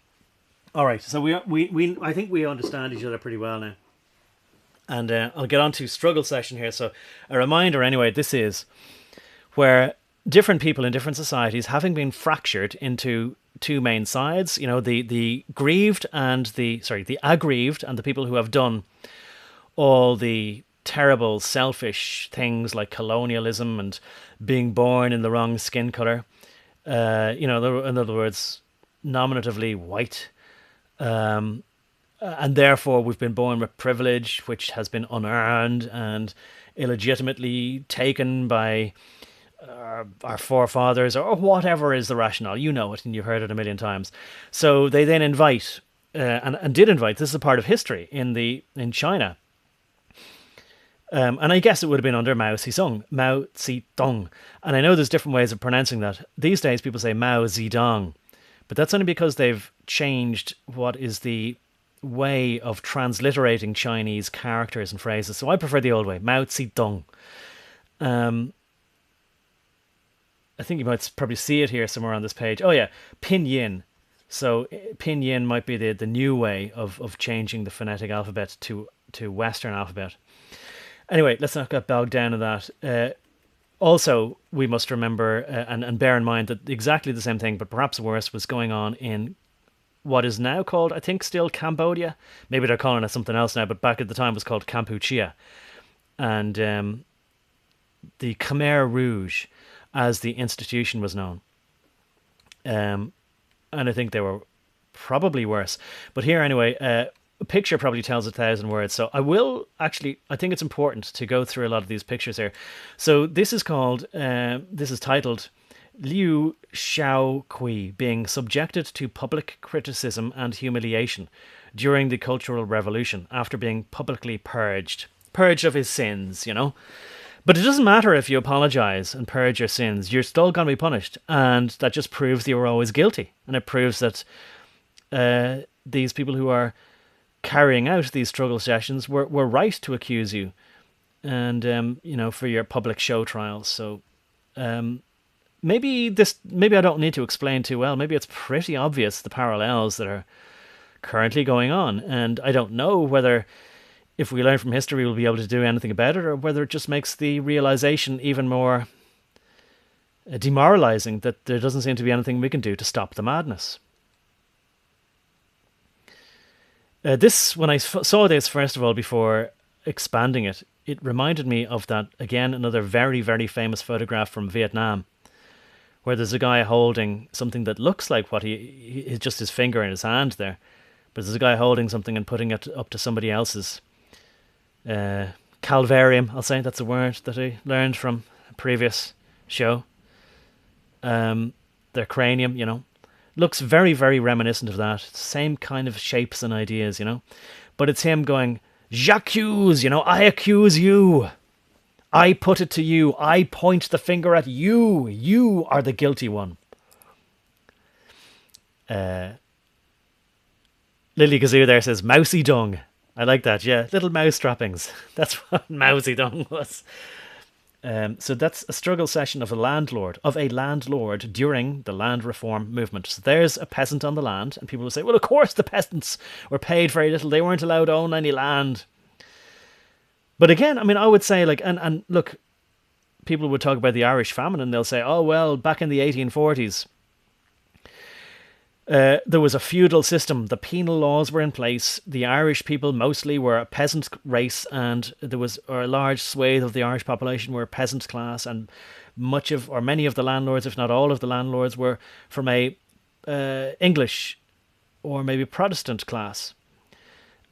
All right, so we I think we understand each other pretty well now. And I'll get on to struggle session here. So a reminder anyway, this is where different people in different societies, having been fractured into two main sides, you know, the grieved and the aggrieved, and the people who have done all the terrible selfish things like colonialism and being born in the wrong skin color. You know, in other words, nominatively white. And therefore we've been born with privilege which has been unearned and illegitimately taken by our forefathers, or whatever is the rationale. You know it and you've heard it a million times. So they then invite and did invite, this is a part of history in China, and I guess it would have been under Mao Zedong. And I know there's different ways of pronouncing that. These days people say Mao Zedong, but that's only because they've changed what is the way of transliterating Chinese characters and phrases. So I prefer the old way, Mao Zedong. I think you might probably see it here somewhere on this page. Oh yeah, pinyin. So pinyin might be the new way of changing the phonetic alphabet to Western alphabet. Anyway, let's not get bogged down in that. Also, we must remember and bear in mind that exactly the same thing, but perhaps worse, was going on in what is now called, I think, still Cambodia. Maybe they're calling it something else now, but back at the time was called Kampuchea. And the Khmer Rouge, as the institution was known. And I think they were probably worse. But here, anyway, a picture probably tells 1,000 words. So I will actually, I think it's important to go through a lot of these pictures here. So this is titled Liu Shaokui being subjected to public criticism and humiliation during the Cultural Revolution after being publicly purged of his sins, you know. But it doesn't matter if you apologize and purge your sins, you're still going to be punished. And that just proves that you were always guilty. And it proves that these people who are carrying out these struggle sessions were right to accuse you. And, you know, for your public show trials. So maybe I don't need to explain too well. Maybe it's pretty obvious the parallels that are currently going on. And I don't know whether, if we learn from history, we'll be able to do anything about it, or whether it just makes the realization even more demoralizing that there doesn't seem to be anything we can do to stop the madness. When I saw this, first of all, before expanding it, it reminded me of that, again, another very, very famous photograph from Vietnam, where there's a guy holding something that looks like what he just his finger in his hand there, but there's a guy holding something and putting it up to somebody else's calvarium, I'll say. That's a word that I learned from a previous show. Their cranium, you know, looks very, very reminiscent of that. Same kind of shapes and ideas, you know. But it's him going, "J'accuse," you know, "I accuse you. I put it to you. I point the finger at you. You are the guilty one." Lily Kazoo there says, "Mousy dung." I like that, yeah. Little mouse trappings. That's what mousy dung was. So that's a struggle session of a landlord during the land reform movement. So there's a peasant on the land, and people will say, well, of course the peasants were paid very little. They weren't allowed to own any land. But again, I mean, I would say, like, and look, people would talk about the Irish famine, and they'll say, oh, well, back in the 1840s, there was a feudal system. The penal laws were in place. The Irish people mostly were a peasant race, and there was a large swathe of the Irish population were peasant class, and many of the landlords, if not all of the landlords, were from a English or maybe Protestant class,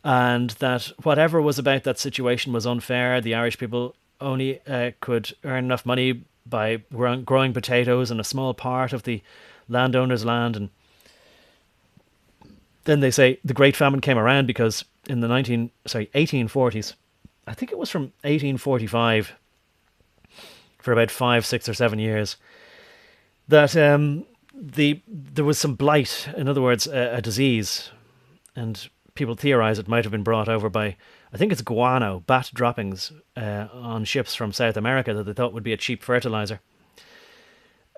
and that whatever was about that situation was unfair. The Irish people only could earn enough money by growing potatoes in a small part of the landowner's land. And then they say the Great Famine came around because in the 1840s, I think it was from 1845, for about 5, 6 or 7 years, that there was some blight. In other words, a disease, and people theorize it might have been brought over by, I think it's guano, bat droppings on ships from South America that they thought would be a cheap fertilizer.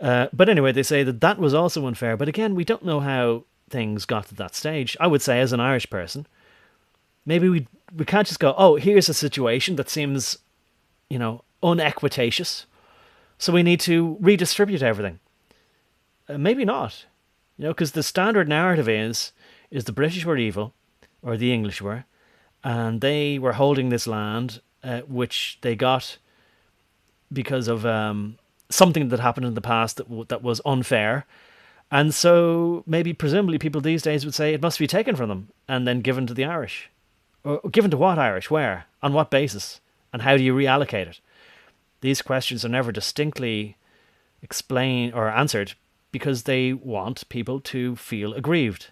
But anyway, they say that was also unfair. But again, we don't know how things got to that stage. I would say, as an Irish person, maybe we can't just go, oh, here's a situation that seems, you know, unequitatious, so we need to redistribute everything. Maybe not, you know, because the standard narrative is the British were evil, or the English were, and they were holding this land, which they got because of something that happened in the past that was unfair. And so maybe presumably people these days would say it must be taken from them and then given to the Irish. Or given to what Irish? Where? On what basis? And how do you reallocate it? These questions are never distinctly explained or answered because they want people to feel aggrieved.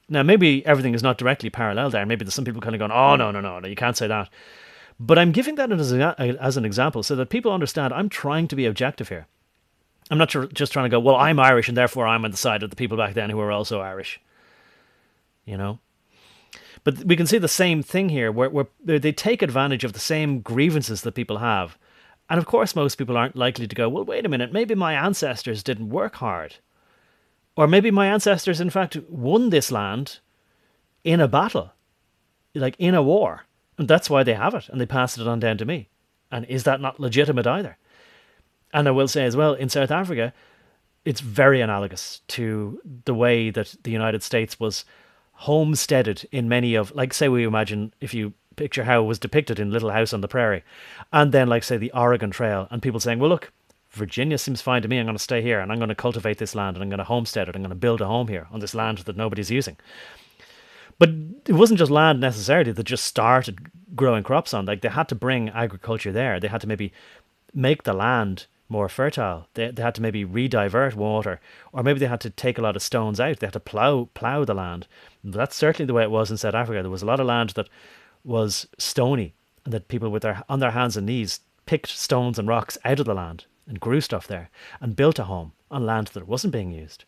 Now, maybe everything is not directly parallel there. Maybe there's some people kind of going, oh, no, you can't say that. But I'm giving that as an example so that people understand I'm trying to be objective here. I'm not just trying to go, well, I'm Irish and therefore I'm on the side of the people back then who were also Irish. You know? But we can see the same thing here where they take advantage of the same grievances that people have. And of course, most people aren't likely to go, well, wait a minute, maybe my ancestors didn't work hard. Or maybe my ancestors, in fact, won this land in a battle, like in a war. And that's why they have it. And they passed it on down to me. And is that not legitimate either? And I will say as well, in South Africa, it's very analogous to the way that the United States was homesteaded in many of, like, say, we imagine if you picture how it was depicted in Little House on the Prairie, and then, like, say, the Oregon Trail, and people saying, well, look, Virginia seems fine to me. I'm going to stay here and I'm going to cultivate this land and I'm going to homestead it. I'm going to build a home here on this land that nobody's using. But it wasn't just land necessarily that just started growing crops on. Like, they had to bring agriculture there. They had to maybe make the land more fertile. They had to maybe re-divert water, or maybe they had to take a lot of stones out. They had to plow the land. That's certainly the way it was in South Africa. There was a lot of land that was stony, and that people with on their hands and knees picked stones and rocks out of the land and grew stuff there and built a home on land that wasn't being used.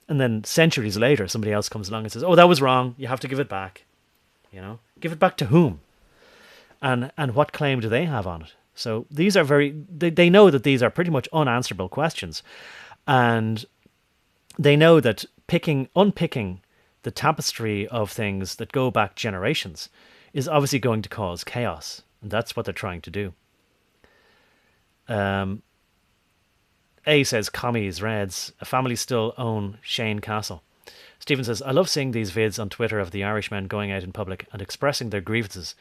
And then centuries later, somebody else comes along and says, oh, that was wrong. You have to give it back. You know, give it back to whom? And what claim do they have on it? So these are they know that these are pretty much unanswerable questions. And they know that unpicking the tapestry of things that go back generations is obviously going to cause chaos. And that's what they're trying to do. A says, commies, Reds, a family still own Shane Castle. Stephen says, I love seeing these vids on Twitter of the Irishmen going out in public and expressing their grievances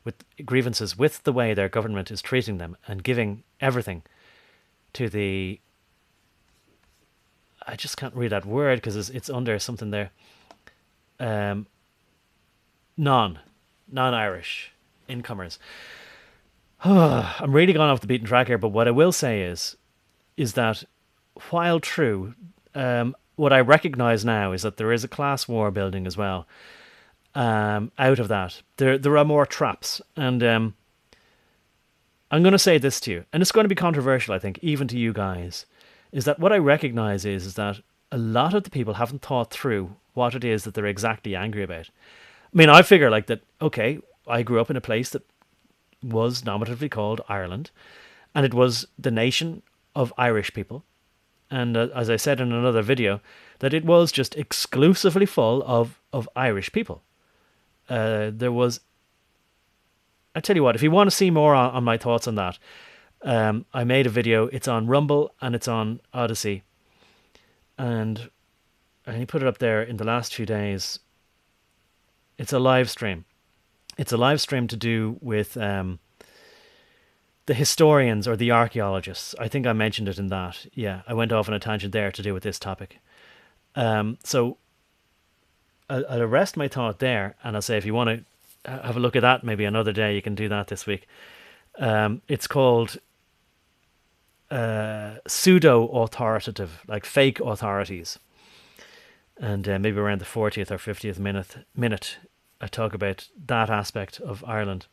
with the way their government is treating them and giving everything to the... I just can't read that word because it's under something there. Non-Irish incomers. I'm really going off the beaten track here, but what I will say is that while true, what I recognise now is that there is a class war building as well. Out of that, there are more traps, and I'm going to say this to you, and it's going to be controversial, I think, even to you guys, is that what I recognise is that a lot of the people haven't thought through what it is that they're exactly angry about. I mean, I figure like that, okay, I grew up in a place that was nominatively called Ireland, and it was the nation of Irish people. And as I said in another video, that it was just exclusively full of Irish people. There was... I tell you what, if you want to see more on my thoughts on that, I made a video. It's on Rumble and it's on Odyssey. And I put it up there in the last few days. It's a live stream. It's a live stream to do with... the historians or the archaeologists. I think I mentioned it in that. Yeah, I went off on a tangent there to do with this topic. So I'll rest my thought there, and I'll say if you want to have a look at that maybe another day, you can do that this week. It's called pseudo-authoritative, like fake authorities. And maybe around the 40th or 50th minute, I talk about that aspect of Ireland.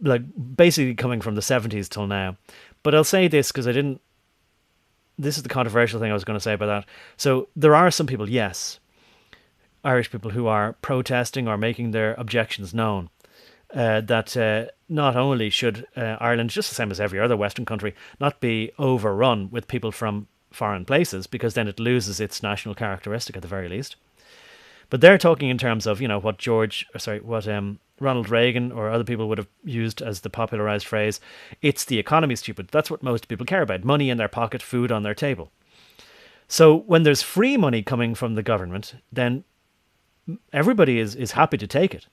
Like basically coming from the 70s till now. But I'll say this because this is the controversial thing I was going to say about that. So there are some people, yes, Irish people who are protesting or making their objections known. That not only should Ireland, just the same as every other Western country, not be overrun with people from foreign places, because then it loses its national characteristic at the very least. But they're talking in terms of, what Ronald Reagan or other people would have used as the popularized phrase, it's the economy, stupid. That's what most people care about. Money in their pocket, food on their table. So when there's free money coming from the government, then everybody is happy to take it.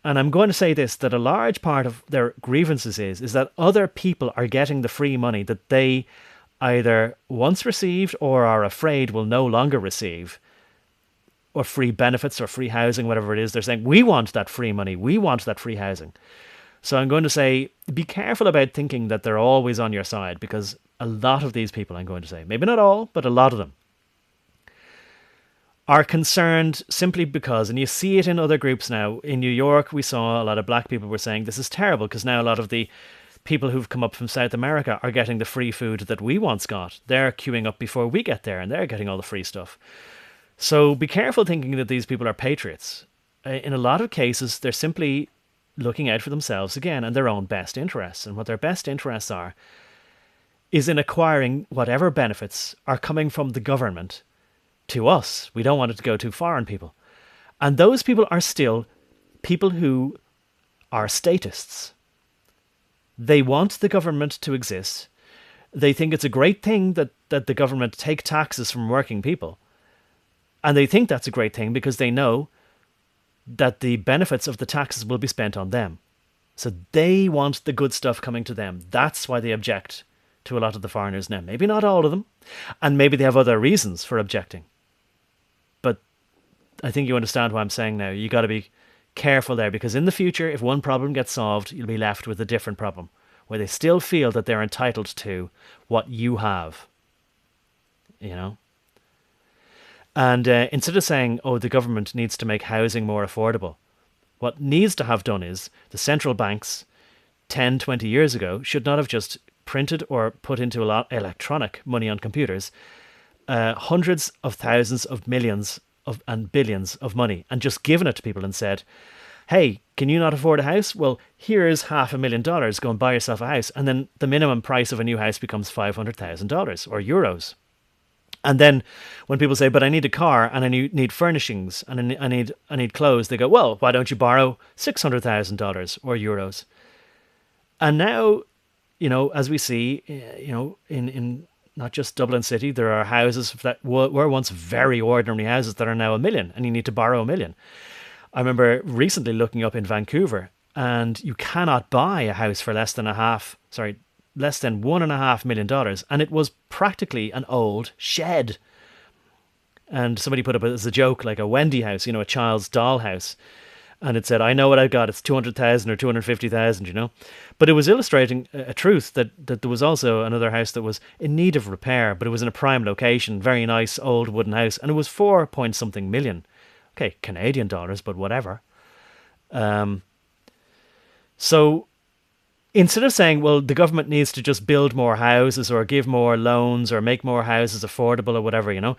And I'm going to say this, that a large part of their grievances is that other people are getting the free money that they either once received or are afraid will no longer receive, or free benefits or free housing, whatever it is. They're saying, we want that free money. We want that free housing. So I'm going to say, be careful about thinking that they're always on your side, because a lot of these people, I'm going to say, maybe not all, but a lot of them, are concerned simply because, and you see it in other groups now. In New York, we saw a lot of black people were saying, this is terrible, because now a lot of the people who've come up from South America are getting the free food that we once got. They're queuing up before we get there, and they're getting all the free stuff. So be careful thinking that these people are patriots. In a lot of cases, they're simply looking out for themselves again and their own best interests. And what their best interests are is in acquiring whatever benefits are coming from the government to us. We don't want it to go to foreign people. And those people are still people who are statists. They want the government to exist They think it's a great thing that the government take taxes from working people. And they think that's a great thing because they know that the benefits of the taxes will be spent on them. So they want the good stuff coming to them. That's why they object to a lot of the foreigners now. Maybe not all of them. And maybe they have other reasons for objecting. But I think you understand what I'm saying now. You got to be careful there, because in the future, if one problem gets solved, you'll be left with a different problem where they still feel that they're entitled to what you have. You know? And instead of saying, oh, the government needs to make housing more affordable, what needs to have done is the central banks 10, 20 years ago should not have just printed or put into a lot electronic money on computers, hundreds of thousands of millions of and billions of money, and just given it to people and said, hey, can you not afford a house? Well, here's $500,000. Go and buy yourself a house. And then the minimum price of a new house becomes $500,000 or euros. And then when people say, but I need a car and I need furnishings and I need clothes, they go, well, why don't you borrow $600,000 or euros? And now, you know, as we see, you know, in not just Dublin City, there are houses that were once very ordinary houses that are now $1 million, and you need to borrow $1 million. I remember recently looking up in Vancouver, and you cannot buy a house for less than $1.5 million, and it was practically an old shed. And somebody put up as a joke, like a Wendy house, you know, a child's doll house. And it said, I know what I've got, it's 200,000 or 250,000, you know. But it was illustrating a truth that there was also another house that was in need of repair, but it was in a prime location, very nice old wooden house, and it was 4 point something million. Okay, Canadian dollars, but whatever. So instead of saying, well, the government needs to just build more houses or give more loans or make more houses affordable or whatever, you know,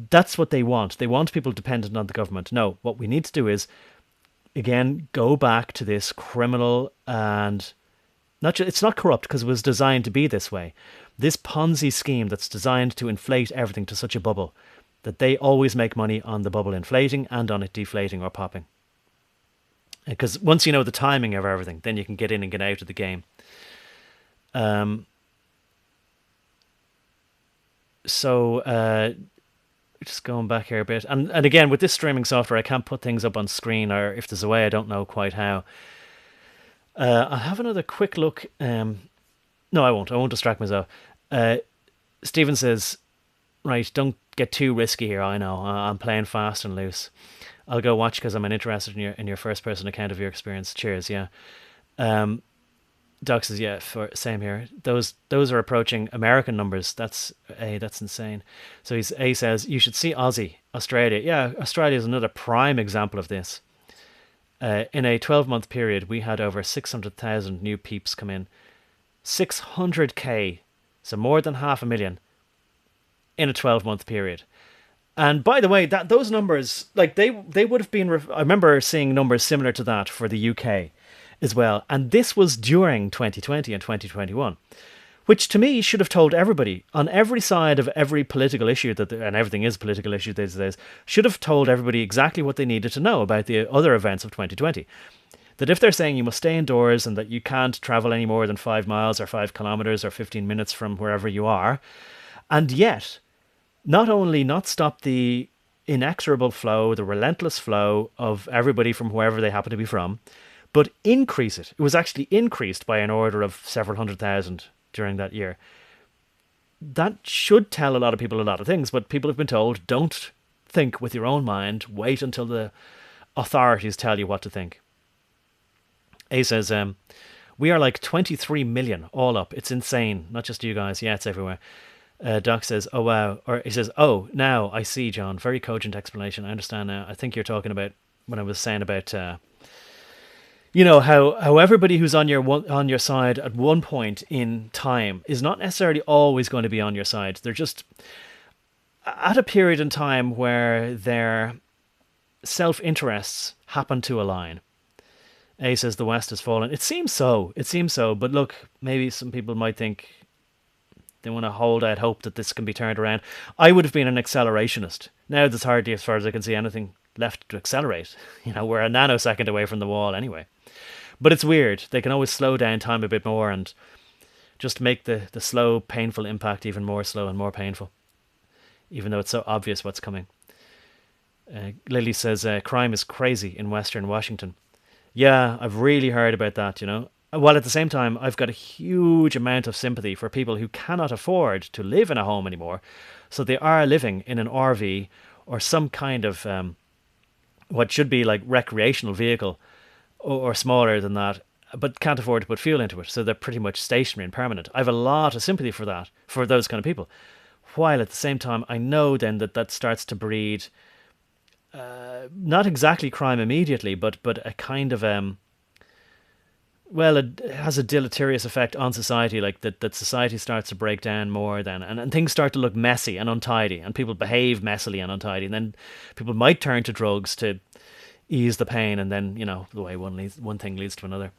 that's what they want. They want people dependent on the government. No, what we need to do is, again, go back to this criminal and it's not corrupt because it was designed to be this way. This Ponzi scheme that's designed to inflate everything to such a bubble that they always make money on the bubble inflating and on it deflating or popping. Because once you know the timing of everything, then you can get in and get out of the game. Just going back here a bit. And again, with this streaming software, I can't put things up on screen, or if there's a way, I don't know quite how. I'll have another quick look. No, I won't. I won't distract myself. Stephen says, right, don't get too risky here. I know. I'm playing fast and loose. I'll go watch because I'm interested in your first person account of your experience. Cheers, yeah. Doc says, yeah, same here. Those are approaching American numbers. That's insane. So A says, you should see Australia. Yeah, Australia is another prime example of this. In a 12-month period, we had over 600,000 new peeps come in. 600k, so more than 500,000 in a 12-month period. And by the way, those numbers, like they would have been, I remember seeing numbers similar to that for the UK as well. And this was during 2020 and 2021, which to me should have told everybody on every side of every political issue and everything is a political issue these days, should have told everybody exactly what they needed to know about the other events of 2020. That if they're saying you must stay indoors and that you can't travel any more than 5 miles or 5 kilometers or 15 minutes from wherever you are, and yet not only not stop the inexorable flow, the relentless flow of everybody from wherever they happen to be from, but increase it. It was actually increased by an order of several 100,000 during that year. That should tell a lot of people a lot of things, but people have been told, don't think with your own mind, wait until the authorities tell you what to think. A says, we are like 23 million all up. It's insane. Not just you guys. Yeah, it's everywhere. Doc says, oh, wow. Or he says, oh, now I see, John. Very cogent explanation. I understand now. I think you're talking about when I was saying about, you know, how everybody who's on your side at one point in time is not necessarily always going to be on your side. They're just at a period in time where their self-interests happen to align. A says the West has fallen. It seems so. But look, maybe some people might think they want to hold out hope that this can be turned around. I would have been an accelerationist. Now there's hardly, as far as I can see, anything left to accelerate. You know, we're a nanosecond away from the wall anyway. But it's weird. They can always slow down time a bit more. And just to make the slow, painful impact even more slow and more painful, even though it's so obvious what's coming. Lily says, crime is crazy in Western Washington. Yeah, I've really heard about that, you know. While at the same time, I've got a huge amount of sympathy for people who cannot afford to live in a home anymore. So they are living in an RV or some kind of what should be like recreational vehicle or smaller than that, but can't afford to put fuel into it. So they're pretty much stationary and permanent. I have a lot of sympathy for that, for those kind of people. While at the same time, I know then that starts to breed not exactly crime immediately, but a kind of well, it has a deleterious effect on society, like that society starts to break down more then, and things start to look messy and untidy, and people behave messily and untidy, and then people might turn to drugs to ease the pain, and then, you know, the way one thing leads to another.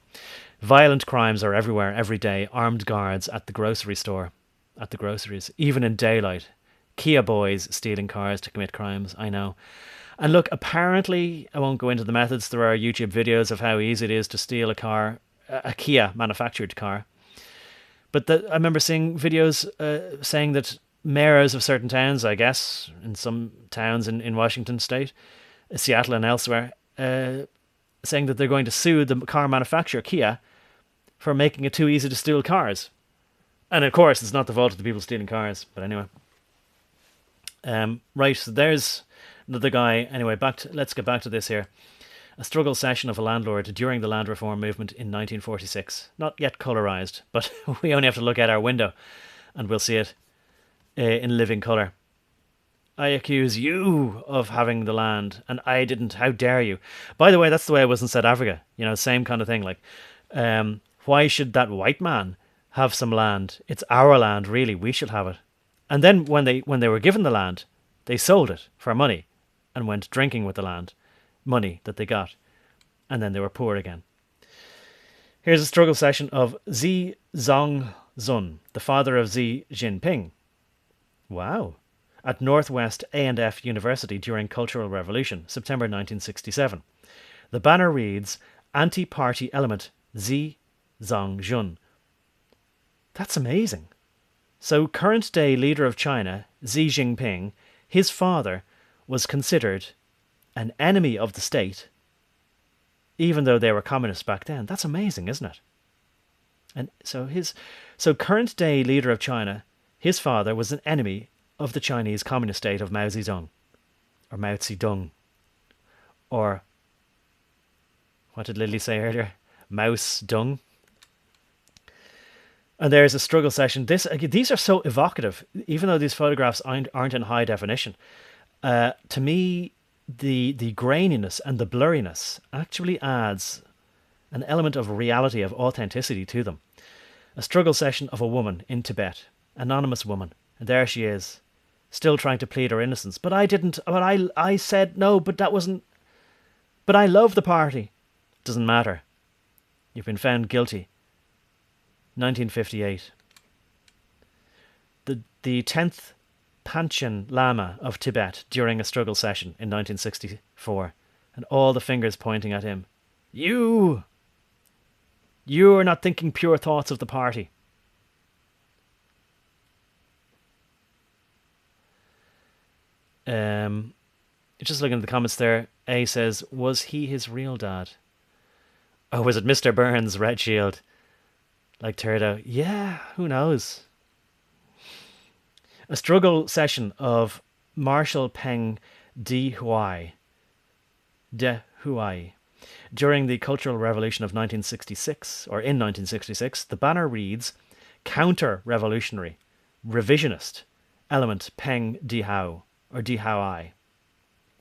Violent crimes are everywhere, every day. Armed guards at the grocery store, at the groceries, even in daylight. Kia boys stealing cars to commit crimes, I know. And look, apparently, I won't go into the methods, there are YouTube videos of how easy it is to steal a car, a Kia manufactured car. But I remember seeing videos saying that mayors of certain towns, I guess, in some towns in Washington state, Seattle and elsewhere, saying that they're going to sue the car manufacturer, Kia, for making it too easy to steal cars. And of course, it's not the fault of the people stealing cars. But anyway. Right, so there's another guy. Anyway, let's get back to this here. A struggle session of a landlord during the land reform movement in 1946. Not yet colorized, but we only have to look out our window and we'll see it in living color. I accuse you of having the land, and I didn't. How dare you? By the way, that's the way it was in South Africa. You know, same kind of thing. Like, why should that white man have some land? It's our land, really. We should have it. And then when they were given the land, they sold it for money and went drinking with the land, money that they got, and then they were poor again. Here's a struggle session of Xi Zhongzun, the father of Xi Jinping. Wow. At Northwest A&F University during Cultural Revolution, September 1967. The banner reads, Anti-Party Element Xi Zhongzun. That's amazing. So current-day leader of China, Xi Jinping, his father was considered an enemy of the state, even though they were communists back then. That's amazing, isn't it? And so current-day leader of China, his father was an enemy of the Chinese communist state of Mao Zedong, or Mao Zedong, or what did Lily say earlier? Mouse dung. And there's a struggle session. These are so evocative, even though these photographs aren't in high definition. To me, the graininess and the blurriness actually adds an element of reality, of authenticity to them. A struggle session of a woman in Tibet, anonymous woman, and there she is, still trying to plead her innocence. But I didn't. But I said no. But that wasn't. But I love the party. Doesn't matter. You've been found guilty. 1958. The 10th Panchen Lama of Tibet during a struggle session in 1964, and all the fingers pointing at him. You're not thinking pure thoughts of the party. Just looking at the comments there, A says, was he his real dad? Oh, was it Mr. Burns' Red Shield? Like Turdo? Yeah, who knows? A struggle session of Marshal Peng De Huai. During the Cultural Revolution of 1966, or in 1966, the banner reads, Counter-Revolutionary, Revisionist, Element Peng De Hao, or De Haoi.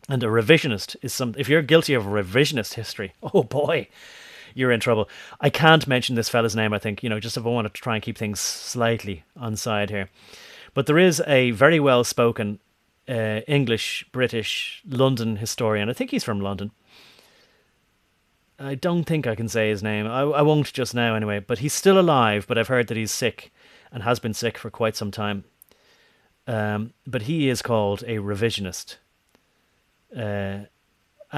And a revisionist is if you're guilty of revisionist history, oh boy, you're in trouble. I can't mention this fella's name, I think, just if I want to try and keep things slightly on side here. But there is a very well-spoken English, British, London historian. I think he's from London. I don't think I can say his name. I won't just now anyway. But he's still alive, but I've heard that he's sick and has been sick for quite some time. But he is called a revisionist. And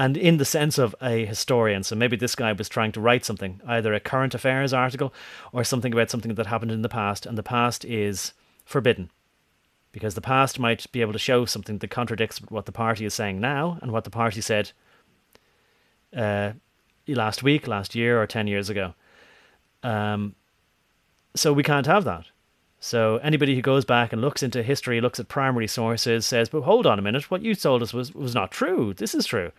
and in the sense of a historian. So maybe this guy was trying to write something, either a current affairs article or something about something that happened in the past, and the past is forbidden. Because the past might be able to show something that contradicts what the party is saying now and what the party said last week, last year, or 10 years ago. So we can't have that. So anybody who goes back and looks into history, looks at primary sources, says, but hold on a minute, what you told us was not true. This is true.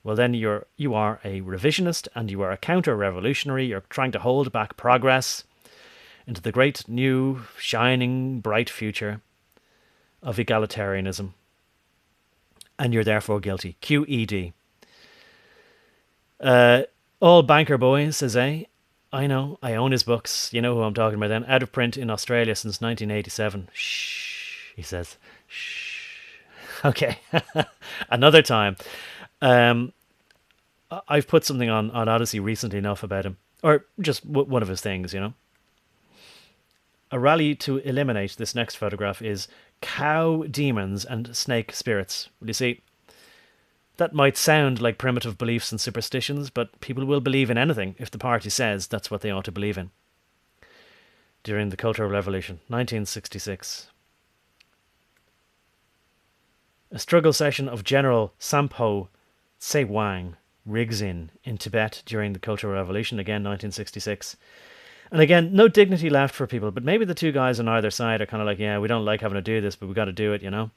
Well, then you are a revisionist and you are a counter-revolutionary. You're trying to hold back progress into the great new, shining, bright future of egalitarianism. And you're therefore guilty. QED. All banker boy, says A. I know, I own his books. You know who I'm talking about then. Out of print in Australia since 1987. Shh, he says. Shh. Okay. Another time. I've put something on Odyssey recently enough about him. Or just one of his things, you know. A rally to eliminate this next photograph is cow demons and snake spirits. Well, you see, that might sound like primitive beliefs and superstitions, but people will believe in anything if the party says that's what they ought to believe in. During the Cultural Revolution, 1966. A struggle session of General Sampo Tsewang rigs in Tibet during the Cultural Revolution, again 1966. And again, no dignity left for people, but maybe the two guys on either side are kind of like, yeah, we don't like having to do this, but we got to do it, you know.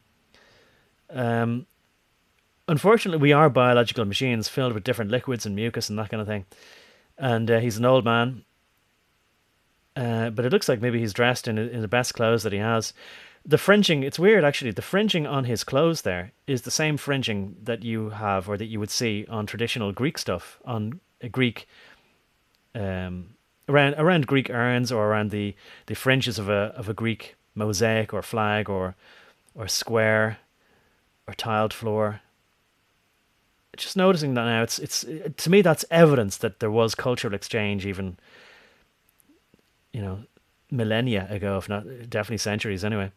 Unfortunately, we are biological machines filled with different liquids and mucus and that kind of thing. And he's an old man, but it looks like maybe he's dressed in the best clothes that he has. The fringing, it's weird actually, the fringing on his clothes there is the same fringing that you have or that you would see on traditional Greek stuff, on a Greek... around Greek urns or around the fringes of a Greek mosaic or flag or square or tiled floor. Just noticing that now, it's to me that's evidence that there was cultural exchange even, you know, millennia ago, if not definitely centuries anyway.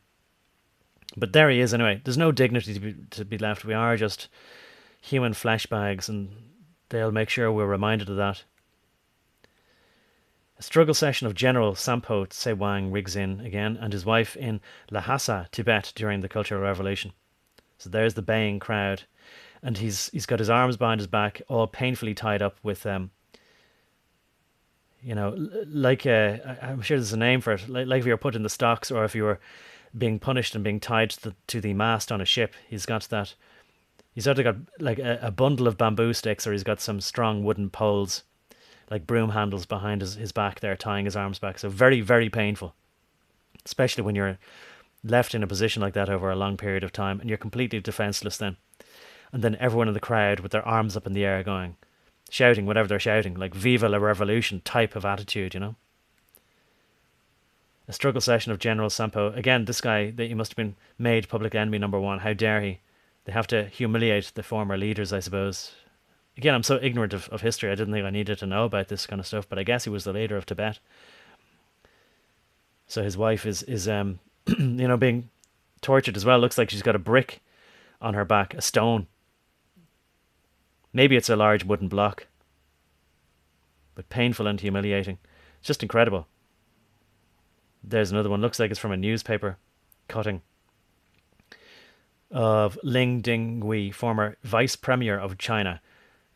But there he is anyway. There's no dignity to be left. We are just human flesh bags, and they'll make sure we're reminded of that. A struggle session of General Sampo Tsewang rigs in again, and his wife in Lhasa, Tibet, during the Cultural Revolution. So there's the baying crowd, and he's got his arms behind his back, all painfully tied up with you know, like I'm sure there's a name for it, like if you were put in the stocks or if you were being punished and being tied to the mast on a ship. He's got that. He's either got like a bundle of bamboo sticks, or he's got some strong wooden poles, like broom handles behind his back there, tying his arms back. So very, very painful, especially when you're left in a position like that over a long period of time and you're completely defenseless then. And then everyone in the crowd with their arms up in the air going, shouting whatever they're shouting, like Viva la Revolution type of attitude, you know. A struggle session of General Sampo. Again, this guy, that he must have been made public enemy number one. How dare he? They have to humiliate the former leaders, I suppose. Again, I'm so ignorant of history, I didn't think I needed to know about this kind of stuff, but I guess he was the leader of Tibet. So his wife is you know, being tortured as well. Looks like she's got a brick on her back, a stone. Maybe it's a large wooden block. But painful and humiliating. It's just incredible. There's another one. Looks like it's from a newspaper cutting of Ling Dinghui, former vice premier of China,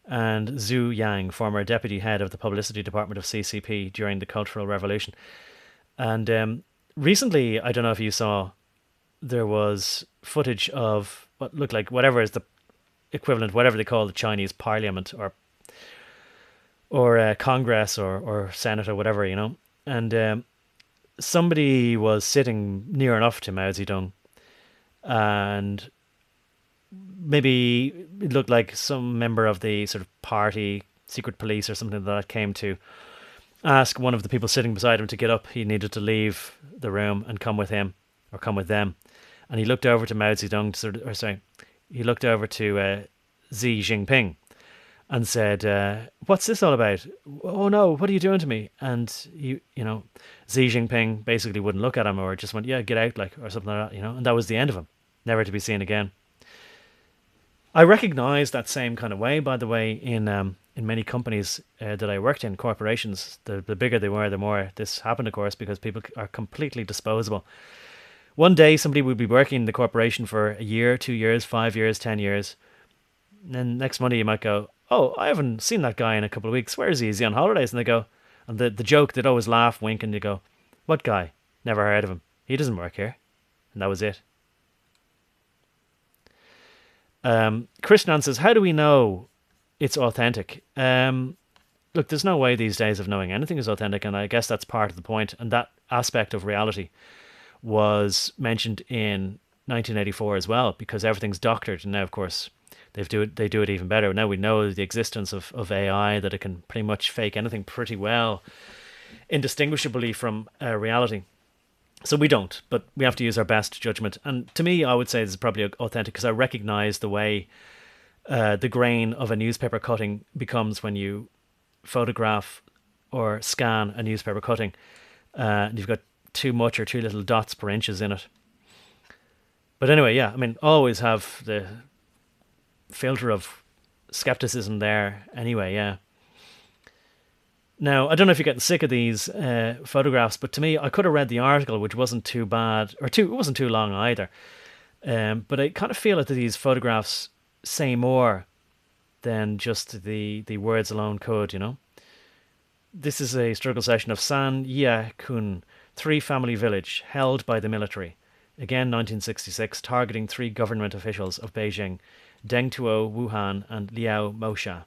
and Zhu Yang, former deputy head of the publicity department of CCP during the Cultural Revolution. And recently, I don't know if you saw, there was footage of what looked like whatever is the equivalent, whatever they call the Chinese parliament or Congress or Senate or whatever, you know. And somebody was sitting near enough to Mao Zedong, and maybe it looked like some member of the sort of party, secret police or something like that came to ask one of the people sitting beside him to get up. He needed to leave the room and come with him or come with them. And he looked over to Mao Zedong, he looked over to Xi Jinping and said, what's this all about? Oh no, what are you doing to me? And you know, Xi Jinping basically wouldn't look at him, or just went, yeah, get out, like, or something like that, you know. And that was the end of him, never to be seen again. I recognize that same kind of way, by the way, in many companies that I worked in, corporations. The bigger they were, the more this happened, of course, because people are completely disposable. One day, somebody would be working in the corporation for a year, 2 years, 5 years, 10 years. And then next Monday, you might go, "Oh, I haven't seen that guy in a couple of weeks. Where is he? Is he on holidays?" And they go, and the joke, they'd always laugh, wink, and they go, "What guy? Never heard of him. He doesn't work here." And that was it. Krishnan says, "How do we know it's authentic?" Look, there's no way these days of knowing anything is authentic, and I guess that's part of the point. And that aspect of reality was mentioned in 1984 as well, because everything's doctored, and now, of course, they do it even better. Now we know the existence of AI, that it can pretty much fake anything pretty well, indistinguishably from reality. So we don't, but we have to use our best judgment. And to me, I would say this is probably authentic because I recognize the way the grain of a newspaper cutting becomes when you photograph or scan a newspaper cutting. And you've got too much or too little dots per inches in it. But anyway, yeah, I mean, always have the filter of skepticism there anyway, yeah. Now, I don't know if you're getting sick of these photographs, but to me, I could have read the article, which wasn't too bad, it wasn't too long either. But I kind of feel that these photographs say more than just the words alone could, you know. This is a struggle session of San Ye Kun, three-family village held by the military. Again, 1966, targeting three government officials of Beijing, Deng Tuo, Wuhan, and Liao Mosha.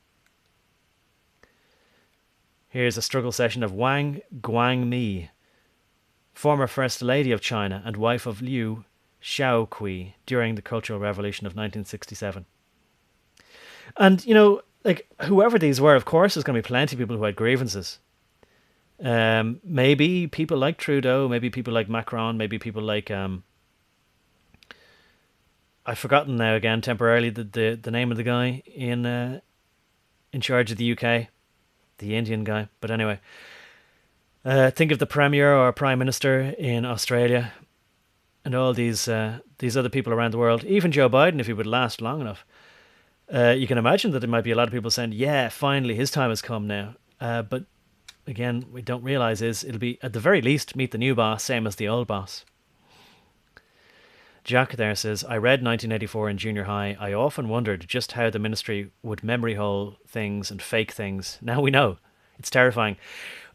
Here's a struggle session of Wang Guangmi, former First Lady of China and wife of Liu Shaoqi during the Cultural Revolution of 1967. And, you know, like, whoever these were, of course, there's going to be plenty of people who had grievances. Maybe people like Trudeau, maybe people like Macron, maybe people like... I've forgotten now again temporarily the name of the guy in charge of the UK. The Indian guy. But anyway, think of the Premier or Prime Minister in Australia and all these other people around the world. Even Joe Biden, if he would last long enough. You can imagine that there might be a lot of people saying, yeah, finally, his time has come now. But again, we don't realise is it'll be, at the very least, meet the new boss, same as the old boss. Jack there says, I read 1984 in junior high. I often wondered just how the ministry would memory hole things and fake things. Now we know. It's terrifying.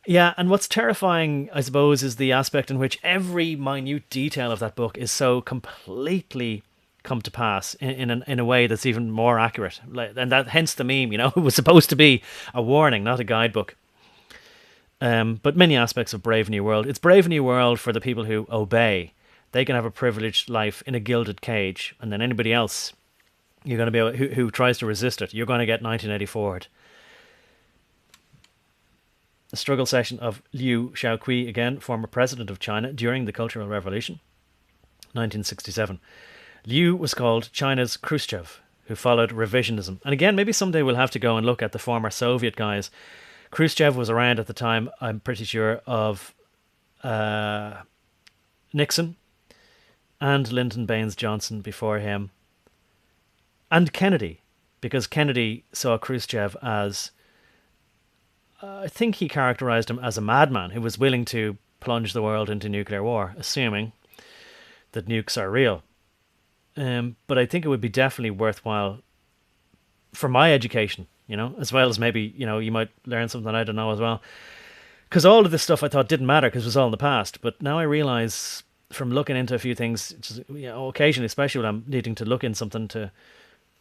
Yeah, and what's terrifying, I suppose, is the aspect in which every minute detail of that book is so completely come to pass in a way that's even more accurate. And that, hence the meme, you know, it was supposed to be a warning, not a guidebook. But many aspects of Brave New World. It's Brave New World for the people who obey. They can have a privileged life in a gilded cage, and then anybody else, you're going to be able, who tries to resist it, you're going to get 1984. A struggle session of Liu Shaoqi, again, former president of China during the Cultural Revolution, 1967. Liu was called China's Khrushchev, who followed revisionism. And again, maybe someday we'll have to go and look at the former Soviet guys. Khrushchev was around at the time, I'm pretty sure, of Nixon and Lyndon Baines Johnson before him, and Kennedy, because Kennedy saw Khrushchev as, I think he characterized him as a madman who was willing to plunge the world into nuclear war, assuming that nukes are real. But I think it would be definitely worthwhile for my education, you know, as well as maybe, you know, you might learn something I don't know as well. Because all of this stuff I thought didn't matter because it was all in the past. But now I realize from looking into a few things, just, you know, occasionally, especially when I'm needing to look in something, to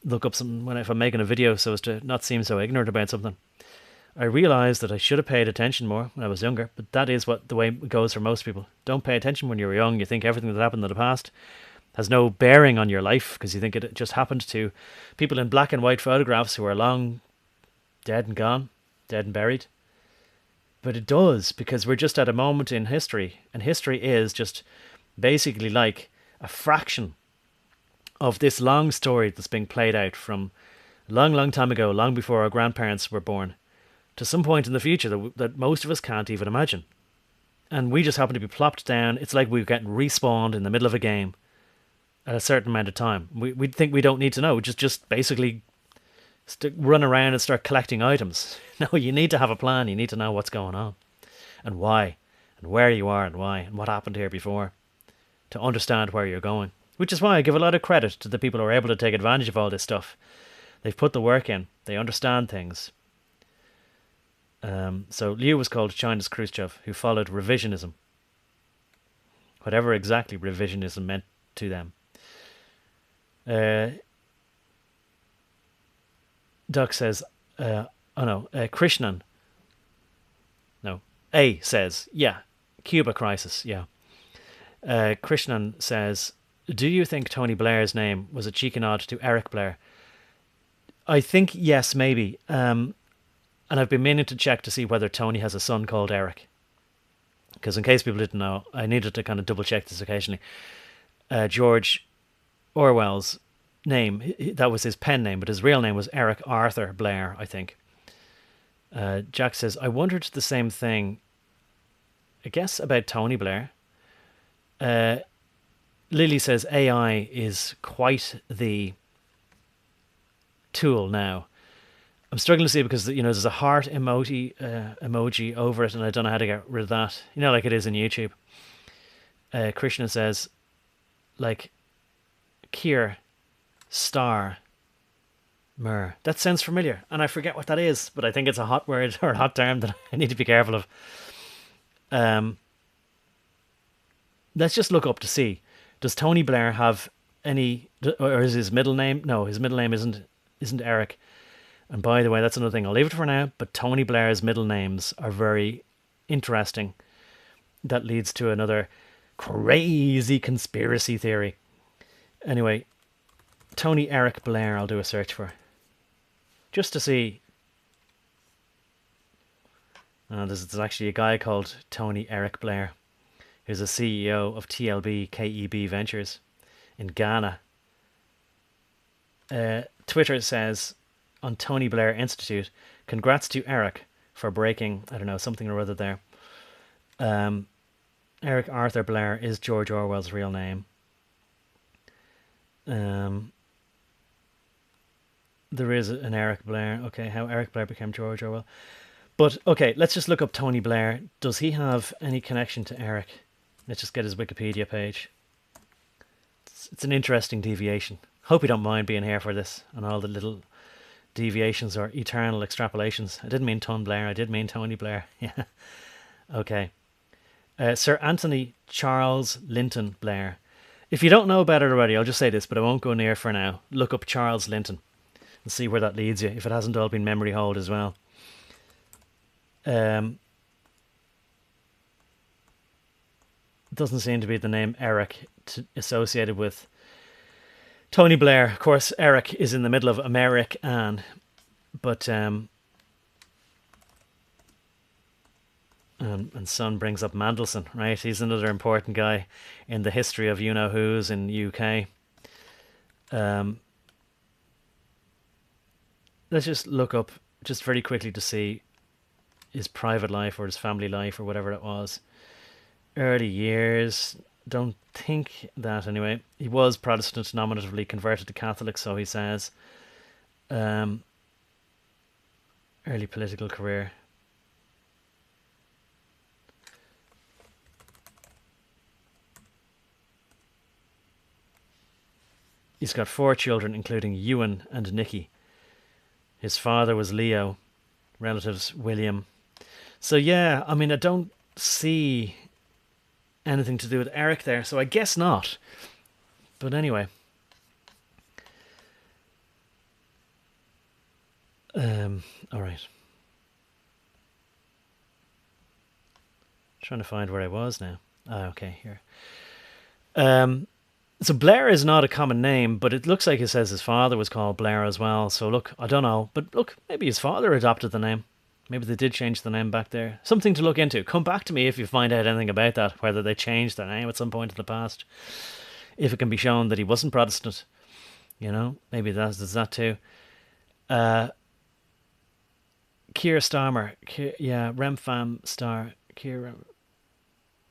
look up something if I'm making a video so as to not seem so ignorant about something, I realised that I should have paid attention more when I was younger. But that is what the way it goes for most people. Don't pay attention when you're young. You think everything that happened in the past has no bearing on your life because you think it just happened to people in black and white photographs who are long dead and gone, dead and buried. But it does, because we're just at a moment in history, and history is just basically like a fraction of this long story that's being played out from a long, long time ago, long before our grandparents were born, to some point in the future that most of us can't even imagine. And we just happen to be plopped down. It's like we're getting respawned in the middle of a game. at a certain amount of time. We'd think we don't need to know. Just basically run around and start collecting items. No, you need to have a plan. You need to know what's going on and why and where you are and why and what happened here before to understand where you're going. Which is why I give a lot of credit to the people who are able to take advantage of all this stuff. They've put the work in. They understand things. So Liu was called China's Khrushchev, who followed revisionism. Whatever exactly revisionism meant to them. Doc says, Krishnan. No, A says, yeah, Cuba crisis, yeah. Krishnan says, do you think Tony Blair's name was a cheeky nod to Eric Blair? I think yes, maybe. And I've been meaning to check to see whether Tony has a son called Eric. Because in case people didn't know, I needed to kind of double check this occasionally. George Orwell's name, that was his pen name, but his real name was Eric Arthur Blair, I think. Jack says, I wondered the same thing, I guess, about Tony Blair. Lily says AI is quite the tool now. I'm struggling to see it because, you know, there's a heart emoji over it, and I don't know how to get rid of that. You know, like it is in YouTube. Krishna says, like, Kier Star Mer. That sounds familiar, and I forget what that is, but I think it's a hot word or a hot term that I need to be careful of. Let's just look up to see. Does Tony Blair have any, or is his middle name? No, his middle name isn't Eric. And by the way, that's another thing. I'll leave it for now, but Tony Blair's middle names are very interesting. That leads to another crazy conspiracy theory. Anyway, Tony Eric Blair I'll do a search for. Just to see. There's actually a guy called Tony Eric Blair, who's a CEO of TLB KEB Ventures in Ghana. Twitter says, on Tony Blair Institute, congrats to Eric for breaking, I don't know, something or other there. Eric Arthur Blair is George Orwell's real name. There is an Eric Blair. Okay, how Eric Blair became George Orwell. But, okay, let's just look up Tony Blair. Does he have any connection to Eric? Let's just get his Wikipedia page. It's an interesting deviation. Hope you don't mind being here for this and all the little deviations or eternal extrapolations. I didn't mean Ton Blair. I did mean Tony Blair. Yeah. Okay. Sir Anthony Charles Linton Blair. If you don't know about it already, I'll just say this, but I won't go near for now. Look up Charles Linton and see where that leads you, if it hasn't all been memory hold as well. Doesn't seem to be the name Eric associated with Tony Blair. Of course, Eric is in the middle of Americ Ann, but and son brings up Mandelson, right? He's another important guy in the history of you-know-who's in UK. Let's just look up just very quickly to see his private life or his family life or whatever it was. Early years, don't think that anyway. He was Protestant, nominatively converted to Catholic, so he says. Early political career. He's got 4 children, including Ewan and Nicky. His father was Leo, relatives William. So yeah, I mean, I don't see anything to do with Eric there, so I guess not. But anyway. Alright. Trying to find where I was now. Okay, here. So Blair is not a common name, but it looks like it says his father was called Blair as well. So look, I don't know. But look, maybe his father adopted the name. Maybe they did change the name back there. Something to look into. Come back to me if you find out anything about that, whether they changed their name at some point in the past. If it can be shown that he wasn't Protestant. You know, maybe there's that too. Keir Starmer. Yeah, Remfam Star. Keir.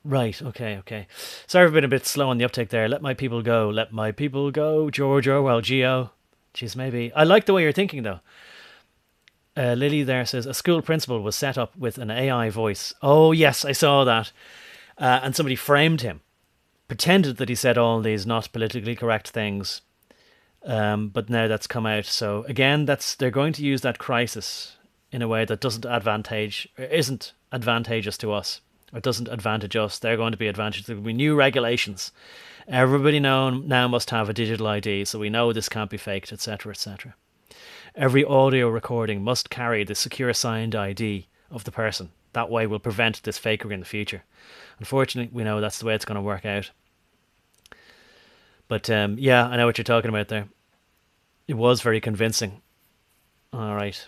Right, okay, okay. Sorry for being a bit slow on the uptake there. Let my people go. Let my people go. George Orwell, Geo. Jeez, maybe. I like the way you're thinking, though. Lily there says, a school principal was set up with an AI voice. Oh, yes, I saw that. And somebody framed him, pretended that he said all these not politically correct things. But now that's come out. So again, they're going to use that crisis in a way that isn't advantageous to us, or doesn't advantage us. They're going to be advantageous. There will be new regulations. Everybody now must have a digital ID, so we know this can't be faked, etc., etc. Every audio recording must carry the secure signed ID of the person. That way we'll prevent this fakery in the future. Unfortunately, we know that's the way it's going to work out. But yeah, I know what you're talking about there. It was very convincing. All right.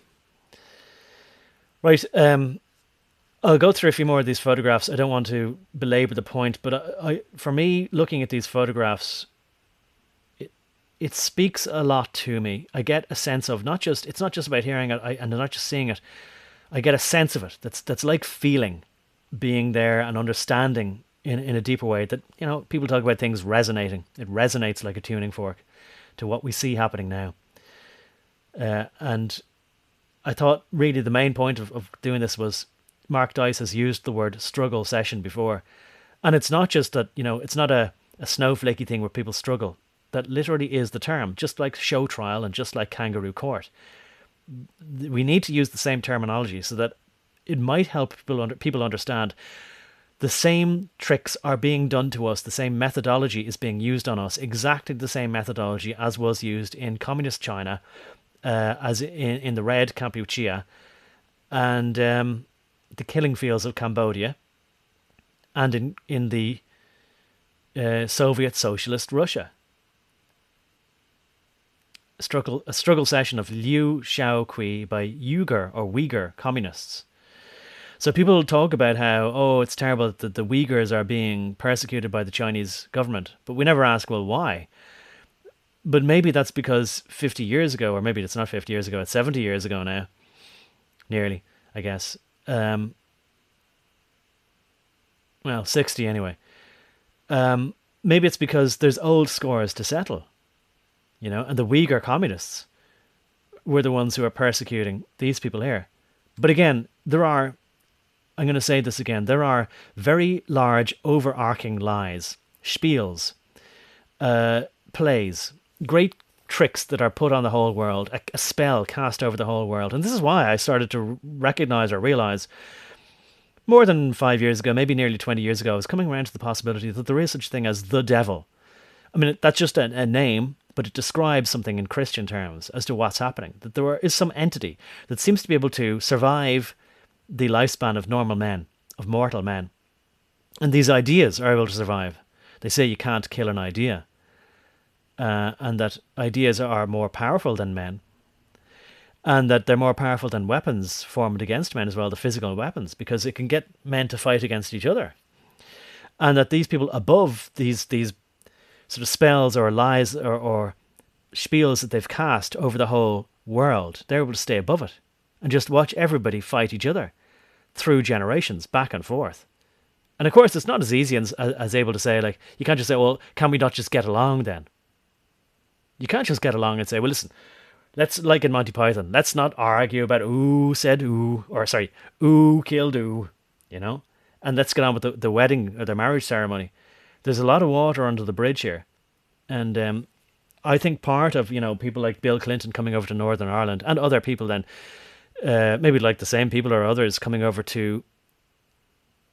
Right. I'll go through a few more of these photographs. I don't want to belabor the point, but for me, looking at these photographs, it speaks a lot to me. I get a sense of it's not just about hearing it and not just seeing it. I get a sense of it. That's like feeling, being there and understanding in a deeper way that, people talk about things resonating. It resonates like a tuning fork to what we see happening now. And I thought really the main point of doing this was Mark Dice has used the word struggle session before. And it's not just that, it's not a snowflakey thing where people struggle. That literally is the term, just like show trial and just like kangaroo court. We need to use the same terminology so that it might help people understand the same tricks are being done to us. The same methodology is being used on us. Exactly the same methodology as was used in communist China, as in the Red Kampuchea, and the killing fields of Cambodia, and in the Soviet Socialist Russia. A struggle session of Liu Shaoqi by Uyghur communists. So people talk about how, it's terrible that the Uyghurs are being persecuted by the Chinese government. But we never ask, well, why? But maybe that's because 50 years ago, or maybe it's not 50 years ago, it's 70 years ago now. Nearly, I guess. 60 anyway. Maybe it's because there's old scores to settle. And the Uyghur communists were the ones who are persecuting these people here. But again, I'm going to say this again, there are very large overarching lies, spiels, plays, great tricks that are put on the whole world, a spell cast over the whole world. And this is why I started to recognize or realize more than 5 years ago, maybe nearly 20 years ago, I was coming around to the possibility that there is such a thing as the devil. I mean, that's just a name, but it describes something in Christian terms as to what's happening. That there is some entity that seems to be able to survive the lifespan of normal men, of mortal men. And these ideas are able to survive. They say you can't kill an idea. And that ideas are more powerful than men. And that they're more powerful than weapons formed against men as well, the physical weapons, because it can get men to fight against each other. And that these people above these sort of spells or lies or spiels that they've cast over the whole world, they're able to stay above it and just watch everybody fight each other through generations, back and forth. And of course, it's not as easy as able to say, like, you can't just say, well, can we not just get along then? You can't just get along and say, well, listen, let's, like in Monty Python, let's not argue about ooh said ooh, or sorry, ooh killed ooh, and let's get on with the wedding or the marriage ceremony. There's a lot of water under the bridge here. And I think part of, people like Bill Clinton coming over to Northern Ireland and other people then, maybe like the same people or others coming over to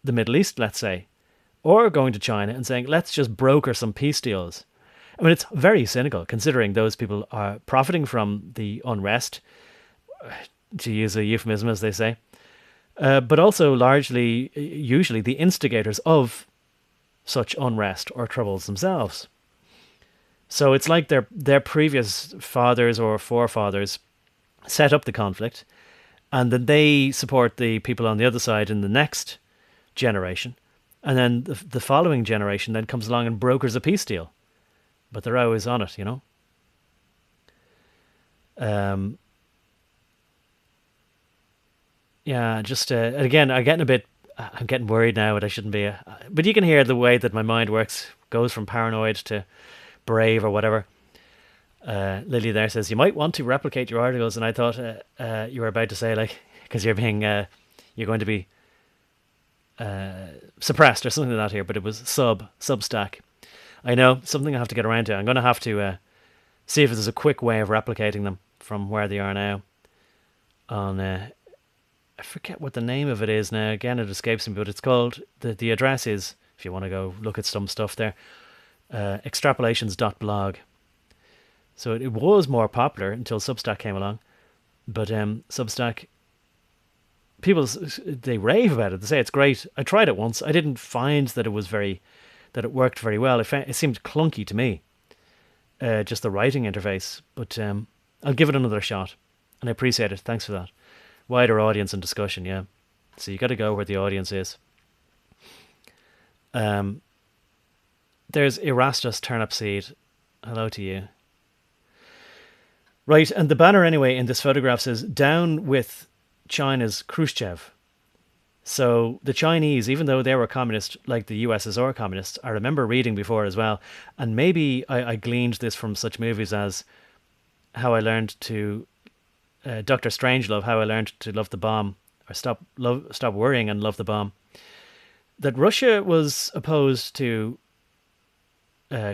the Middle East, let's say, or going to China and saying, let's just broker some peace deals. I mean, it's very cynical considering those people are profiting from the unrest, to use a euphemism, as they say, but also usually the instigators of such unrest or troubles themselves. So it's like their previous fathers or forefathers set up the conflict, and then they support the people on the other side in the next generation, and then the following generation then comes along and brokers a peace deal. But they're always on it, Yeah, just again, I'm getting a bit I'm getting worried now, but I shouldn't be. But you can hear the way that my mind works, goes from paranoid to brave or whatever. Lily there says, you might want to replicate your articles. And I thought you were about to say, like, because you're you're going to be suppressed or something like that here, but it was Substack. I know, something I have to get around to. I'm going to have to see if there's a quick way of replicating them from where they are now. On I forget what the name of it is now. Again, it escapes me, but it's called, the address is, if you want to go look at some stuff there, extrapolations.blog. So it was more popular until Substack came along. But Substack, people, they rave about it. They say it's great. I tried it once. I didn't find that it worked very well. It seemed clunky to me, just the writing interface. But I'll give it another shot, and I appreciate it. Thanks for that. Wider audience and discussion, yeah. So you got to go where the audience is. There's Erastus Turnipseed. Hello to you. Right, and the banner anyway in this photograph says, down with China's Khrushchev. So the Chinese, even though they were communist, like the USSR communists, I remember reading before as well, and maybe I gleaned this from such movies as How I Learned to... Dr. Strangelove, How I Learned to Love the Bomb, or Stop Worrying and Love the Bomb, that Russia was opposed to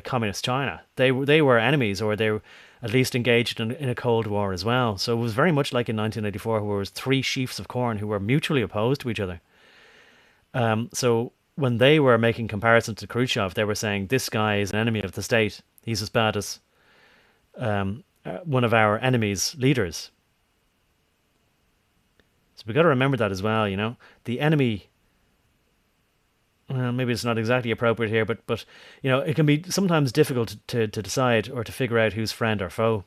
communist China. They were enemies, or they were at least engaged in a Cold War as well. So it was very much like in 1984, where it was three sheafs of corn who were mutually opposed to each other. So when they were making comparisons to Khrushchev, they were saying, this guy is an enemy of the state. He's as bad as one of our enemies' leaders. So we got to remember that as well, you know. The enemy, well, maybe it's not exactly appropriate here, but you know, it can be sometimes difficult to decide or to figure out who's friend or foe,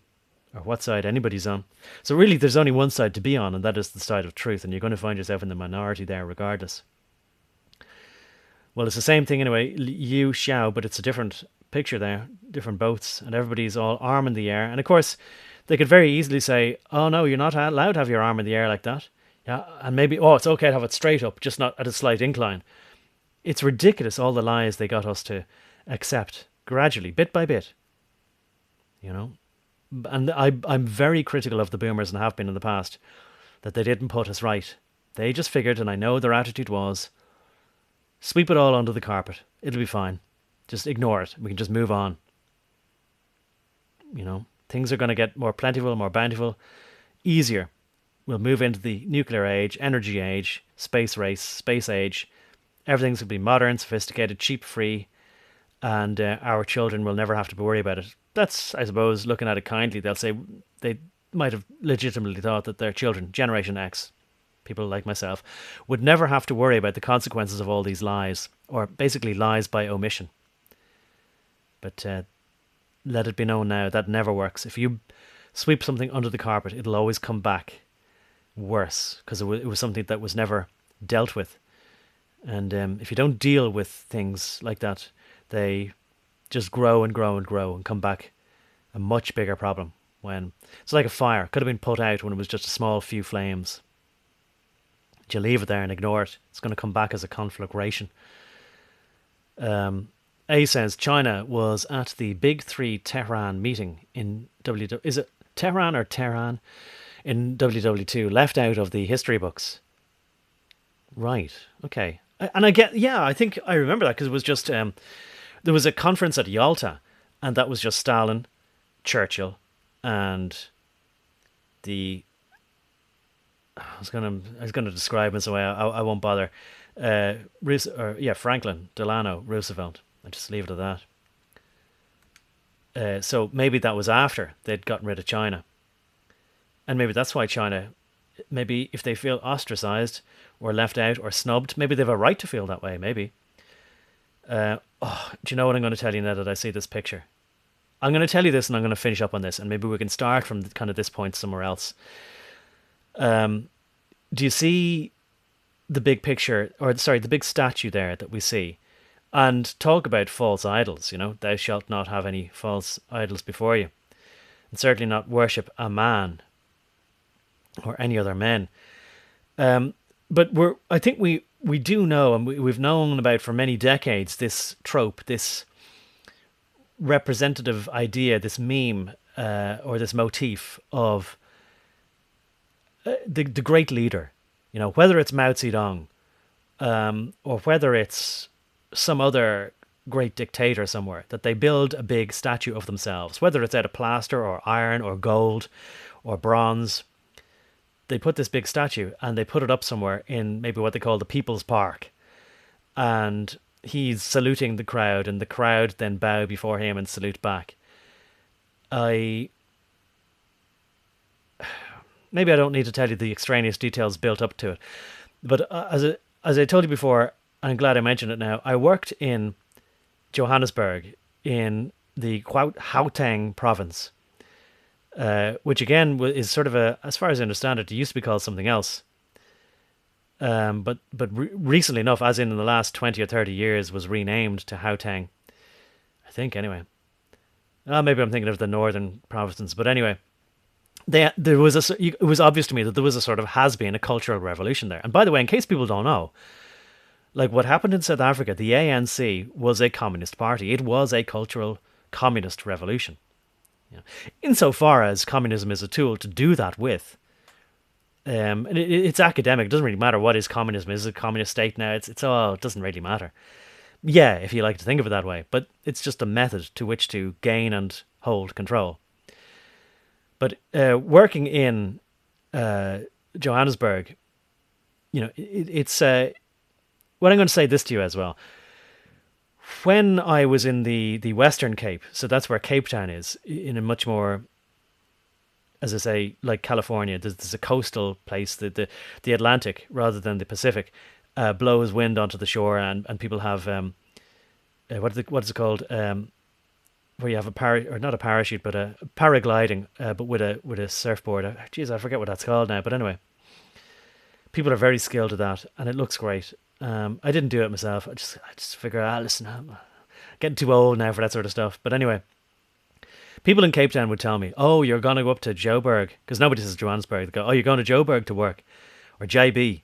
or what side anybody's on. So really, there's only one side to be on, and that is the side of truth, and you're going to find yourself in the minority there regardless. Well, it's the same thing anyway, Liu Xiao, but it's a different picture there, different boats, and everybody's all arm in the air. And of course, they could very easily say, oh no, you're not allowed to have your arm in the air like that. Yeah, and maybe, oh, it's okay to have it straight up, just not at a slight incline. It's ridiculous, all the lies they got us to accept, gradually, bit by bit. You know? And I'm very critical of the boomers, and have been in the past, that they didn't put us right. They just figured, and I know their attitude was, sweep it all under the carpet. It'll be fine. Just ignore it. We can just move on. You know? Things are going to get more plentiful, more bountiful, easier. We'll move into the nuclear age, energy age, space race, space age. Everything's going to be modern, sophisticated, cheap, free, and our children will never have to worry about it. That's, I suppose, looking at it kindly, they'll say they might have legitimately thought that their children, Generation X, people like myself, would never have to worry about the consequences of all these lies, or basically lies by omission. But let it be known now, that never works. If you sweep something under the carpet, it'll always come back worse, because it was something that was never dealt with. And if you don't deal with things like that, they just grow and grow and grow and come back a much bigger problem. When it's like a fire, could have been put out when it was just a small few flames. You leave it there and ignore it, it's going to come back as a conflagration. A says China was at the Big Three Tehran meeting in is it Tehran or Tehran? In WW2, left out of the history books. Right, okay. And I think I remember that, because it was just, there was a conference at Yalta, and that was just Stalin, Churchill, and I was gonna describe him, so I won't bother. Franklin Delano Roosevelt. I'll just leave it at that. So maybe that was after they'd gotten rid of China. And maybe that's why China, maybe if they feel ostracized or left out or snubbed, maybe they have a right to feel that way, maybe. Do you know what I'm going to tell you now that I see this picture? I'm going to tell you this, and I'm going to finish up on this, and maybe we can start from kind of this point somewhere else. Do you see the big picture, the big statue there that we see? And talk about false idols, you know, thou shalt not have any false idols before you. And certainly not worship a man or any other men. but I think we do know, and we've known about for many decades, this trope, this representative idea, this meme, or this motif of the great leader. You know, whether it's Mao Zedong, or whether it's some other great dictator somewhere, that they build a big statue of themselves, whether it's out of plaster or iron or gold or bronze. They put this big statue and they put it up somewhere in maybe what they call the People's Park. And he's saluting the crowd, and the crowd then bow before him and salute back. Maybe I don't need to tell you the extraneous details built up to it. But as I told you before, I'm glad I mentioned it now, I worked in Johannesburg in the Gauteng province, which again is sort of as far as I understand it, it used to be called something else. But recently enough, as in the last 20 or 30 years, was renamed to Gauteng. I think, anyway. Maybe I'm thinking of the northern provinces, but anyway. It was obvious to me that there was a sort of has-been a cultural revolution there. And by the way, in case people don't know, like what happened in South Africa, the ANC was a communist party. It was a cultural communist revolution. You know, insofar as communism is a tool to do that with, and it's academic. It doesn't really matter what is communism. Is it a communist state now? It doesn't really matter. Yeah, if you like to think of it that way. But it's just a method to which to gain and hold control. But working in Johannesburg, you know, it's well, I'm going to say this to you as well. When I was in the Western Cape, so that's where Cape Town is, in a much more, as I say, like California, there's a coastal place, the Atlantic rather than the Pacific, blows wind onto the shore, and people have what is it called? Where you have not a parachute, but a paragliding, but with a surfboard. Jeez, I forget what that's called now. But anyway, people are very skilled at that, and it looks great. I didn't do it myself. I just figure, listen, I'm getting too old now for that sort of stuff. But anyway, people in Cape Town would tell me, "Oh, you're going to go up to Joburg," because nobody says Johannesburg. They go, "Oh, you're going to Joburg to work," or JB.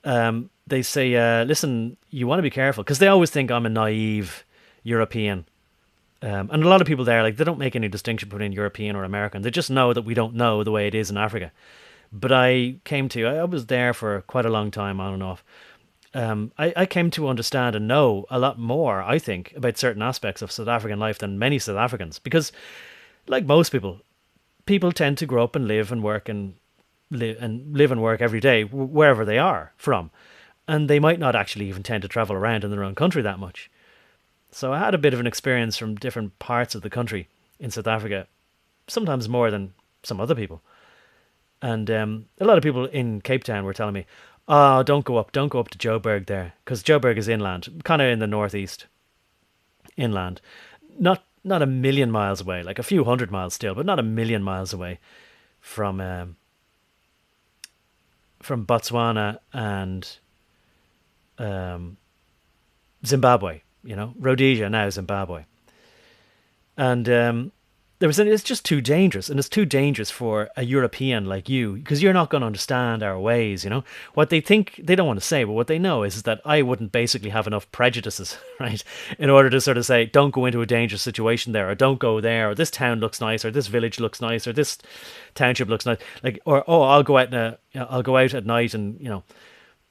They say, "Listen, you want to be careful," because they always think I'm a naive European. And a lot of people there, like, they don't make any distinction between European or American. They just know that we don't know the way it is in Africa. But I was there for quite a long time, on and off. I came to understand and know a lot more, I think, about certain aspects of South African life than many South Africans. Because, like most people tend to grow up and live and work and live and work every day wherever they are from. And they might not actually even tend to travel around in their own country that much. So I had a bit of an experience from different parts of the country in South Africa, sometimes more than some other people. And a lot of people in Cape Town were telling me, "Oh, don't go up to Joburg there," because Joburg is inland, kind of in the northeast, inland, not a million miles away, like a few hundred miles still, but not a million miles away from Botswana and Zimbabwe. You know, Rhodesia, now Zimbabwe. And it's just too dangerous. And it's too dangerous for a European like you, because you're not going to understand our ways, you know. What they think, they don't want to say, but what they know is that I wouldn't basically have enough prejudices, right, in order to sort of say, don't go into a dangerous situation there, or don't go there, or this town looks nice, or this village looks nice, or this township looks nice. Like, or, oh, I'll go out at night and, you know.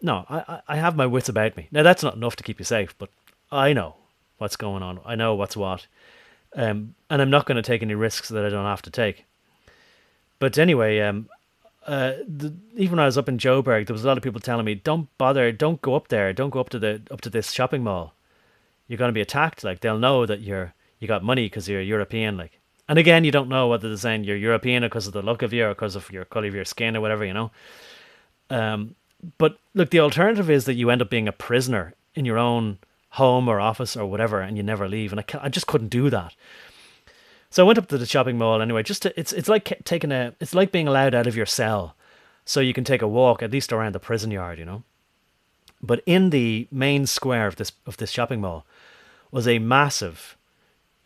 No, I have my wits about me. Now, that's not enough to keep you safe, but I know what's going on. I know what's what. And I'm not going to take any risks that I don't have to take. But anyway, even when I was up in Joburg, there was a lot of people telling me, don't go up there, don't go up to this shopping mall. You're going to be attacked. Like, they'll know that you got money because you're European. Like, and again, you don't know whether they're saying you're European or because of the look of you or because of your colour of your skin or whatever, you know. But look, the alternative is that you end up being a prisoner in your own home or office or whatever, and you never leave. And I just couldn't do that. So I went up to the shopping mall anyway. It's like being allowed out of your cell, so you can take a walk at least around the prison yard, you know. But in the main square of this shopping mall was a massive,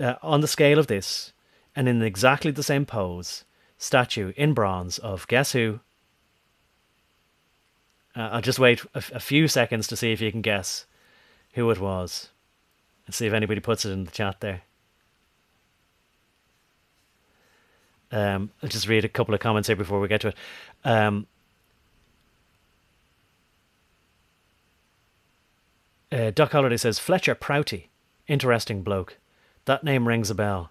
on the scale of this, and in exactly the same pose, statue in bronze of guess who? I'll just wait a few seconds to see if you can guess who it was. And see if anybody puts it in the chat there. I'll just read a couple of comments here before we get to it. Doc Holliday says, Fletcher Prouty. Interesting bloke. That name rings a bell.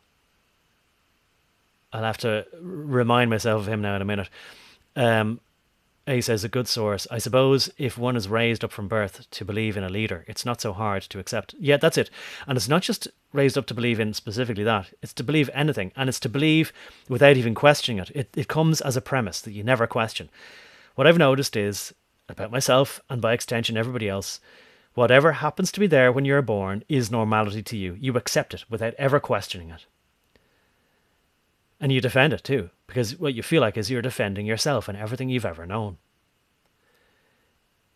I'll have to remind myself of him now in a minute. He says, a good source. I suppose if one is raised up from birth to believe in a leader, it's not so hard to accept. Yeah, that's it. And it's not just raised up to believe in specifically that. It's to believe anything. And it's to believe without even questioning it. It comes as a premise that you never question. What I've noticed is, about myself and by extension everybody else, whatever happens to be there when you're born is normality to you. You accept it without ever questioning it. And you defend it too, because what you feel like is you're defending yourself and everything you've ever known.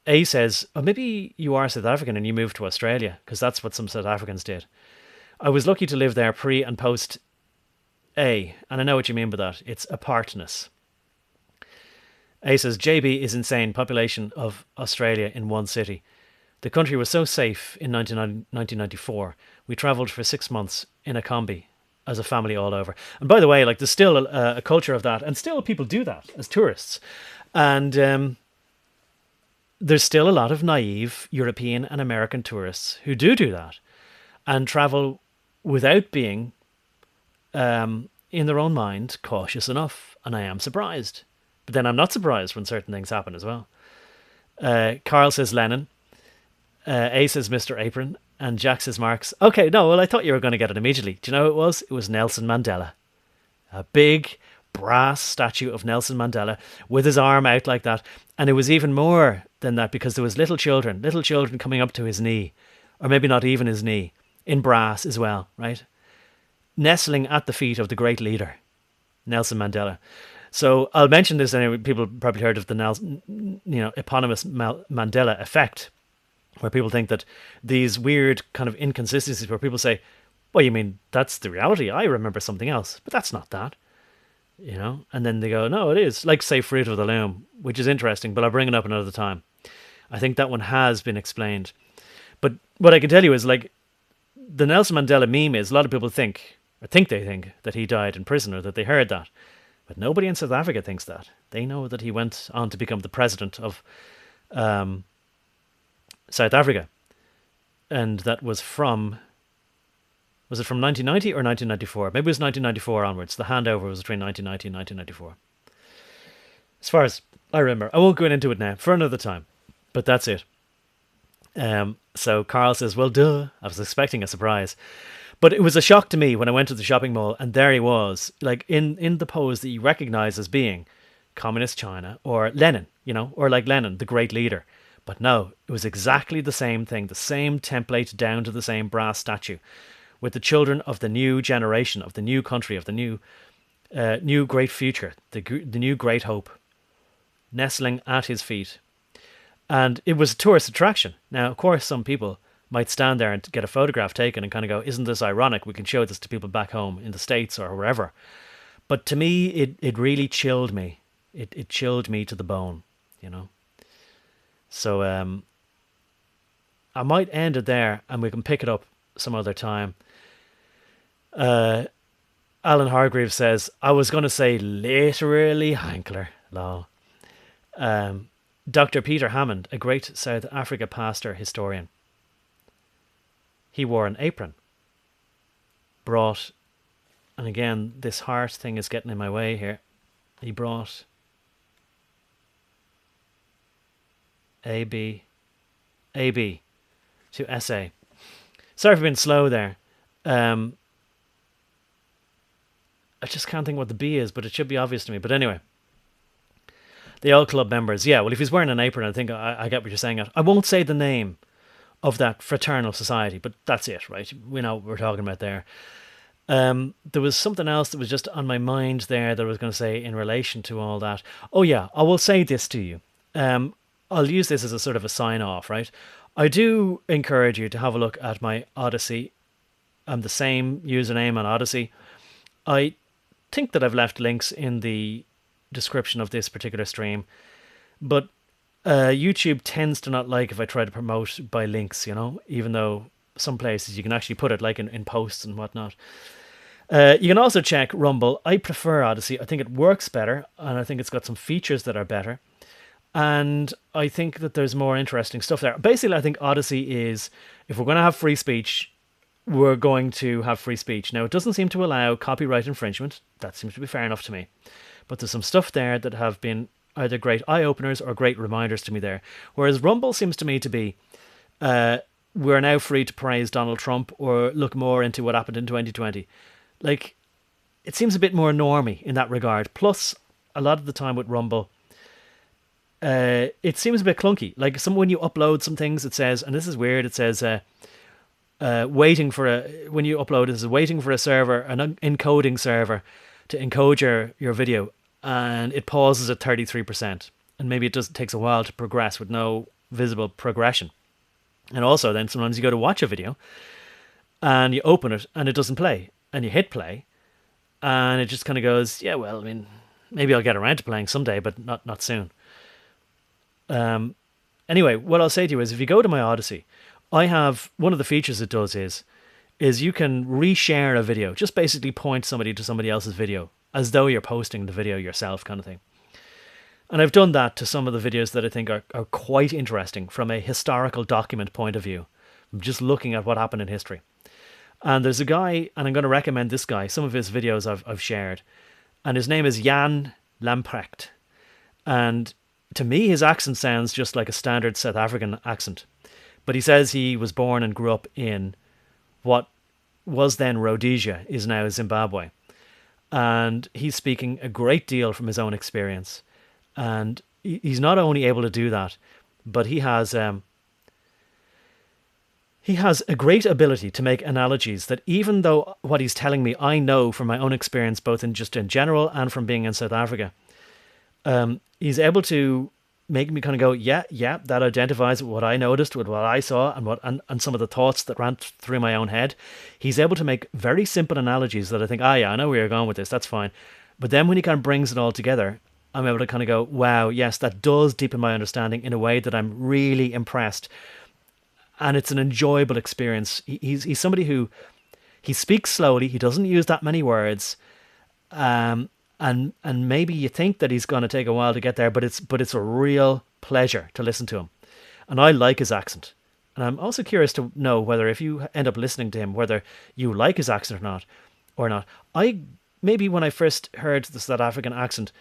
A says, oh, maybe you are South African and you moved to Australia, because that's what some South Africans did. I was lucky to live there pre and post A, and I know what you mean by that. It's apartness. A says, JB is insane. Population of Australia in one city. The country was so safe in 1994. We travelled for 6 months in a combi as a family all over. And by the way, like, there's still a culture of that, and still people do that as tourists. And there's still a lot of naive European and American tourists who do that and travel without being, in their own mind, cautious enough. And I am surprised. But then I'm not surprised when certain things happen as well. Carl says Lennon. A says Mr. Apron. And Jack says Marx. Okay, no, well, I thought you were going to get it immediately. Do you know who it was? It was Nelson Mandela. A big brass statue of Nelson Mandela with his arm out like that. And it was even more than that because there was little children coming up to his knee, or maybe not even his knee, in brass as well, right? Nestling at the feet of the great leader, Nelson Mandela. So I'll mention this anyway. People probably heard of the eponymous Mandela effect, where people think that these weird kind of inconsistencies where people say, well, you mean that's the reality? I remember something else, but that's not that, you know? And then they go, no, it is. Like, say, Fruit of the Loom, which is interesting, but I'll bring it up another time. I think that one has been explained. But what I can tell you is, like, the Nelson Mandela meme is a lot of people think they think that he died in prison or that they heard that. But nobody in South Africa thinks that. They know that he went on to become the president of South Africa. And that was from 1990 or 1994? Maybe it was 1994 onwards. The handover was between 1990 and 1994. As far as I remember. I won't go into it now for another time. But that's it. So Carl says, well, duh. I was expecting a surprise. But it was a shock to me when I went to the shopping mall and there he was, like in the pose that you recognize as being Communist China or Lenin, you know, or like Lenin, the great leader. But no, it was exactly the same thing, the same template down to the same brass statue with the children of the new generation, of the new country, of the new great future, the new great hope, nestling at his feet. And it was a tourist attraction. Now, of course, some people might stand there and get a photograph taken and kind of go, isn't this ironic? We can show this to people back home in the States or wherever. But to me, it really chilled me. It chilled me to the bone, you know. So I might end it there and we can pick it up some other time. Alan Hargreaves says, I was going to say literally Hankler. Lol. Dr. Peter Hammond, a great South Africa pastor historian. He wore an apron. Brought, and again, this heart thing is getting in my way here. He brought AB to SA. Sorry for being slow there. I just can't think what the B is, but it should be obvious to me. But anyway. The old club members. Yeah, well, if he's wearing an apron, I think I get what you're saying. I won't say the name of that fraternal society, but that's it, right? We know what we're talking about there. There was something else that was just on my mind there that I was going to say in relation to all that. Oh, yeah, I will say this to you. I'll use this as a sort of a sign-off, right? I do encourage you to have a look at my Odyssey. I'm the same username on Odyssey. I think that I've left links in the description of this particular stream, but YouTube tends to not like if I try to promote by links, even though some places you can actually put it like in posts and whatnot. You can also check Rumble. I prefer Odyssey. I think it works better, and I think it's got some features that are better. And I think that there's more interesting stuff there. Basically, I think Odyssey is, if we're going to have free speech, we're going to have free speech. Now, it doesn't seem to allow copyright infringement. That seems to be fair enough to me. But there's some stuff there that have been either great eye-openers or great reminders to me there. Whereas Rumble seems to me to be, we're now free to praise Donald Trump or look more into what happened in 2020. Like, it seems a bit more normie in that regard. Plus, a lot of the time with Rumble, it seems a bit clunky. Like, when you upload some things, it says, and this is weird, it says, waiting for when you upload it, is waiting for a server, an encoding server, to encode your video, and it pauses at 33%. And maybe it takes a while to progress with no visible progression. And also, then sometimes you go to watch a video, and you open it, and it doesn't play. And you hit play, and it just kind of goes, yeah, well, I mean, maybe I'll get around to playing someday, but not soon. Anyway, what I'll say to you is, if you go to my Odyssey, I have, one of the features it does is you can reshare a video, just basically point somebody to somebody else's video, as though you're posting the video yourself, kind of thing. And I've done that to some of the videos that I think are quite interesting from a historical document point of view. I'm just looking at what happened in history. And there's a guy, and I'm going to recommend this guy. Some of his videos I've shared. And his name is Jan Lamprecht. And to me, his accent sounds just like a standard South African accent. But he says he was born and grew up in what was then Rhodesia, is now Zimbabwe. And he's speaking a great deal from his own experience. And he's not only able to do that, but he has a great ability to make analogies that, even though what he's telling me I know from my own experience, both in general and from being in South Africa, he's able to make me kind of go, yeah, that identifies with what I noticed, with what I saw, and some of the thoughts that ran through my own head. He's able to make very simple analogies that I think, yeah, I know where you're going with this, that's fine. But then when he kind of brings it all together, I'm able to kind of go, wow, yes, that does deepen my understanding in a way that I'm really impressed. And it's an enjoyable experience. He's somebody who, he speaks slowly. He doesn't use that many words, and maybe you think that he's going to take a while to get there, but it's a real pleasure to listen to him. And I like his accent. And I'm also curious to know whether, if you end up listening to him, whether you like his accent or not. Maybe when I first heard the South African accent,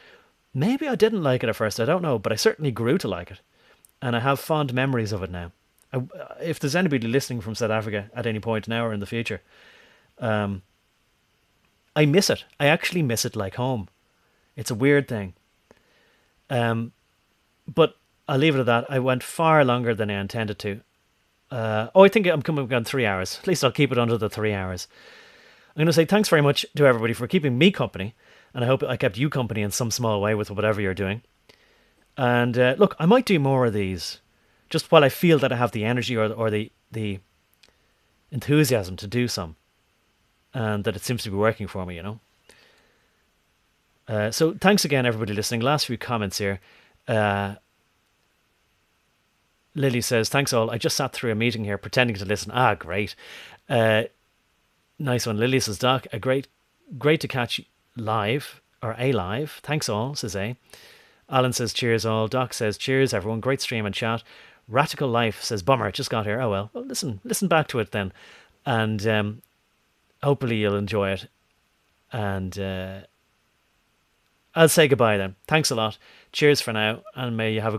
maybe I didn't like it at first. I don't know, but I certainly grew to like it, and I have fond memories of it now. If there's anybody listening from South Africa at any point now or in the future, I miss it. I actually miss it like home. It's a weird thing. But I'll leave it at that. I went far longer than I intended to. I think I'm coming up on 3 hours. At least I'll keep it under the 3 hours. I'm going to say thanks very much to everybody for keeping me company, and I hope I kept you company in some small way with whatever you're doing. And look, I might do more of these, just while I feel that I have the energy or the enthusiasm to do some, and that it seems to be working for me, So thanks again, everybody listening. Last few comments here. Lily says, thanks all. I just sat through a meeting here pretending to listen. Great. Nice one. Lily says, Doc, great to catch live, or a live. Thanks all, says A. Alan says, cheers all. Doc says, cheers everyone. Great stream and chat. Radical Life says, bummer, it just got here. Oh well, listen back to it then, and hopefully you'll enjoy it. And I'll say goodbye then. Thanks a lot. Cheers for now, and may you have a